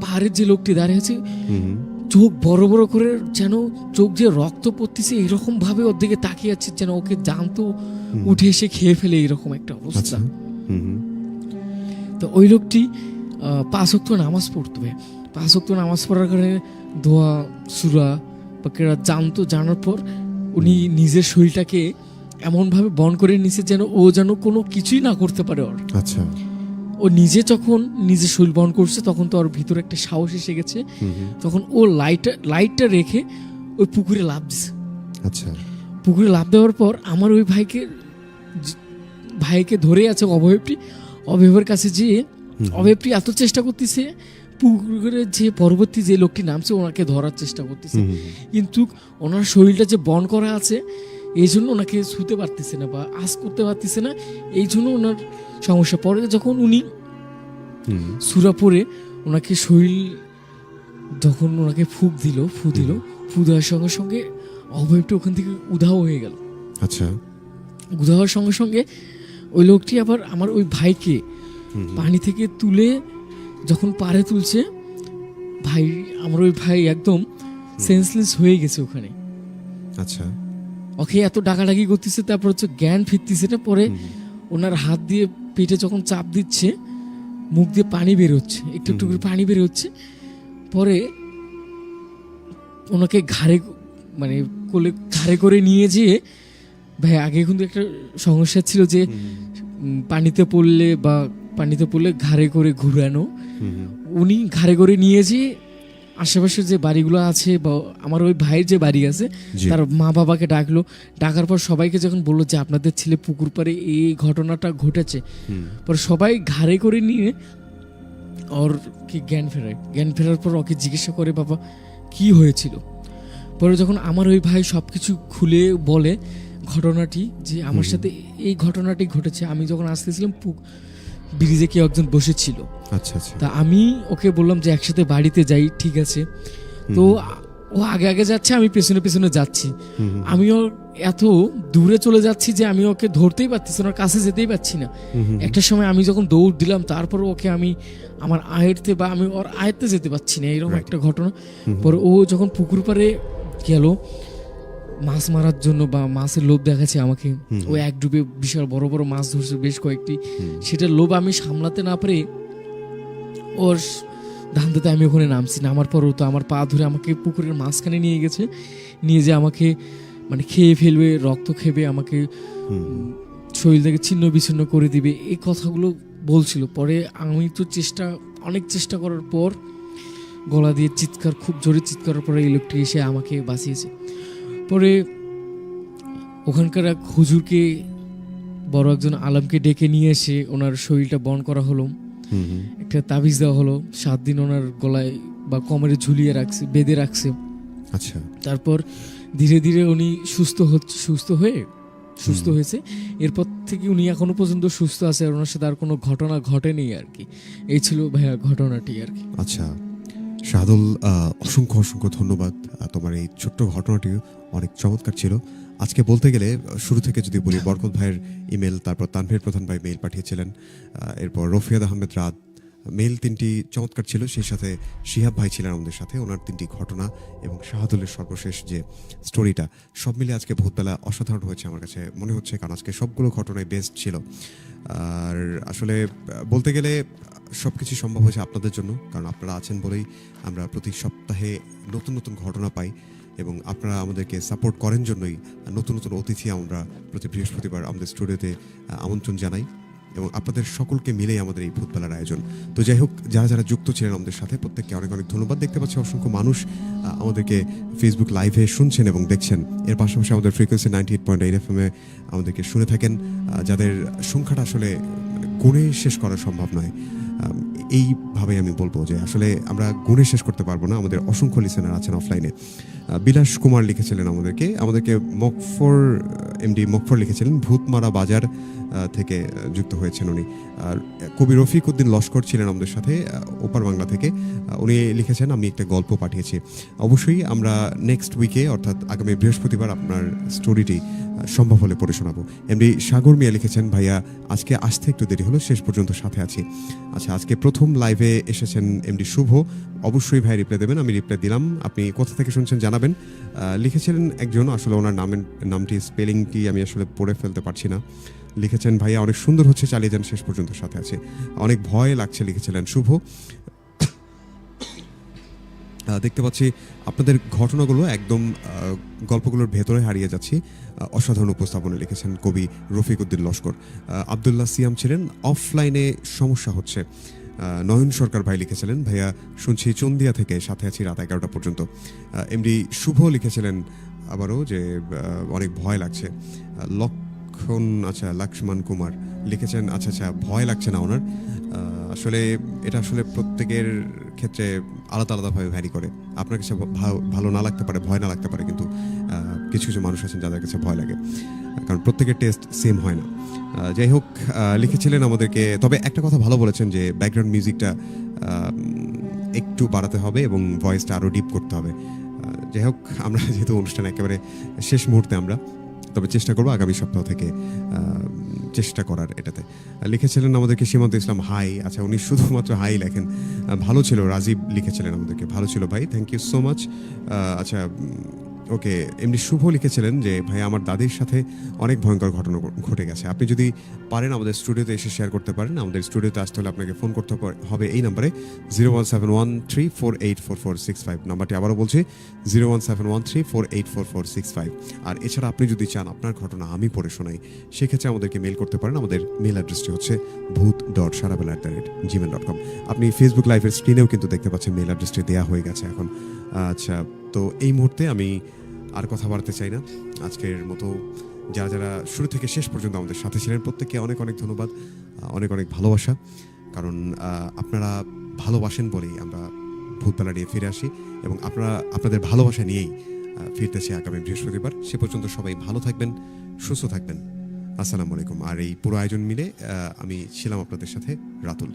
পাহাড়ের যে লোকটি দাঁড়িয়ে আছে, চোখ বড় বড় করে, যেন চোখ যে রক্ত পড়তেছে এইরকম ভাবে ওর দিকে তাকিয়ে আছে, যেন ওকে জানতো উঠে এসে খেয়ে ফেলে, এইরকম একটা অবস্থা। তো ওই লোকটি 5 ওয়াক্ত নামাজ পড়তো, 5 ওয়াক্ত নামাজ পড়ার কারণে দোয়া সূরা বাকারা জানতো, জানার পর উনি নিজের শরীরটাকে এমনভাবে বন্ধ করে নিছে যেন কোনো কিছুই না করতে পারে ওর। আচ্ছা, ও নিজে যখন নিজে শরীর বহন করছে তখন তো ওর ভিতরে একটা সাহস এসে গেছে, তখন ও লাইটটা রেখে ওই পুকুরে লাফ দিছে। আচ্ছা, পুকুরে লাফ দেওয়ার পর আমার ওই ভাইকে ভাইকে ধরে আছে অভয়বের কাছে যেয়ে অভয়প্রি এত চেষ্টা করতেছে পুকুরের যে পরবর্তী যে লোকটি নামছে ওনাকে ধরার চেষ্টা করতেছে, কিন্তু ওনার শরীরটা যে বন করা আছে এই জন্য ওনাকে ছুতে পারতেছে না বা আস করতে পারতেছে না, এই জন্য ওনার সমস্যা। পরে যখন উনি সুরা পরে ওনাকে শরীর যখন ওনাকে ফু দেওয়ার সঙ্গে সঙ্গে অভয়টি ওখান থেকে উধাও হয়ে গেল। আচ্ছা, উধাও হওয়ার সঙ্গে সঙ্গে ওই লোকটি আবার আমার ওই ভাইকে পানি থেকে তুলে যখন পাড়ে তুলছে, আমার ওই ভাই একদম সেন্সলেস হয়ে গেছে ওখানে। আচ্ছা, ওকে এত ডাকাডাকি করতেছে, তারপর হচ্ছে জ্ঞান ফিরতেছে না। পরে ওনার হাত দিয়ে পেটে যখন চাপ দিচ্ছে, মুখ দিয়ে পানি বের হচ্ছে, একটু একটু করে পানি বের হচ্ছে। পরে ওনাকে ঘাড়ে করে নিয়ে যেয়ে, ভাই আগে কিন্তু একটা সমস্যা ছিল যে পানিতে পড়লে ঘাড়ে করে ঘুরানো, উনি ঘাড়ে করে নিয়ে যেয়ে আশেপাশের যে বাড়িগুলো আছে বা আমার ওই ভাইয়ের যে বাড়ি আছে তার মা বাবাকে ডাকার পর সবাইকে যখন বললো যে আপনাদের ছেলে পুকুর পাড়ে এই ঘটনাটা ঘটেছে, পর সবাই ঘাড়ে করে নিয়ে ওর কি জ্ঞান ফেরার পর ওকে জিজ্ঞাসা করে বাবা কি হয়েছিল। পরে যখন আমার ওই ভাই সবকিছু খুলে বলে ঘটনাটি, যে আমার সাথে এই ঘটনাটি ঘটেছে, আমি যখন আসতেছিলাম ব্রিজে কেউ একজন বসেছিল। আচ্ছা আচ্ছা, তা আমি ওকে বললাম যে একসাথে বাড়িতে যাই, ঠিক আছে। তো ও আগে আগে যাচ্ছে, আমি পেছনে পেছনে যাচ্ছি। আমিও এত দূরে চলে যাচ্ছি যে আমি ওকে ধরতেই পারতেছি না, ওর কাছে যেতেই পারছি না। একটা সময় আমি যখন দৌড় দিলাম, তারপর ওকে আমি আমার আমি ওর আয়ত্তে যেতে পারছি না, এরকম একটা ঘটনা। পরে ও যখন পুকুর পাড়ে গেল মাছ মারার জন্য বা মাছের লোভ দেখাচ্ছে আমাকে, ও এক ডুবে বিশাল বড় বড় মাছ ধরছে বেশ কয়েকটি, সেটার লোভ আমি সামলাতে না পারে ওর ধান্দাতে আমি ওখানে নামার পরও তো আমার পা ধরে আমাকে পুকুরের মাঝখানে নিয়ে গেছে, নিয়ে যে আমাকে খেয়ে ফেলবে, রক্ত খেবে, আমাকে শরীর থেকে ছিন্ন বিচ্ছিন্ন করে দিবে, এই কথাগুলো বলছিল। পরে আমি তো অনেক চেষ্টা করার পর গলা দিয়ে খুব জোরে চিৎকার পরে এই লোকটি এসে আমাকে বাঁচিয়েছে। পরে ওখানকার এক হুজুরকে, বড় একজন আলমকে ডেকে নিয়ে এসে ওনার শরীরটা বন্ধ করা হলো, একটা তাবিজ দেওয়া হলো, 7 দিন ওনার গলায় বা কোমরে ঝুলিয়ে বেঁধে রাখছে। আচ্ছা, তারপর ধীরে ধীরে উনি সুস্থ হয়েছে। এরপর থেকে উনি এখনো পর্যন্ত সুস্থ আছে, আর ওনার সাথে আর কোনো ঘটনা ঘটেনি আর কি। এই ছিল ভাইয়া ঘটনাটি আর কি। আচ্ছা শাহাদুল, অসংখ্য অসংখ্য ধন্যবাদ। তোমার এই ছোট্ট ঘটনাটি অনেক চমৎকার ছিল। আজকে বলতে গেলে শুরু থেকে যদি বলি, বরকত ভাইয়ের ইমেল, তারপর তানভীর প্রধান ভাই মেইল পাঠিয়েছিলেন, এরপর রফিয়াদ আহমেদ রাত, মেইল 3টি চমৎকার ছিল। সেই সাথে শিহাব ভাই ছিলেন আমাদের সাথে, ওনার 3টি ঘটনা এবং শাহাদুলের সর্বশেষ যে স্টোরিটা, সব মিলে আজকে ভোরবেলা অসাধারণ হয়েছে আমার কাছে মনে হচ্ছে, কারণ আজকে সবগুলো ঘটনাই বেস্ট ছিল। আর আসলে বলতে গেলে সব কিছু সম্ভব হয়েছে আপনাদের জন্য, কারণ আপনারা আছেন বলেই আমরা প্রতি সপ্তাহে নতুন নতুন ঘটনা পাই, এবং আপনারা আমাদেরকে সাপোর্ট করেন জন্যই নতুন নতুন অতিথি আমরা প্রতি বৃহস্পতিবার আমাদের স্টুডিওতে আমন্ত্রণ জানাই, এবং আপনাদের সকলকে মিলেই আমাদের এই ভূতবেলার আয়োজন। তো যাই হোক, যারা যারা যুক্ত ছিলেন আমাদের সাথে প্রত্যেককে অনেক অনেক ধন্যবাদ। দেখতে পাচ্ছি অসংখ্য মানুষ আমাদেরকে ফেসবুক লাইভে শুনছেন এবং দেখছেন। এর পাশাপাশি আমাদের ফ্রিকোয়েন্সি 98.8 FM আমাদেরকে শুনে থাকেন, যাদের সংখ্যাটা আসলে গুণে শেষ করা সম্ভব নয়। এইভাবে আমি বলবো যে আসলে আমরা গুণে শেষ করতে পারবো না। আমাদের অসংখ্য লিসেনার আছেন অফলাইনে। বিলাস কুমার লিখেছিলেন আমাদেরকে এমডি মকফর লিখেছিলেন, ভূতমারা বাজার থেকে যুক্ত হয়েছেন উনি। আর কবি রফিক উদ্দিন লস্কর ছিলেন আমাদের সাথে ওপার বাংলা থেকে, উনি লিখেছেন আমি একটা গল্প পাঠিয়েছি। অবশ্যই আমরা নেক্সট উইকে অর্থাৎ আগামী বৃহস্পতিবার আপনার স্টোরিটি সম্ভব হলে পড়ে শোনাবো। এমডি সাগর মিয়া লিখেছেন, ভাইয়া আজকে আসতে একটু দেরি হলো, শেষ পর্যন্ত সাথে আছি। আচ্ছা, আজকে প্রথম লাইভে এসেছেন এমডি শুভ, অবশ্যই ভাই রিপ্লাই দেবেন। আমি রিপ্লাই দিলাম, আপনি কোথা থেকে শুনছেন জানাবেন। লিখেছিলেন একজন, আসলে ওনার নামটি স্পেলিংটি আমি আসলে পড়ে ফেলতে পারছি না। লিখেছেন, ভাইয়া অনেক সুন্দর হচ্ছে, চালিয়ে যান, শেষ পর্যন্ত সাথে আছে, অনেক ভয় লাগছে, লিখেছিলেন শুভ। দেখতে পাচ্ছি আপনাদের ঘটনাগুলো একদম গল্পগুলোর ভেতরে হারিয়ে যাচ্ছি। অসাধারণ উপস্থাপনা লিখেছেন কবি রফিক উদ্দিন লস্কর। আবদুল্লাহ সিয়াম ছিলেন, অফলাইনে সমস্যা হচ্ছে। নয়ন সরকার ভাই লিখেছিলেন, ভাইয়া শুনছি চন্দিয়া থেকে, সাথে আছি রাত 11টা পর্যন্ত। এমডি শুভ লিখেছিলেন আবারও যে অনেক ভয় লাগছে। লক্ষ্মণ কুমার লিখেছেন আচ্ছা আচ্ছা ভয় লাগছে না ওনার আসলে এটা আসলে প্রত্যেকের ক্ষেত্রে আলাদা আলাদাভাবে ভ্যারি করে। আপনার কাছে ভালো না লাগতে পারে, ভয় না লাগতে পারে, কিন্তু কিছু কিছু মানুষ আছেন যাদের কাছে ভয় লাগে, কারণ প্রত্যেকের টেস্ট সেম হয় না। যাই হোক, লিখেছিলেন আমাদেরকে, তবে একটা কথা ভালো বলেছেন যে ব্যাকগ্রাউন্ড মিউজিকটা একটু বাড়াতে হবে এবং ভয়েসটা আরও ডিপ করতে হবে। যাই হোক, আমরা যেহেতু অনুষ্ঠান একেবারে শেষ মুহূর্তে আমরা, তবে চেষ্টা করবো আগামী সপ্তাহ থেকে চেষ্টা করার এটাতে। লিখেছিলেন আমাদেরকে সীমান্ত ইসলাম হাই, আচ্ছা উনি শুধুমাত্র হাই লেখেন, ভালো ছিল। রাজীব লিখেছিলেন আমাদেরকে, ভালো ছিল ভাই, থ্যাংক ইউ সো মাচ। আচ্ছা ওকে, এমনি শুভ লিখেছিলেন যে ভাই আমার দাদির সাথে অনেক ভয়ঙ্কর ঘটনা ঘটে গেছে, আপনি যদি পারেন আমাদের স্টুডিওতে এসে শেয়ার করতে পারেন। আমাদের স্টুডিওতে আসতে হলে আপনাকে ফোন করতে হবে এই নাম্বারে 01713484465, নাম্বারটি আবারও বলছি 01713484465। আর এছাড়া আপনি যদি চান আপনার ঘটনা আমি পড়ে শোনাই, সেক্ষেত্রে আমাদেরকে মেল করতে পারেন। আমাদের মেল অ্যাড্রেসটি হচ্ছে bhoot.sharabela@gmail.com। আপনি ফেসবুক লাইভের স্ক্রিনেও কিন্তু দেখতে পাচ্ছেন মেল অ্যাড্রেসটি দেওয়া হয়ে গেছে এখন। আচ্ছা, তো এই মুহূর্তে আমি আর কথা বাড়তে চাই না। আজকের মতো যারা যারা শুরু থেকে শেষ পর্যন্ত আমাদের সাথে ছিলেন প্রত্যেককে অনেক অনেক ধন্যবাদ, অনেক অনেক ভালোবাসা, কারণ আপনারা ভালোবাসেন বলেই আমরা ভূতবেলা নিয়ে ফিরে আসি এবং আপনাদের ভালোবাসা নিয়েই ফিরতেছি আগামী বৃহস্পতিবার। সে পর্যন্ত সবাই ভালো থাকবেন, সুস্থ থাকবেন। আসসালামু আলাইকুম। আর এই পুরো আয়োজন মিলে আমি ছিলাম আপনাদের সাথে রাতুল।